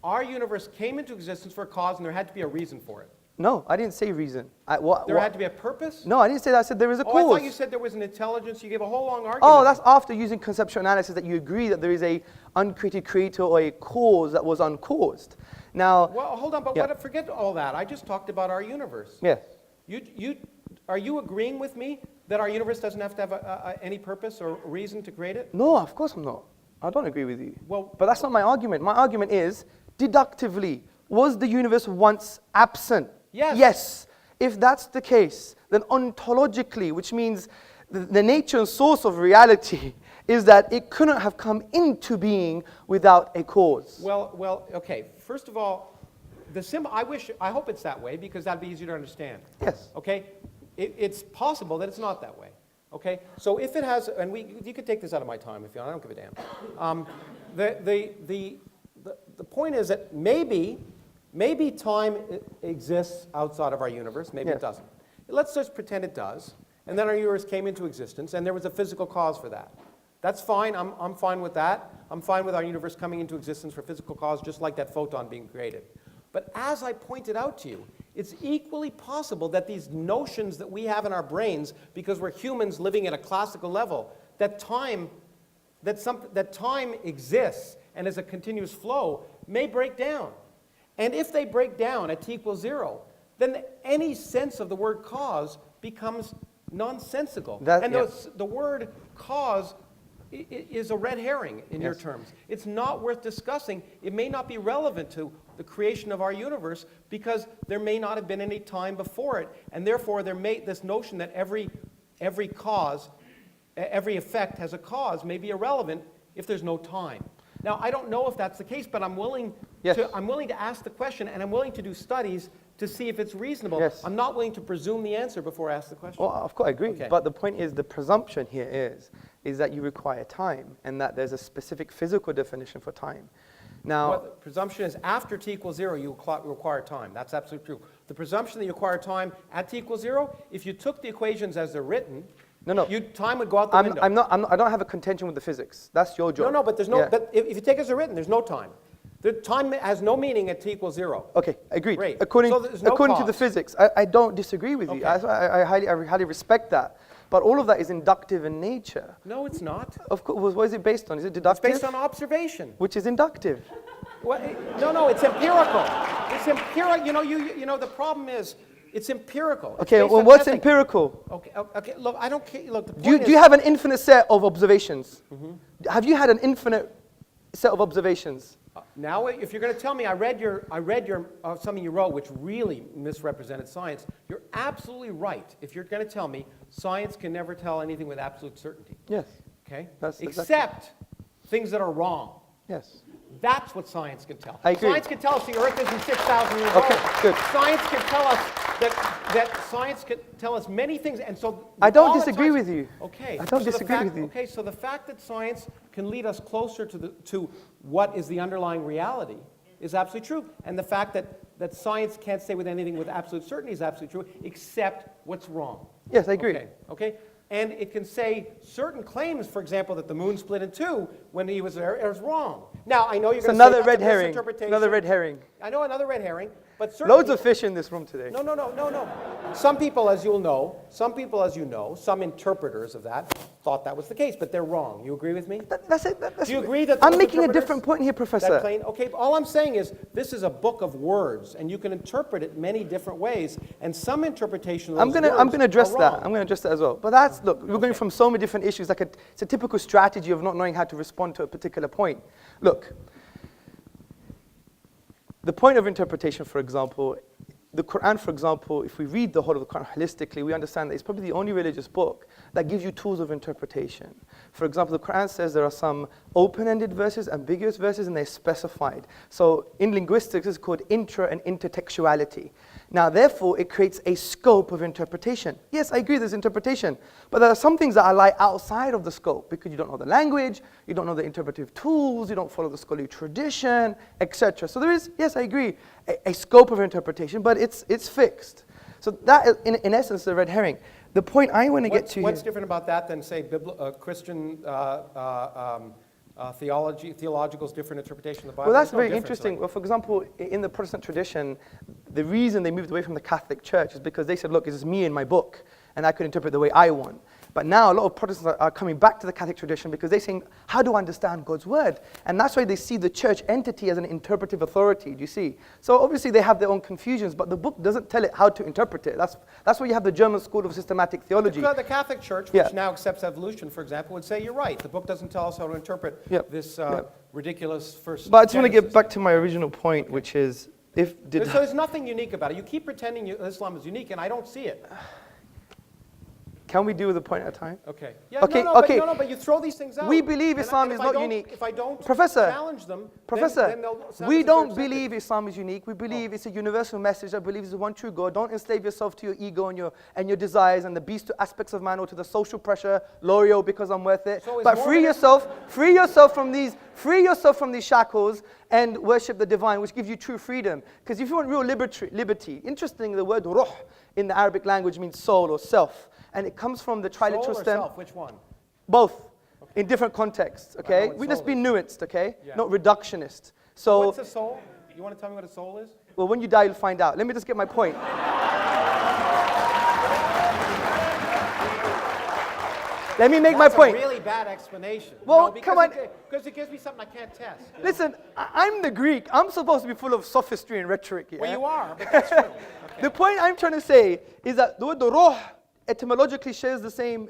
our universe came into existence for a cause and there had to be a reason for it? No, I didn't say reason. There had to be a purpose? No, I didn't say that. I said there is a Oh, cause. I thought you said there was an intelligence. You gave a whole long argument. Oh, that's after using conceptual analysis that you agree that there is a uncreated creator or a cause that was uncaused. Now, Well, hold on, but Yeah. forget all that. I just talked about our universe. yes. Are you agreeing with me that our universe doesn't have to have any purpose or reason to create it? No, of course I'm not. I don't agree with you. Well- but that's not my argument. My argument is, deductively, was the universe once absent? Yes. Yes. If that's the case, then ontologically, which means the nature and source of reality, is that it couldn't have come into being without a cause. Well, okay. First of all, I hope it's that way because that'd be easier to understand. Yes. Okay? It's possible that it's not that way. Okay? So if it has, and you could take this out of my time if you want. I don't give a damn. The point is that maybe time exists outside of our universe. Maybe Yes. it doesn't. Let's just pretend it does. And then our universe came into existence, and there was a physical cause for that. That's fine. I'm fine with that. I'm fine with our universe coming into existence for physical cause, just like that photon being created. But as I pointed out to you, it's equally possible that these notions that we have in our brains, because we're humans living at a classical level, that time exists and is a continuous flow, may break down. And if they break down at t equals 0, then any sense of the word cause becomes nonsensical. The word cause is a red herring in your terms. It's not worth discussing. It may not be relevant to the creation of our universe because there may not have been any time before it, and therefore this notion that every effect has a cause may be irrelevant if there's no time. Now, I don't know if that's the case, but I'm willing to ask the question, and I'm willing to do studies to see if it's reasonable. Yes. I'm not willing to presume the answer before I ask the question. Well, of course, I agree. Okay. But the point is, the presumption here is that you require time, and that there's a specific physical definition for time. Now, Well, the presumption is after t equals 0, you require time. That's absolutely true. The presumption that you require time at t equals 0, if you took the equations as they're written, No. time would go out the window. I don't have a contention with the physics. That's your job. No, but there's no. Yeah. But if you take it as written, there's no time. The time has no meaning at t equals 0. Okay, agreed. Great. According So there's no to the cause. physics, I don't disagree with you. Okay. I highly respect that. But all of that is inductive in nature. No, it's not. Of course, what is it based on? Is it It's deductive? based on observation. Which is inductive. Well, no, it's empirical. It's empirical. You know, the problem is, it's empirical. It's Okay, based well, on what's testing. empirical? Okay. Look, I don't care. Look, the Do point you is, have an infinite set of observations? Have you had an infinite set of observations? now, if you're going to tell me, I read your something you wrote, which really misrepresented science. You're absolutely right. If you're going to tell me science can never tell anything with absolute certainty. Yes. Okay. That's Except things that are wrong. Yes. That's what science can tell. I agree. Science can tell us the Earth isn't 6,000 years Okay, old. good. Science can tell us that science can tell us many things, and so I don't all that disagree science- with you. Okay. I don't so the disagree fact- with you. Okay, so the fact that science can lead us closer to what is the underlying reality is absolutely true. And the fact that science can't say with anything with absolute certainty is absolutely true, except what's wrong. Yes, I agree. Okay? And it can say certain claims, for example, that the moon split in two when he was there, is wrong. Now, I know you're It's going to say another that's red a herring. misinterpretation. Another red herring. I know, another red herring, but certainly... Loads of fish in this room today. No. Some people, as you'll know, some interpreters of that thought that was the case, but they're wrong. You agree with me? That's it. Do you agree that I'm those making a interpreters different point here, that Professor. claim? Okay, all I'm saying is this is a book of words, and you can interpret it many different ways, and some interpretation of those words I'm gonna address are that. wrong. I'm going to address that as well. But that's, look, we're going from so many different issues. It's a typical strategy of not knowing how to respond to a particular point. Look, the point of interpretation, for example, the Quran, for example, if we read the whole of the Quran holistically, we understand that it's probably the only religious book that gives you tools of interpretation. For example, the Quran says there are some open-ended verses, ambiguous verses, and they're specified. So in linguistics, it's called intra and intertextuality. Now, therefore, it creates a scope of interpretation. Yes, I agree there's interpretation, but there are some things that lie outside of the scope because you don't know the language, you don't know the interpretive tools, you don't follow the scholarly tradition, etc. So there is, yes, I agree, a scope of interpretation, but it's fixed. So that is, in essence, the red herring. The point I want to get to What's here, different about that than, say, Christian theological different interpretation of the Bible? well, that's There's no very difference, interesting. right? Well, for example, in the Protestant tradition, the reason they moved away from the Catholic Church is because they said, look, this is me and my book, and I could interpret the way I want. But now a lot of Protestants are coming back to the Catholic tradition because they're saying, how do I understand God's word? And that's why they see the church entity as an interpretive authority, do you see? So obviously they have their own confusions, but the book doesn't tell it how to interpret it. That's why you have the German School of Systematic Theology. The Catholic Church, which now accepts evolution, for example, would say, you're right, the book doesn't tell us how to interpret this ridiculous first But I just want to Genesis. get back to my original point, which is, So there's nothing unique about it. You keep pretending Islam is unique, and I don't see it. Can we deal with a point at a time? Okay. Yeah, Okay, but you throw these things out. We believe And Islam if is I not don't- unique. If I don't Professor, challenge them, Professor, then they'll sound we as if don't they're accepted. believe Islam is unique. We believe it's a universal message that believes there's one true God. Don't enslave yourself to your ego and your desires and the beastly aspects of man or to the social pressure, loyal because I'm worth it. So is But free yourself from these shackles and worship the divine, which gives you true freedom. Because if you want real liberty, interestingly, the word ruh in the Arabic language means soul or self. And it comes from the triliteral Soul or stem. self? Which one? Both, in different contexts, okay? what We just soul be is. nuanced, okay? Yeah. Not reductionist. So, What's a soul? You want to tell me what a soul is? well, when you die, you'll find out. Let me just get my point. Let me make my point. That's a really bad explanation. Well, come on. Because it gives me something I can't test. you know? Listen, I'm the Greek. I'm supposed to be full of sophistry and rhetoric here. Well, you are, but that's true. Okay. The point I'm trying to say is that the word ruh etymologically shares the same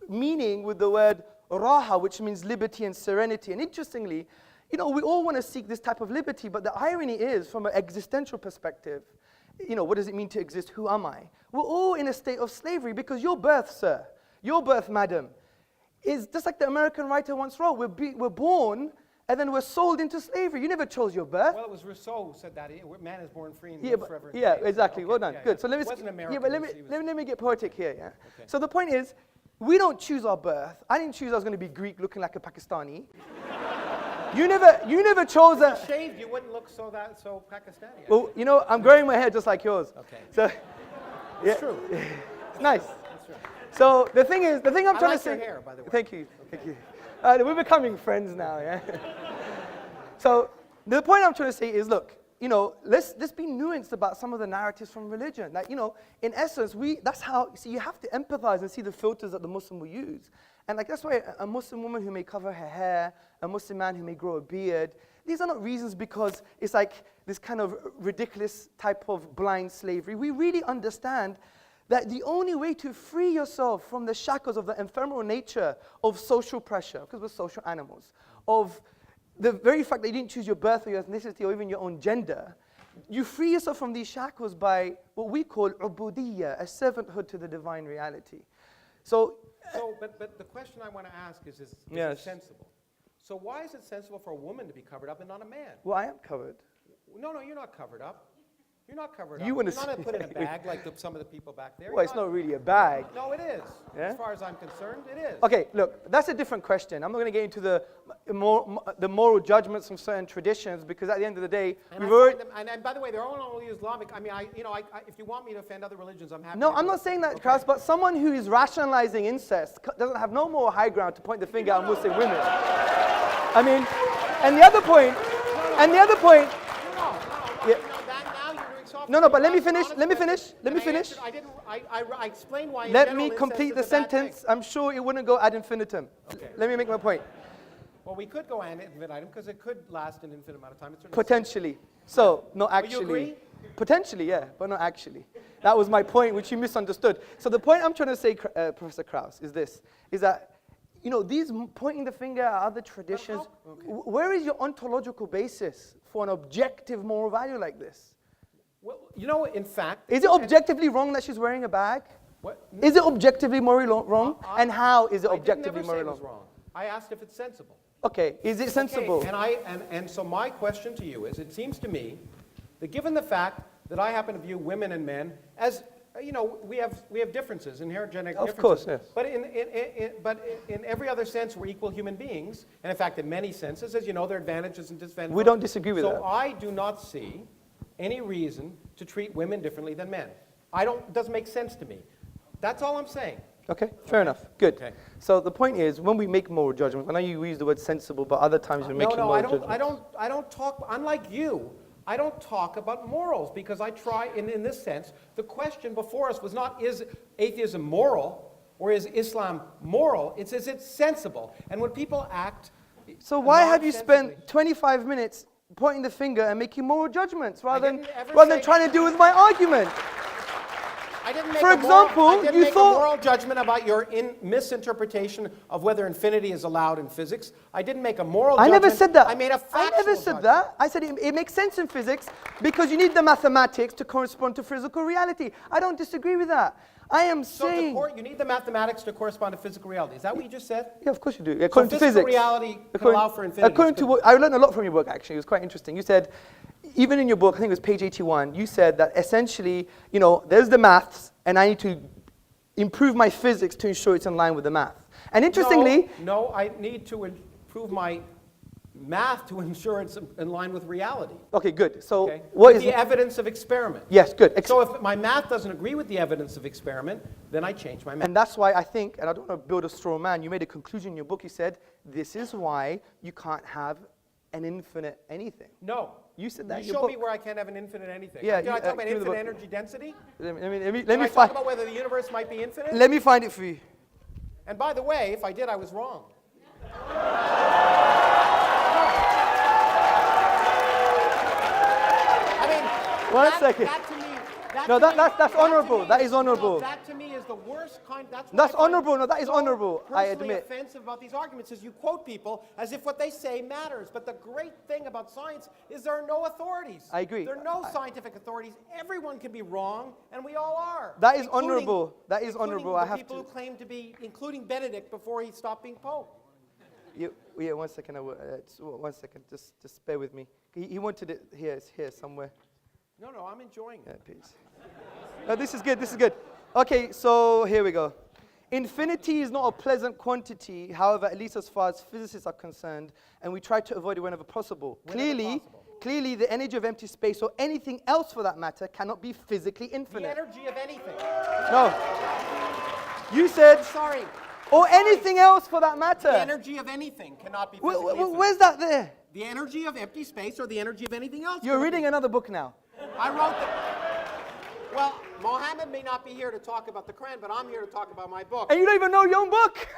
meaning with the word raha, which means liberty and serenity. And interestingly, we all want to seek this type of liberty, but the irony is, from an existential perspective, what does it mean to exist? Who am I? We're all in a state of slavery because your birth, sir, your birth, madam, is just like the American writer once wrote, we're born and then we're sold into slavery. You never chose your birth. Well, it was Rousseau who said that. Man is born free and Yeah, lives but, forever. yeah, enslaved. exactly. Okay, Well done. yeah, Good. yeah. So let me. It wasn't American. Yeah, but let me get poetic here. Yeah. So the point is, we don't choose our birth. I didn't choose I was going to be Greek, looking like a Pakistani. You never chose a. Shaved, you wouldn't look so Pakistani. Well, I'm growing my hair just like yours. Okay. So, It's true. it's nice. That's right. So the thing I'm trying like to your say. hair, by the way. Thank you. We're becoming friends now, yeah. So the point I'm trying to say is, look, let's be nuanced about some of the narratives from religion. That in essence, that's how. See, you have to empathize and see the filters that the Muslim will use. And that's why a Muslim woman who may cover her hair, a Muslim man who may grow a beard, these are not reasons because it's like this kind of ridiculous type of blind slavery. We really understand that the only way to free yourself from the shackles of the ephemeral nature of social pressure, because we're social animals, of the very fact that you didn't choose your birth or your ethnicity or even your own gender, you free yourself from these shackles by what we call ubudiyya, a servanthood to the divine reality. But the question I want to ask is Yes. it sensible? So why is it sensible for a woman to be covered up and not a man? Well, I am covered. No, you're not covered up. You're not covered up. You wanna You're not say- put in a bag like some of the people back there. Well, it's not really a bag. No, it is. Yeah? As far as I'm concerned, it is. Okay, look, that's a different question. I'm not going to get into the moral judgments from certain traditions, because at the end of the day, And, and by the way, they're all only Islamic. I mean, if you want me to offend other religions, I'm happy. No, to I'm do not it. saying that, Okay. Krauss, but someone who is rationalizing incest doesn't have no more high ground to point the finger at Muslim women. I mean, and the other point, Yeah. Now you're doing soft. No, but let me That's an finish, honest let me question. finish, let me And finish. I explained why. in Let general, me incest complete the is a bad thing. sentence. I'm sure it wouldn't go ad infinitum. Okay. Let me make my point. Well, we could go ad infinitum because it could last an infinite amount of time. It's certainly- Potentially. So, not you actually. agree? Potentially, yeah, but not actually. That was my point, which you misunderstood. So the point I'm trying to say, Professor Krauss, is this, is that, you know, these pointing the finger at other traditions, where is your ontological basis for an objective moral value like this? Well, you know, in fact. Is it objectively wrong that she's wearing a bag? What? Is it objectively morally wrong? And how is it I objectively didn't never say it morally was wrong? wrong. I asked if it's sensible. Okay, is it sensible? Okay, and so my question to you is, it seems to me that given the fact that I happen to view women and men as, you know, we have differences, inherent genetic Of differences. course, yes. But in every other sense, we're equal human beings. And in fact, in many senses, as you know, there are advantages and disadvantages. We don't disagree with that. So I do not see any reason to treat women differently than men. It doesn't make sense to me. That's all I'm saying. Okay, fair enough. Good. Okay. So the point is, when we make moral judgments, I know you use the word sensible, but other times we're making moral judgments. I don't talk, unlike you, I don't talk about morals because I try, in this sense, the question before us was not, is atheism moral or is Islam moral? It's, is it sensible? And when people act So why have you non-sensibly- spent 25 minutes pointing the finger and making moral judgments rather than, didn't ever rather than say- trying to deal with my argument? I didn't make For a moral, example, I didn't you make thought- a moral judgment about your misinterpretation of whether infinity is allowed in physics. I didn't make a moral I judgment. never said that. I made a factual I never said judgment. that. I said it makes sense in physics because you need the mathematics to correspond to physical reality. I don't disagree with that. I am So saying... you need the mathematics to correspond to physical reality. Is that what you just said? Yeah, of course you do. According to physical physics. reality can allow for infinity. According to what, I learned a lot from your book, actually. It was quite interesting. You said, even in your book, I think it was page 81, you said that essentially, you know, there's the maths, and I need to improve my physics to ensure it's in line with the math. And interestingly... No, I need to improve my math to ensure it's in line with reality. Okay, good. So Okay? what With is... the evidence of experiment. Yes, good. So if my math doesn't agree with the evidence of experiment, then I change my math. And that's why I think, and I don't want to build a straw man, you made a conclusion in your book. You said, this is why you can't have an infinite anything. No. You said that in You your show me book. where I can't have an infinite anything. Yeah, Did I talk about give me the infinite book. energy density? Let Did me I talk find... about whether the universe might be infinite? Let me find it for you. And by the way, if I did, I was wrong. I mean, One second. That to me, No, to me- that's that to honorable. me- That is honorable. No, that to me is the worst kind. That's what That's I find honorable. No, that is so honorable, I personally admit. offensive about these arguments is you quote people as if what they say matters. But the great thing about science is there are no authorities. I agree. There are no scientific authorities. Everyone can be wrong, and we all are. That is including- honorable. That is including honorable. the I have people to- who claim to be, including Benedict before he stopped being Pope. Yeah, 1 second. 1 second. Just bear with me. He wanted it here. It's here somewhere. No, I'm enjoying it. Yeah, please. No, this is good. This is good. Okay, so here we go. Infinity is not a pleasant quantity, however, at least as far as physicists are concerned, and we try to avoid it whenever possible. Clearly, the energy of empty space, or anything else for that matter, cannot be physically The infinite. energy of anything. No. You said, Sorry. or anything else for that matter. The energy of anything cannot be physically infinite. Where's that there? The energy of empty space or the energy of anything else. You're reading another book now. I wrote that. Well, Mohammed may not be here to talk about the Quran, but I'm here to talk about my book. And you don't even know your own book.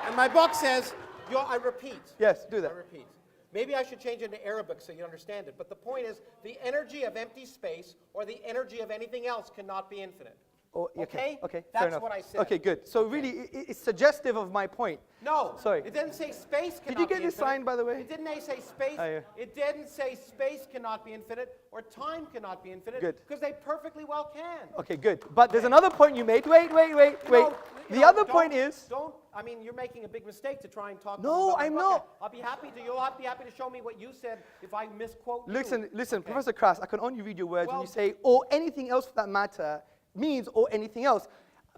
And my book says, I repeat. Yes, do I that. repeat. Maybe I should change it into Arabic so you understand it. But the point is, the energy of empty space or the energy of anything else cannot be infinite. Oh, Okay? Okay, That's fair enough. what I said. Okay, good. So really, it's suggestive of my point. No. Sorry. It didn't say space cannot be infinite. Did you get this signed, by the way? It didn't say space. Oh, yeah. It didn't say space cannot be infinite or time cannot be infinite. Good. Because they perfectly well can. Okay, good. But there's another point you made. Wait. No, The other point is... I mean, you're making a big mistake to try and talk No, about my I'm book. not. I'll be happy to. You'll be happy to show me what you said if I misquote you. Listen, Okay. Professor Krauss, I can only read your words when Well- you say, or anything else for that matter, means or anything else.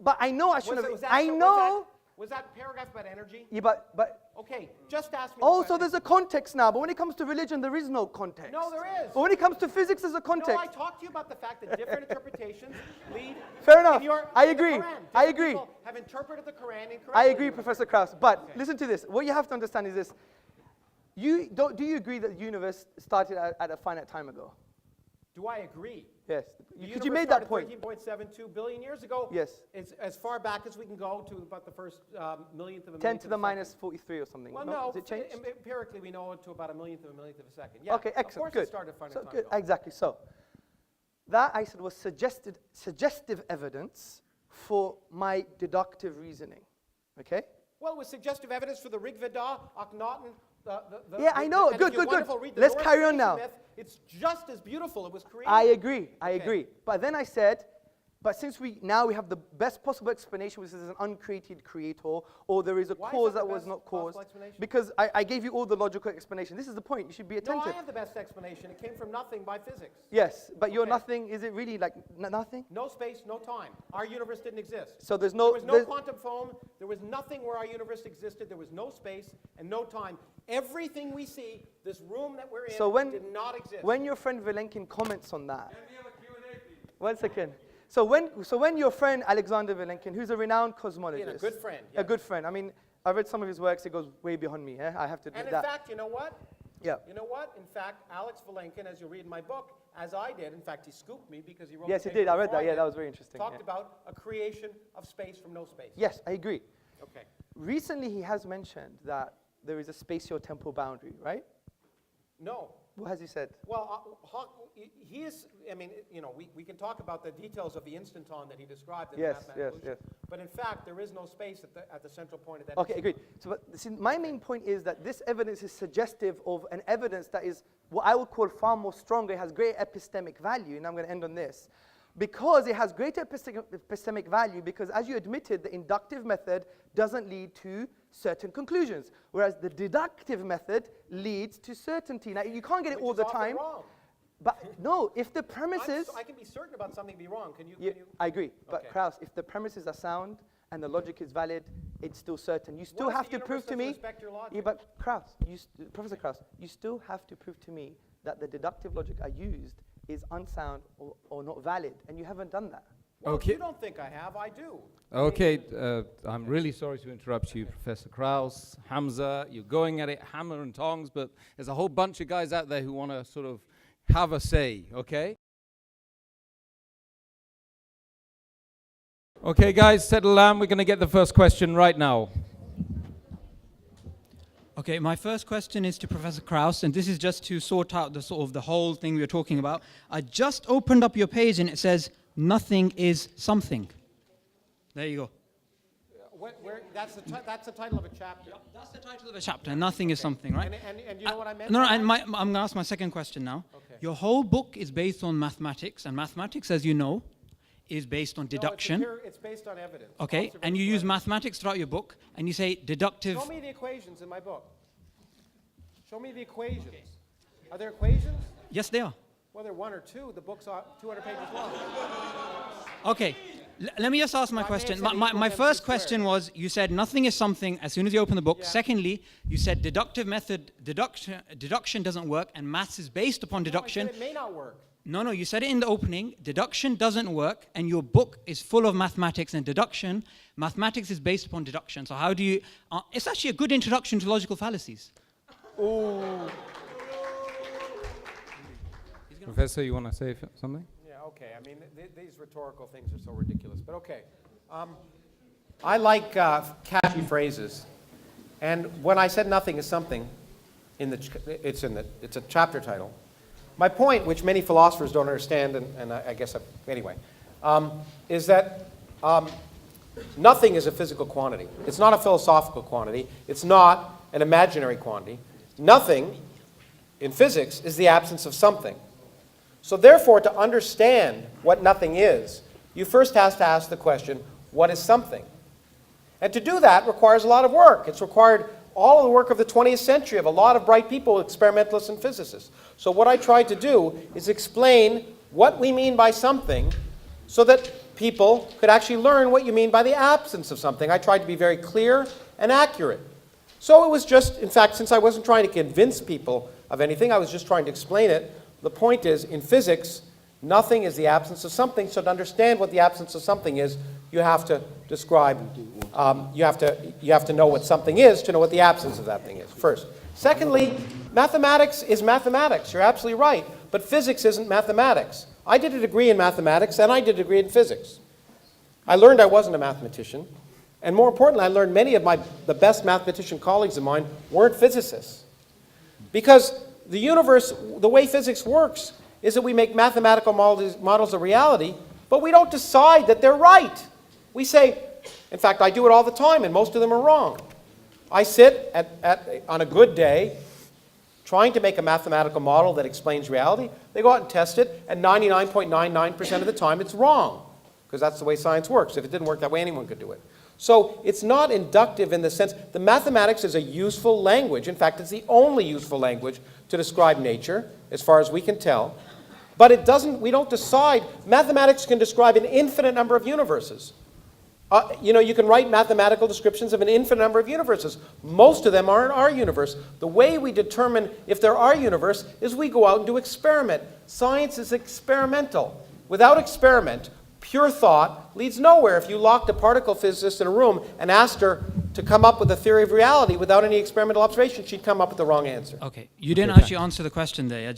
But I know I shouldn't Was have... that Was that paragraph about energy? Yeah, but Okay, just ask me. also there's a context now. But when it comes to religion, there is no context. No, there is. But when it comes to physics, there's a context. No, I talked to you about the fact that different interpretations lead. Fair enough. I in the agree. Quran. I Different agree. people have interpreted the Quran incorrectly. I agree, Professor Krauss. But listen to this. What you have to understand is this. Do you agree that the universe started at a finite time ago? Do I agree? Yes. The Because you universe made that started point. 13.72 billion years ago. Yes. It's as far back as we can go to about the first millionth of a 10 millionth to of the a minus second. 43 or something. Well, no. Has it changed? Empirically, we know it to about a millionth of a second. Yeah. Okay, excellent. Of course Good. it started finite So time good. ago. Exactly. So that I said was suggestive evidence for my deductive reasoning. Okay? Well, it was suggestive evidence for the Rig Veda, Akhenaten. Yeah, I know. and Good, if you good, good. wonderful read the Let's Norse carry on creation now. myth, it's just as beautiful. It was created. I agree. I Okay. agree. But then I said, but since we have the best possible explanation, which is an uncreated creator, or there is a Why is cause that that the was best not possible caused, explanation? because I gave you all the logical explanation. This is the point. You should be No, attentive. I have the best explanation. It came from nothing by physics. Yes, but your Okay. nothing, is it really like nothing? No space, no time. Our universe didn't exist. So there's There no, was no there's- quantum foam. There was nothing where our universe existed. There was no space and no time. Everything we see, this room that we're in, So when- did not exist. when your friend Vilenkin comments on that. 1 second. So when your friend Alexander Vilenkin, who's a renowned cosmologist, a good friend, a yeah. good friend. I mean, I read some of his works. It goes way beyond me. I have to admit And in that. fact, you know what? Yeah. You know what? In fact, Alex Vilenkin, as you read in my book, as I did, in fact, he scooped me because he wrote Yes, the he paper did. I read before that. Yeah, did, that was very interesting. talked Yeah. about a creation of space from no space. Yes, I agree. Okay. Recently, he has mentioned that there is a spatio-temporal boundary, right? No. What has he said? Well, he is, I mean, you know, we can talk about the details of the instanton that he described in Yes, the mathematical yes, evolution, but in fact, there is no space at the central point of that Okay, instanton. agreed. So, but, see, my main point is that this evidence is suggestive of an evidence that is what I would call far more stronger. It has great epistemic value, and I'm going to end on this. Because it has greater epistemic value, because as you admitted, the inductive method doesn't lead to certain conclusions, whereas the deductive method leads to certainty. Now, you can't get it Which all is the often time. wrong. But no, if the premises... I can be certain about something be wrong. Can you? Yeah, I agree. But Okay. Krauss, if the premises are sound and the logic is valid, it's still certain. You still if have the to prove universe to doesn't me... respect your logic? Yeah, but Krauss, Professor Krauss, you still have to prove to me that the deductive logic I used is unsound or not valid, and you haven't done that. Well, Okay. if you don't think I have, I do. Okay, I'm really sorry to interrupt you, Professor Krauss, Hamza. You're going at it hammer and tongs, but there's a whole bunch of guys out there who want to sort of have a say, okay? Okay, guys, settle down. We're going to get the first question right now. Okay, my first question is to Professor Krauss, and this is just to sort out the whole thing we were talking about. I just opened up your page and it says, nothing is something. There you go. That's the title of a chapter. That's the title of a chapter, nothing is something, right? And you know what I meant? No, by and that? I'm going to ask my second question now. Okay. Your whole book is based on mathematics, and mathematics, as you know, is based on deduction. No, it's based on evidence. Okay, and you Observational use evidence. mathematics throughout your book, and you say deductive. Show me the equations in my book. Show me the equations. Are there equations? Yes, they are. Well, they're one or two. The book's 200 pages long. Okay, let me just ask my I may question. have said My equal MC first squared. question was, you said nothing is something as soon as you open the book. Yeah. Secondly, you said deductive method, deduction doesn't work, and maths is based upon deduction. No, I said it may not work. No, you said it in the opening. Deduction doesn't work, and your book is full of mathematics and deduction. Mathematics is based upon deduction. So how do you... it's actually a good introduction to logical fallacies. Professor, you want to say something? Yeah, okay. I mean, these rhetorical things are so ridiculous. But okay. I like catchy phrases. And when I said nothing is something, it's a chapter title. My point, which many philosophers don't understand, and I guess, anyway, is that nothing is a physical quantity. It's not a philosophical quantity. It's not an imaginary quantity. Nothing, in physics, is the absence of something. So therefore, to understand what nothing is, you first have to ask the question, what is something? And to do that requires a lot of work. It's required all of the work of the 20th century of a lot of bright people, experimentalists and physicists. So what I tried to do is explain what we mean by something so that people could actually learn what you mean by the absence of something. I tried to be very clear and accurate. So it was just, in fact, since I wasn't trying to convince people of anything, I was just trying to explain it. The point is, in physics, nothing is the absence of something. So to understand what the absence of something is, you have to describe, you have to know what something is to know what the absence of that thing is, first. Secondly, mathematics is mathematics. You're absolutely right. But physics isn't mathematics. I did a degree in mathematics, and I did a degree in physics. I learned I wasn't a mathematician. And more importantly, I learned many of the best mathematician colleagues of mine weren't physicists. Because the universe, the way physics works, is that we make mathematical models of reality, but we don't decide that they're right. We say, in fact, I do it all the time, and most of them are wrong. I sit on a good day trying to make a mathematical model that explains reality. They go out and test it, and 99.99% of the time it's wrong, because that's the way science works. If it didn't work that way, anyone could do it. So it's not inductive in the sense, the mathematics is a useful language. In fact, it's the only useful language to describe nature, as far as we can tell. But it doesn't, we don't decide. Mathematics can describe an infinite number of universes. You can write mathematical descriptions of an infinite number of universes. Most of them are in our universe. The way we determine if they're our universe is we go out and do experiment. Science is experimental. Without experiment, pure thought leads nowhere. If you locked a particle physicist in a room and asked her to come up with a theory of reality without any experimental observation, she'd come up with the wrong answer. Okay, you didn't actually answer the question there. Yeah?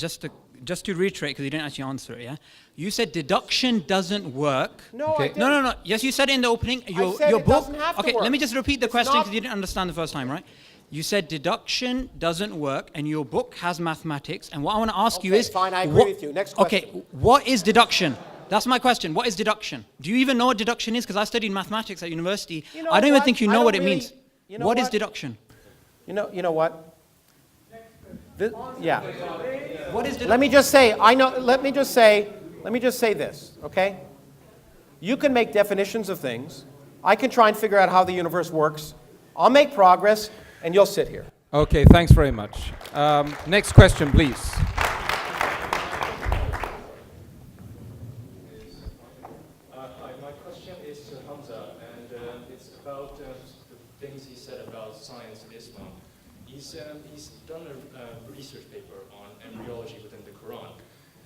Just to reiterate, because you didn't actually answer it, yeah? You said deduction doesn't work. No, I didn't. No. Yes, you said it in the opening. I said your it book. doesn't have to Okay, work. let me just repeat the It's question not- because you didn't understand the first time, right? You said deduction doesn't work, and your book has mathematics. And what I want to ask you Okay, is, fine, I agree with you. Next question. Okay, what is deduction? That's my question. What is deduction? Do you even know what deduction is? Because I studied mathematics at university. You know I don't even what? think you I know don't what it really- means. you know What is what? deduction? You know what? Yeah. What is deduction? Let me just say, let me just say this, okay? You can make definitions of things. I can try and figure out how the universe works. I'll make progress, and you'll sit here. Okay, thanks very much. Next question, please. Hi, my question is to Hamza, and it's about the things he said about science and Islam. He's done a research paper on embryology within the Quran,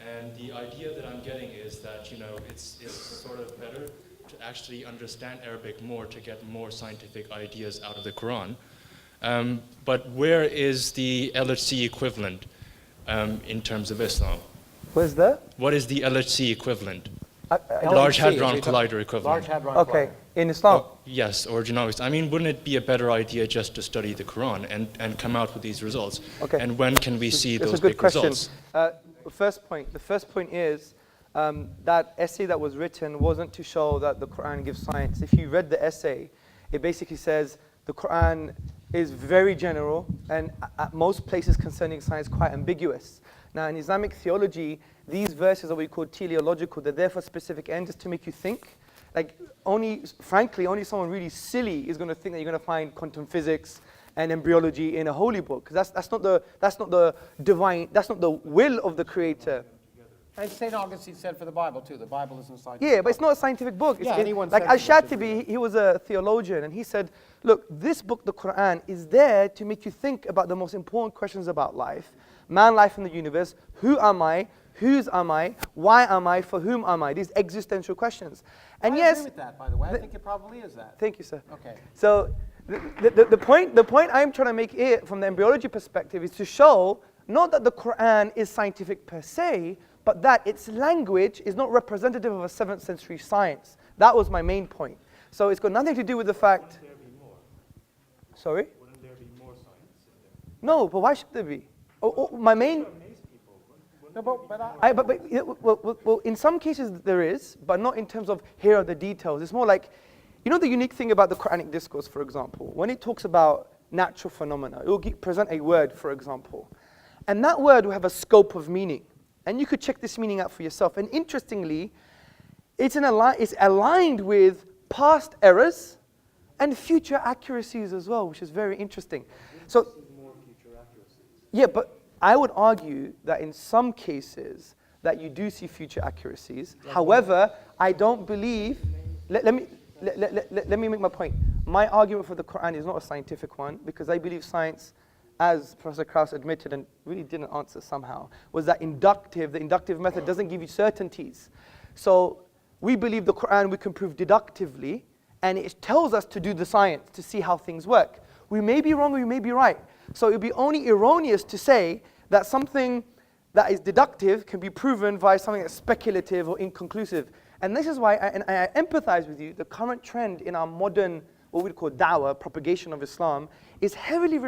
and the idea that I'm getting is that, it's sort of better to actually understand Arabic more to get more scientific ideas out of the Quran. But where is the LHC equivalent in terms of Islam? Where's that? What is the LHC equivalent? LHC, Large Hadron is he talking- Collider equivalent. Large Hadron Okay, Collider. in Islam. Yes, or genomics. I mean, wouldn't it be a better idea just to study the Quran and come out with these results? Okay. And when can we see It's those a good big question. results? The first point is that essay that was written wasn't to show that the Quran gives science. If you read the essay, it basically says the Quran is very general and at most places concerning science quite ambiguous. Now in Islamic theology, these verses are what we call teleological. They're there for a specific end, just to make you think. Like frankly, only someone really silly is going to think that you're going to find quantum physics and embryology in a holy book. That's not the divine. That's not the will of the Creator. And St. Augustine said for the Bible, too. The Bible isn't scientific. Yeah, but it's not a scientific book. Yeah, anyone like says it's Al-Shatibi, he was a theologian, and he said, look, this book, the Quran, is there to make you think about the most important questions about life, man, life, and the universe. Who am I? Whose am I? Why am I? For whom am I? These existential questions. And I yes, agree with that, by the way. I think it probably is that. thank you, sir. Okay. So the point I'm trying to make here from the embryology perspective is to show not that the Quran is scientific per se, but that its language is not representative of a 7th century science. That was my main point. So it's got nothing to do with the fact... Wouldn't there be more? Sorry? Wouldn't there be more science in there? No, but why should there be? My main... No, but Well, in some cases there is, but not in terms of here are the details. It's more like, the unique thing about the Quranic discourse, for example, when it talks about natural phenomena, it will present a word, for example, and that word will have a scope of meaning, and you could check this meaning out for yourself. And interestingly, it's aligned with past errors and future accuracies as well, which is very interesting. So, yeah, but I would argue that in some cases, that you do see future accuracies. However, I don't believe, let me make my point. My argument for the Quran is not a scientific one, because I believe science, as Professor Krauss admitted and really didn't answer somehow, was that the inductive method doesn't give you certainties. So we believe the Quran we can prove deductively, and it tells us to do the science to see how things work. We may be wrong, we may be right. So it would be only erroneous to say that something that is deductive can be proven via something that's speculative or inconclusive. And this is why I empathize with you. The current trend in our modern, what we'd call da'wah, propagation of Islam, is heavily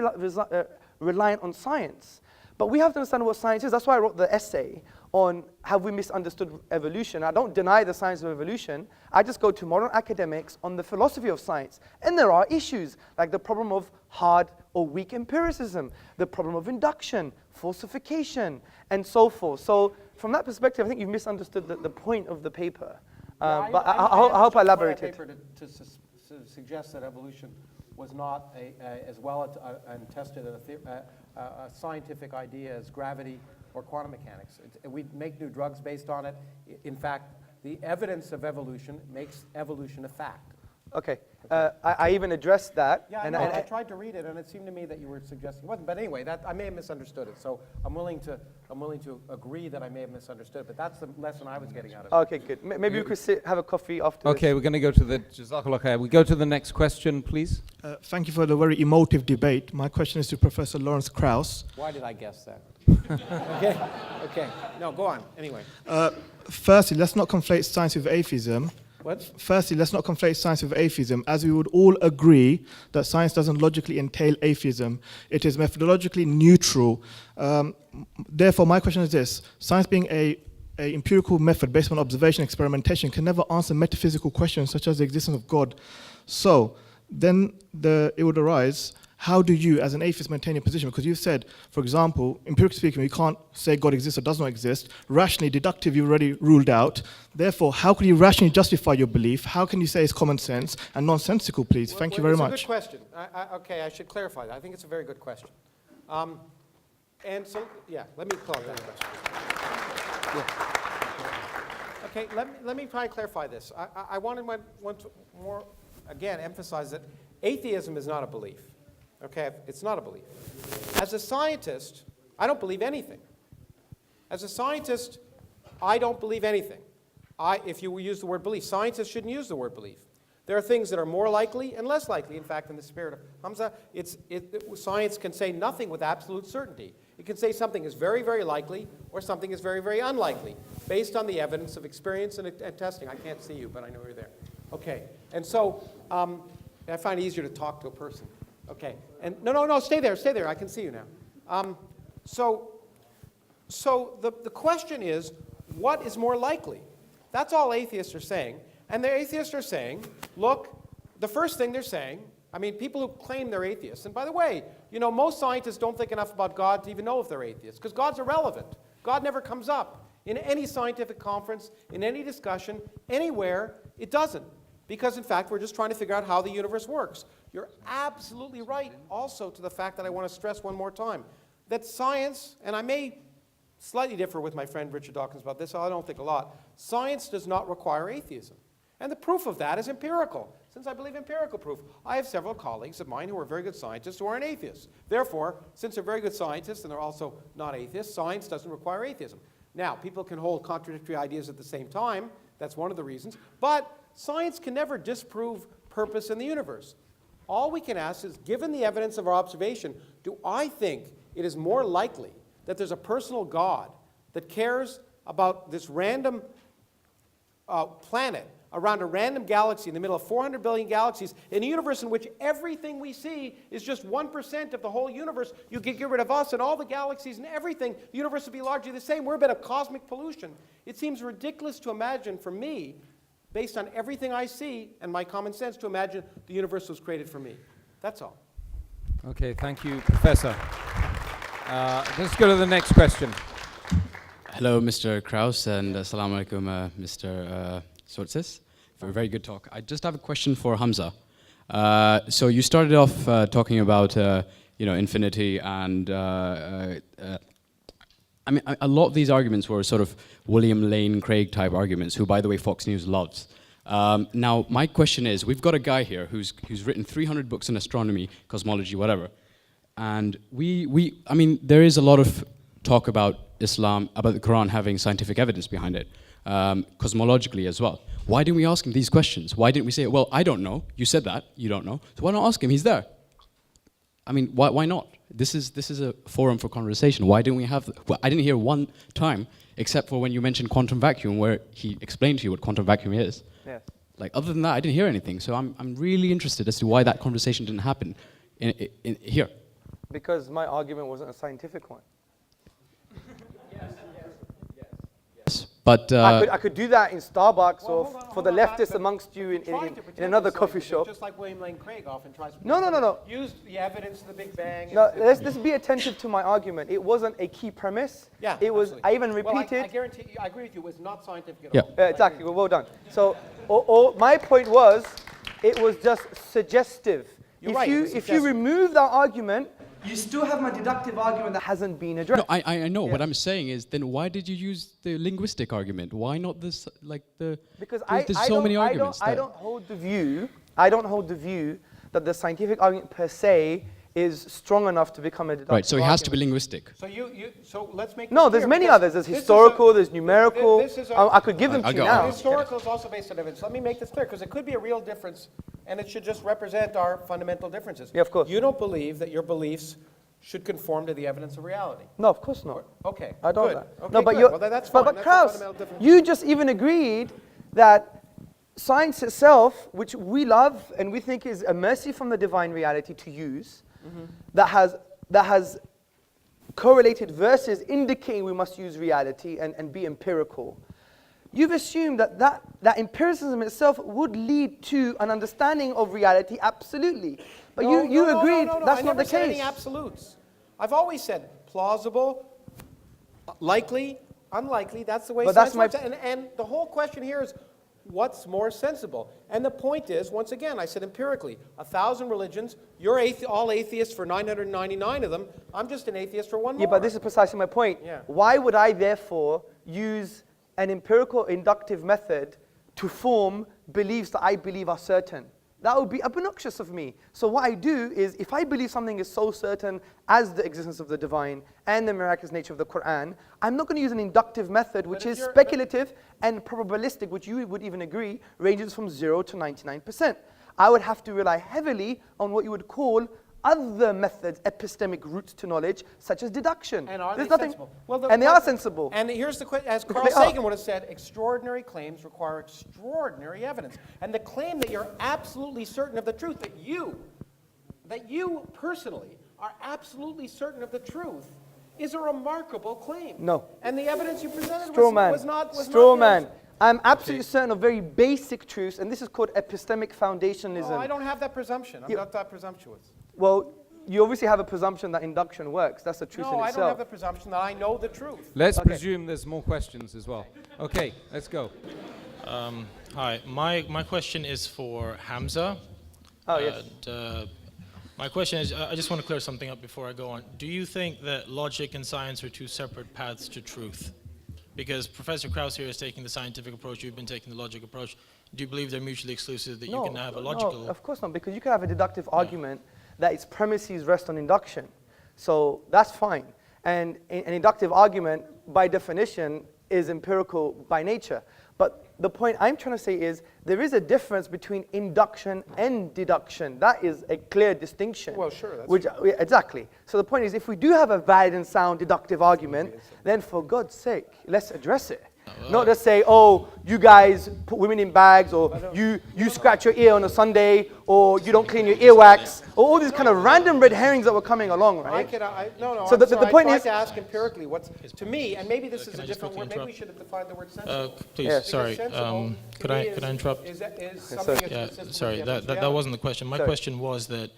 reliant on science. But we have to understand what science is. That's why I wrote the essay on have we misunderstood evolution. I don't deny the science of evolution. I just go to modern academics on the philosophy of science. And there are issues, like the problem of hard or weak empiricism, the problem of induction, falsification, and so forth. So from that perspective, I think you've misunderstood the point of the paper. But I hope I elaborated. To suggest that evolution was not as well and tested a scientific idea as gravity or quantum mechanics. We make new drugs based on it. In fact, the evidence of evolution makes evolution a fact. Okay, I even addressed that. Yeah, and I tried to read it, and it seemed to me that you were suggesting it wasn't. But anyway, I may have misunderstood it. So I'm willing to agree that I may have misunderstood it. But that's the lesson I was getting out of it. Okay, good. Maybe we could have a coffee after this. Okay, we're going to go to the Jazakallah khair. We go to the next question, please. Thank you for the very emotive debate. My question is to Professor Lawrence Krauss. Why did I guess that? Okay. No, go on. Anyway. Firstly, let's not conflate science with atheism. What? Firstly, let's not conflate science with atheism, as we would all agree that science doesn't logically entail atheism. It is methodologically neutral. Therefore, my question is this. Science being a empirical method based on observation and experimentation can never answer metaphysical questions such as the existence of God. So, then it would arise, how do you, as an atheist, maintain your position? Because you've said, for example, empirically speaking, we can't say God exists or does not exist. Rationally, deductive, you've already ruled out. Therefore, how can you rationally justify your belief? How can you say it's common sense and nonsensical, please? Thank you very much. It's a good question. Okay, I should clarify that. I think it's a very good question. And so, yeah, let me call it that question. Yeah. Okay, let me try and clarify this. I want to more, again, emphasize that atheism is not a belief. Okay, it's not a belief. As a scientist, I don't believe anything. As a scientist, I don't believe anything. If you use the word belief, scientists shouldn't use the word belief. There are things that are more likely and less likely. In fact, in the spirit of Hamza, science can say nothing with absolute certainty. It can say something is very, very likely or something is very, very unlikely based on the evidence of experience and testing. I can't see you, but I know you're there. Okay, and so I find it easier to talk to a person. Okay, and no, stay there. I can see you now. So the question is, what is more likely? That's all atheists are saying. And the atheists are saying, look, the first thing they're saying, I mean, people who claim they're atheists, and by the way, most scientists don't think enough about God to even know if they're atheists, because God's irrelevant. God never comes up. In any scientific conference, in any discussion, anywhere, it doesn't. Because, in fact, we're just trying to figure out how the universe works. You're absolutely right also to the fact that I want to stress one more time, that science, and I may slightly differ with my friend Richard Dawkins about this, I don't think a lot, science does not require atheism. And the proof of that is empirical. Since I believe empirical proof, I have several colleagues of mine who are very good scientists who aren't atheists. Therefore, since they're very good scientists and they're also not atheists, science doesn't require atheism. Now, people can hold contradictory ideas at the same time. That's one of the reasons. But science can never disprove purpose in the universe. All we can ask is, given the evidence of our observation, do I think it is more likely that there's a personal God that cares about this random planet around a random galaxy in the middle of 400 billion galaxies, in a universe in which everything we see is just 1% of the whole universe? You get rid of us and all the galaxies and everything, the universe would be largely the same. We're a bit of cosmic pollution. It seems ridiculous to imagine, for me, based on everything I see and my common sense, to imagine the universe was created for me. That's all. Okay, thank you, Professor. Let's go to the next question. Hello, Mr. Krauss, and assalamu alaikum, Mr. Tzortzis, for a very good talk. I just have a question for Hamza. So you started off talking about infinity and I mean, a lot of these arguments were sort of William Lane Craig type arguments, who, by the way, Fox News loves. Now, my question is, we've got a guy here who's written 300 books in astronomy, cosmology, whatever. And I mean, there is a lot of talk about Islam, about the Quran having scientific evidence behind it, cosmologically as well. Why didn't we ask him these questions? Why didn't we say, well, I don't know, you said that, you don't know, so why not ask him, he's there? I mean, why not? This is a forum for conversation. Why didn't we have, well, I didn't hear one time, except for when you mentioned quantum vacuum, where he explained to you what quantum vacuum is. Yes. Like, other than that, I didn't hear anything, so I'm really interested as to why that conversation didn't happen in here. Because my argument wasn't a scientific one. But I could do that in Starbucks or for the leftists amongst you in another coffee shop. Just like William Lane Craig often tries to No. use the evidence of the Big Bang. No, let's be attentive to my argument. It wasn't a key premise. Yeah, it was. absolutely. I even Well, repeated. I guarantee you, I agree with you, it was not scientific at Yeah. all. Exactly. Well done. So, my point was, it was just suggestive. You're right, it was If you suggestive. remove that argument, you still have my deductive argument that hasn't been addressed. no, I know. What I'm saying is, then why did you use the linguistic argument? Why not this, like the? Because there's so many arguments. I don't hold the view. I don't hold the view that the scientific argument per se is strong enough to become a deductive Right. So it has to be argument. linguistic. So let's make No, this there's clear, many because others. There's this is historical, there's numerical. this is I could give them I to you got now. it. Historical is also based on evidence. Let me make this clear, because it could be a real difference, and it should just represent our fundamental differences. Yeah, of course. You don't believe that your beliefs should conform to the evidence of reality. No, of course not. Okay. I don't. Good. That. Okay, No, but good. you're. Well, that's fine. But That's a Krauss, fundamental difference. you just even agreed that science itself, which we love and we think is a mercy from the divine reality to use, that has correlated verses indicating we must use reality and be empirical. You've assumed that empiricism itself would lead to an understanding of reality, absolutely. But you agreed that's I not never the said any case. absolutes. I've always said plausible, likely, unlikely. That's the way But science that's works. And the whole question here is, what's more sensible? And the point is, once again, I said empirically, 1,000 religions, you're all atheists for 999 of them. I'm just an atheist for one more. Yeah, but this is precisely my point. Yeah. Why would I therefore use an empirical inductive method to form beliefs that I believe are certain? That would be obnoxious of me. So what I do is, if I believe something is so certain as the existence of the divine and the miraculous nature of the Quran, I'm not going to use an inductive method which is speculative and probabilistic, which you would even agree ranges from 0 to 99%. I would have to rely heavily on what you would call other methods, epistemic routes to knowledge, such as deduction. And are There's they nothing- sensible? Well, and they are sensible. And here's the question, as Because Carl they are. Sagan would have said, extraordinary claims require extraordinary evidence. And the claim that you're absolutely certain of the truth, that you personally are absolutely certain of the truth, is a remarkable claim. No. And the evidence you presented Straw man. was not Straw yours. man. I'm absolutely certain of very basic truths, and this is called epistemic foundationalism. No, I don't have that presumption. I'm Yeah. not that presumptuous. Well, you obviously have a presumption that induction works. That's the truth No, in I itself. don't have the presumption that I know the truth. Let's Okay. presume there's more questions as well. Okay, let's go. Hi, my question is for Hamza. Oh, yes. And, my question is, I just want to clear something up before I go on. Do you think that logic and science are two separate paths to truth? Because Professor Krauss here is taking the scientific approach, you've been taking the logic approach. Do you believe they're mutually exclusive, that you can have a logical... No, of course not, because you can have a deductive argument that its premises rest on induction. So that's fine. And an inductive argument, by definition, is empirical by nature. But the point I'm trying to say is, there is a difference between induction and deduction. That is a clear distinction. Well, sure, that's Yeah, exactly. So the point is, if we do have a valid and sound deductive argument, then for God's sake, let's address it. Not just say, oh, you guys put women in bags, or you scratch your ear on a Sunday, or you don't clean your earwax, or all these kind of random red herrings that were coming along, right? No, So the point I is- tried to ask empirically what's, to me, and maybe this is Can a I just different quickly word, maybe we interrupt? should have defined the word sensible. Please, Yeah. sorry. Because sensible, Could to me, I interrupt? Is something sorry. that's Yeah, consistent sorry, with the that evidence of wasn't the question. My Sorry. question was that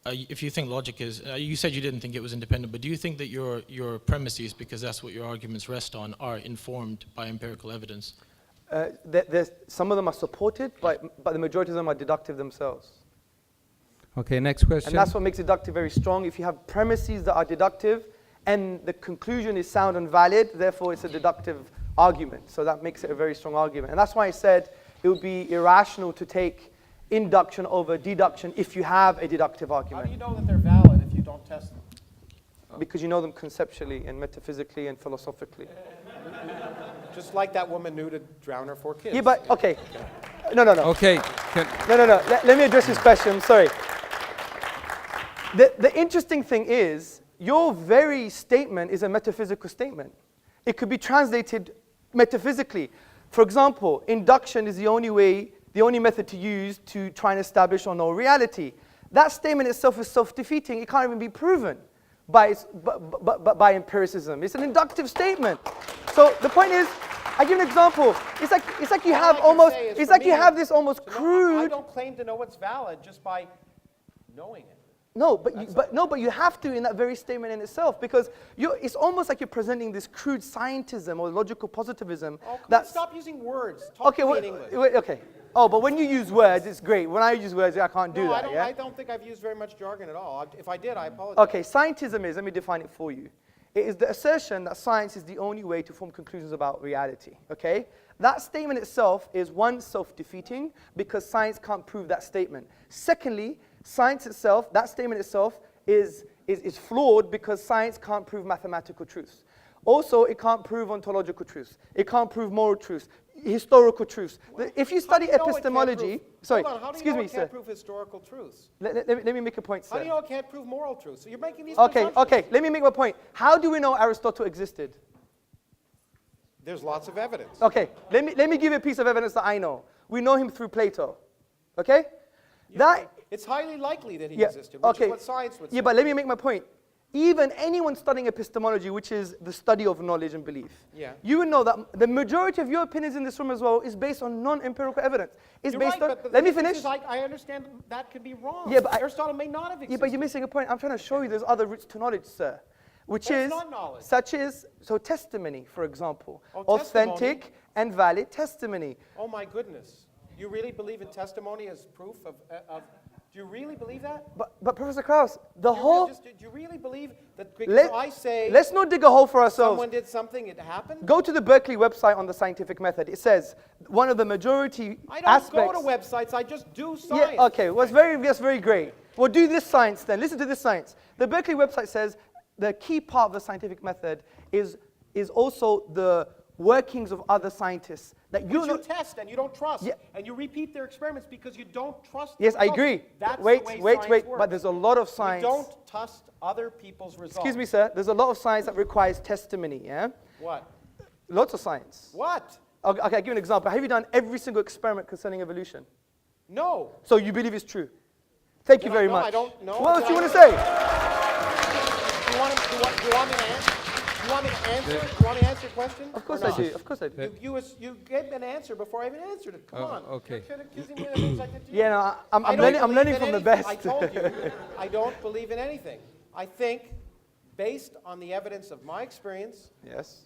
if you think logic is, you said you didn't think it was independent, but do you think that your premises, because that's what your arguments rest on, are informed by empirical evidence? Some of them are supported, but the majority of them are deductive themselves. Okay, next question. And that's what makes deductive very strong. If you have premises that are deductive, and the conclusion is sound and valid, therefore it's a deductive argument. So that makes it a very strong argument. And that's why I said it would be irrational to take induction over deduction if you have a deductive How argument. do you know that they're valid if you don't test them? Because you know them conceptually and metaphysically and philosophically. Just like that woman knew to drown her 4 kids. Yeah, but, okay. No. Okay. No. Let me address this question. I'm sorry. The interesting thing is, your very statement is a metaphysical statement. It could be translated metaphysically. For example, induction is the only method to use to try and establish or know reality. That statement itself is self-defeating. It can't even be proven by empiricism. It's an inductive statement. So the point is, I give an example. It's like you have almost, it's like you have this almost crude. I don't claim to know what's valid just by knowing it. No, but you have to in that very statement in itself, because it's almost like you're presenting this crude scientism or logical positivism. Oh, come on, stop using words. Talk Okay, to me in English. okay. Oh, but when you use words, it's great. When I use words, I can't do that. I don't think I've used very much jargon at all. If I did, I apologize. Okay, scientism is, let me define it for you. It is the assertion that science is the only way to form conclusions about reality, okay? That statement itself is, one, self-defeating, because science can't prove that statement. Secondly, science itself, that statement itself is flawed because science can't prove mathematical truths. Also, it can't prove ontological truths. It can't prove moral truths, historical truths. If you study epistemology, sorry, excuse me, sir. How do you know it can't prove historical truths? Let me make a point, sir. How do you know it can't prove moral truths? So you're making these Okay, presumptions. let me make my point. How do we know Aristotle existed? There's lots of evidence. Okay, let me give you a piece of evidence that I know. We know him through Plato, okay? It's highly likely that he existed, which is what science would say. Yeah, but let me make my point. Even anyone studying epistemology, which is the study of knowledge and belief, you would know that the majority of your opinions in this room as well is based on non-empirical evidence. It's You're based right, on. but Let me finish. I understand that could be wrong. Yeah, but Aristotle may not have existed. Yeah, but you're missing a point. I'm trying to show you there's other routes to knowledge, sir. Which But is it's not knowledge. such as testimony, for example, Oh, authentic testimony? and valid testimony. Oh my goodness. You really believe in testimony as proof of do you really believe that? But Professor Krauss, Do you really believe that because I say let's not dig a hole for ourselves. someone did something, it happened? Go to the Berkeley website on the scientific method. It says one of the majority I don't aspects. go to websites, I just do science. Yeah, okay, well, that's very great. Well, do this science then. Listen to this science. The Berkeley website says the key part of the scientific method is also the workings of other scientists. That Which you test and you don't trust. Yeah. And you repeat their experiments because you don't trust the Yes, I results. agree. That's Wait, the way science works. but there's a lot of science. You don't trust other people's results. Excuse me, sir. There's a lot of science that requires testimony, yeah? What? Lots of science. What? Okay, I'll give you an example. Have you done every single experiment concerning evolution? No. So you believe it's true? Thank you very No, much. I don't know. What else do you want to say? Do you want me to answer? Do you want me to answer? Do you want me to answer your question? Of course or I not? do. Of course I do. You gave an answer before I even answered it. Come on. okay. You're accusing me of things I did to you. Yeah, no, I'm I don't learning believe in from the anything. best. I told you, I don't believe in anything. I think, based on the evidence of my experience Yes.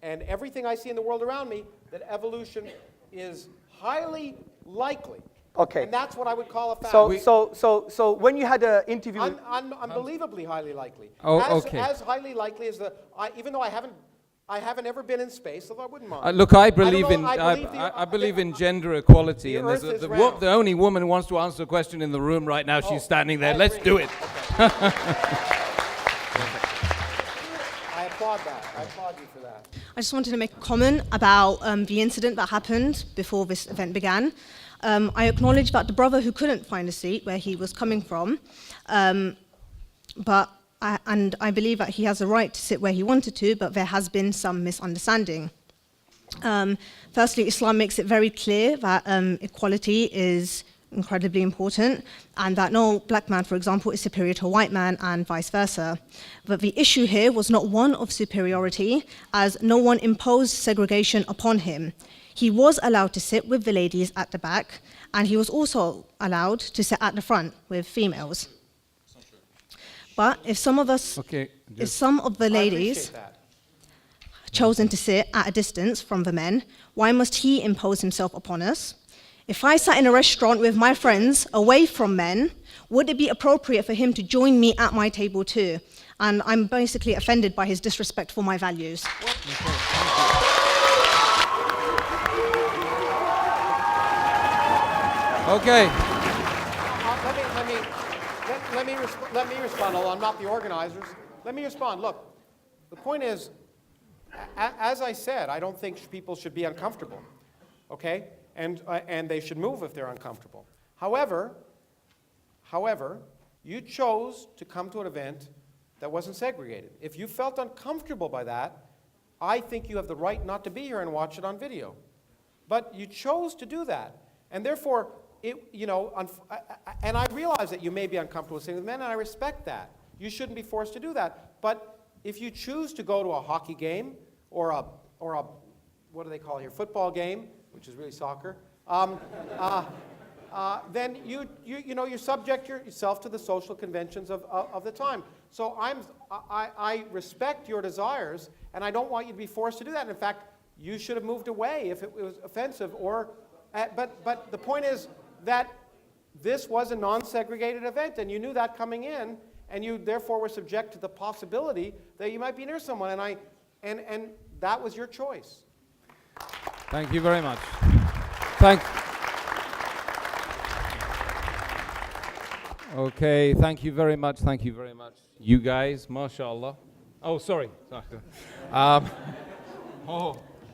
and everything I see in the world around me, that evolution is highly likely. Okay. And that's what I would call a fact. So when you had an interview with Unbelievably highly likely. Oh, okay. As highly likely as even though I haven't ever been in space, although I wouldn't mind. Look, I believe I in in gender equality, the and there's Earth is round. the only woman who wants to answer a question in the room right now. She's standing there. I Let's agree. do it. Okay. I applaud that. I applaud you for that. I just wanted to make a comment about the incident that happened before this event began. I acknowledge that the brother who couldn't find a seat where he was coming from, and I believe that he has a right to sit where he wanted to, but there has been some misunderstanding. Firstly, Islam makes it very clear that equality is incredibly important, and that no black man, for example, is superior to a white man, and vice versa. But the issue here was not one of superiority, as no one imposed segregation upon him. He was allowed to sit with the ladies at the back, and he was also allowed to sit at the front with females. But if some of the ladies chosen to sit at a distance from the men, why must he impose himself upon us? If I sat in a restaurant with my friends away from men, would it be appropriate for him to join me at my table too? And I'm basically offended by his disrespect for my values. Okay. Let me respond, although I'm not the organizers. Let me respond. Look, the point is, as I said, I don't think people should be uncomfortable, okay? And they should move if they're uncomfortable. However, you chose to come to an event that wasn't segregated. If you felt uncomfortable by that, I think you have the right not to be here and watch it on video. But you chose to do that, and therefore, and I realize that you may be uncomfortable with sitting with men, and I respect that. You shouldn't be forced to do that. But if you choose to go to a hockey game or a what do they call it here, football game, which is really soccer, then you subject yourself to the social conventions of the time. So I respect your desires, and I don't want you to be forced to do that. And in fact, you should have moved away if it was offensive. But the point is that this was a non-segregated event, and you knew that coming in, and you therefore were subject to the possibility that you might be near someone, and that was your choice. Thank you very much. Okay, thank you very much. Thank you very much. You guys, mashallah. Oh, sorry.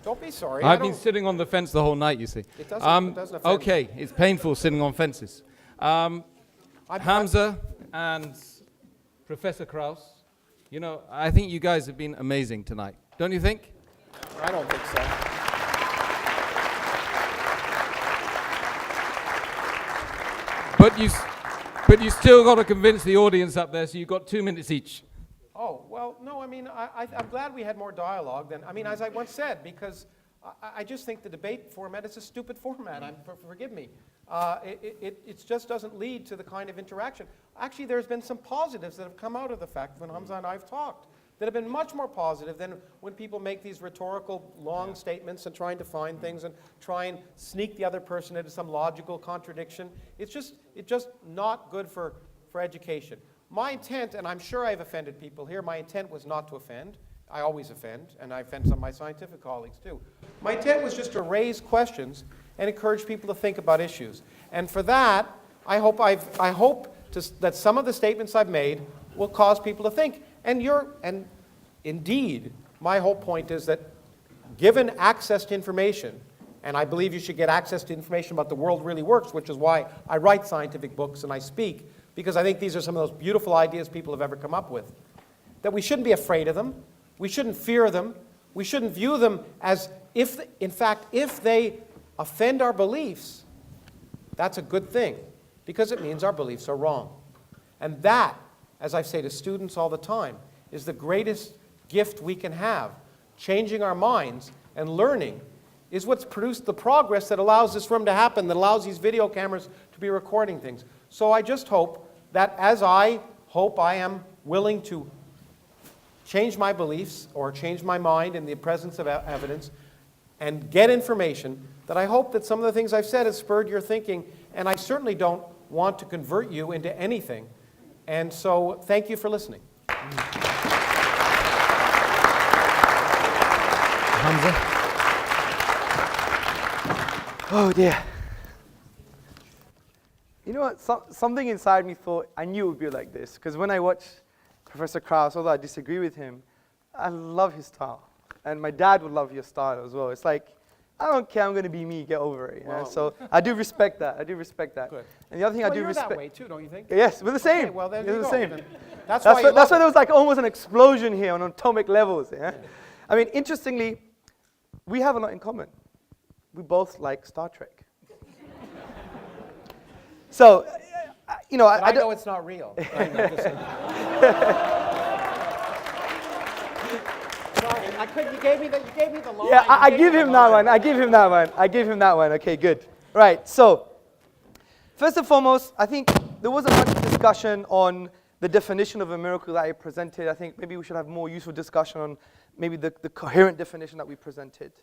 Don't be sorry. I've been sitting on the fence the whole night, you see. It doesn't offend me. Okay, it's painful sitting on fences. Hamza and Professor Krauss, I think you guys have been amazing tonight. Don't you think? I don't think so. But you still got to convince the audience up there, so you've got 2 minutes each. Oh, well, no, I'm glad we had more dialogue than, as I once said, because I just think the debate format is a stupid format. Forgive me. It just doesn't lead to the kind of interaction. Actually, there's been some positives that have come out of the fact when Hamza and I have talked that have been much more positive than when people make these rhetorical long statements and trying to find things and try and sneak the other person into some logical contradiction. It's just not good for education. My intent, and I'm sure I've offended people here, my intent was not to offend. I always offend, and I offend some of my scientific colleagues too. My intent was just to raise questions and encourage people to think about issues. And for that, I hope that some of the statements I've made will cause people to think. And indeed, my whole point is that given access to information, and I believe you should get access to information about the world really works, which is why I write scientific books and I speak, because I think these are some of those beautiful ideas people have ever come up with, that we shouldn't be afraid of them, we shouldn't fear them, we shouldn't view them as if they offend our beliefs, that's a good thing, because it means our beliefs are wrong. And that, as I say to students all the time, is the greatest gift we can have. Changing our minds and learning is what's produced the progress that allows this room to happen, that allows these video cameras to be recording things. So I just hope that as I hope I am willing to change my beliefs or change my mind in the presence of evidence and get information, that I hope that some of the things I've said have spurred your thinking, and I certainly don't want to convert you into anything. And so thank you for listening. Hamza? Oh dear. You know what? Something inside me thought I knew it would be like this, because when I watch Professor Krauss, although I disagree with him, I love his style. And my dad would love your style as well. It's like, I don't care, I'm going to be me, get over it. Well, so I do respect that. Good. And the other thing I do you're respect. that way too, don't you think? Yes, we're the same. Okay, well, then We're you the go. same. Then that's That's why why there was like almost an explosion here on atomic levels. Yeah? I mean, interestingly, we have a lot in common. We both like Star Trek. So, I know it's not real. Sorry, I couldn't. You gave me the line. Yeah, I give him that one. I give him that one. Okay, good. Right. So, first and foremost, I think there wasn't much discussion on the definition of a miracle that I presented. I think maybe we should have more useful discussion on maybe the coherent definition that we presented.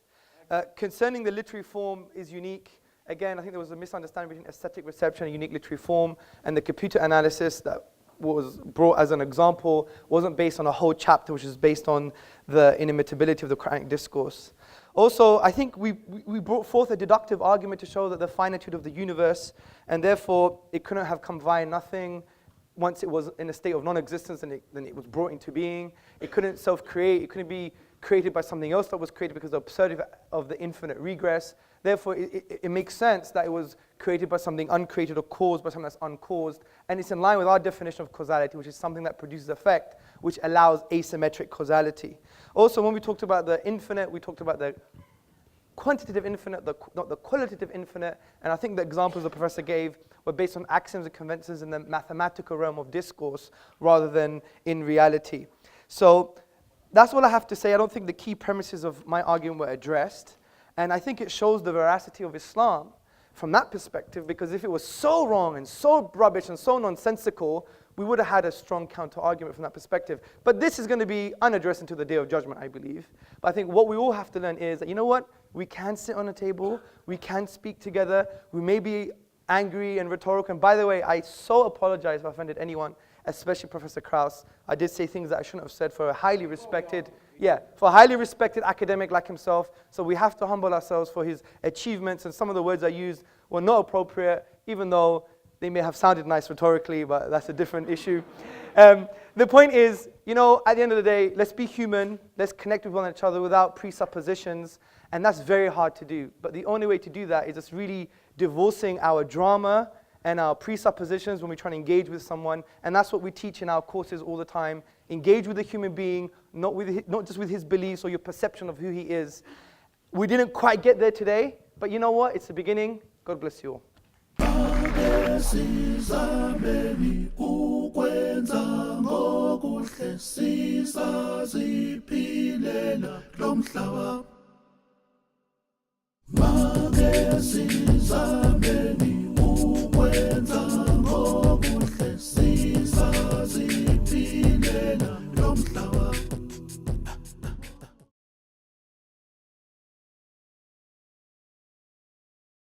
Concerning the literary form is unique. Again, I think there was a misunderstanding between aesthetic reception and unique literary form, and the computer analysis that was brought as an example wasn't based on a whole chapter, which is based on the inimitability of the Quranic discourse. Also, I think we brought forth a deductive argument to show that the finitude of the universe, and therefore it couldn't have come via nothing. Once it was in a state of non-existence, then it was brought into being. It couldn't self-create. It couldn't be created by something else that was created because of the absurdity of the infinite regress. Therefore, it makes sense that it was created by something uncreated or caused by something that's uncaused. And it's in line with our definition of causality, which is something that produces effect, which allows asymmetric causality. Also, when we talked about the infinite, we talked about the quantitative infinite, not the qualitative infinite. And I think the examples the professor gave were based on axioms and conventions in the mathematical realm of discourse rather than in reality. So that's all I have to say. I don't think the key premises of my argument were addressed. And I think it shows the veracity of Islam from that perspective, because if it was so wrong and so rubbish and so nonsensical, we would have had a strong counter-argument from that perspective. But this is going to be unaddressed until the Day of Judgment, I believe. But I think what we all have to learn is that, you know what? We can sit on a table. We can speak together. We may be angry and rhetorical. And by the way, I so apologize if I offended anyone, especially Professor Krauss. I did say things that I shouldn't have said for a highly respected, academic like himself. So we have to humble ourselves for his achievements. And some of the words I used were not appropriate, even though they may have sounded nice rhetorically, but that's a different issue. The point is, you know, at the end of the day, let's be human. Let's connect with one another without presuppositions. And that's very hard to do. But the only way to do that is just really divorcing our drama and our presuppositions when we try to engage with someone. And that's what we teach in our courses all the time. Engage with a human being, not just with his beliefs or your perception of who he is. We didn't quite get there today, but you know what? It's the beginning. God bless you all. Sizameni ukwenza ngokuhle sisaziphilela lo mhlaba. Make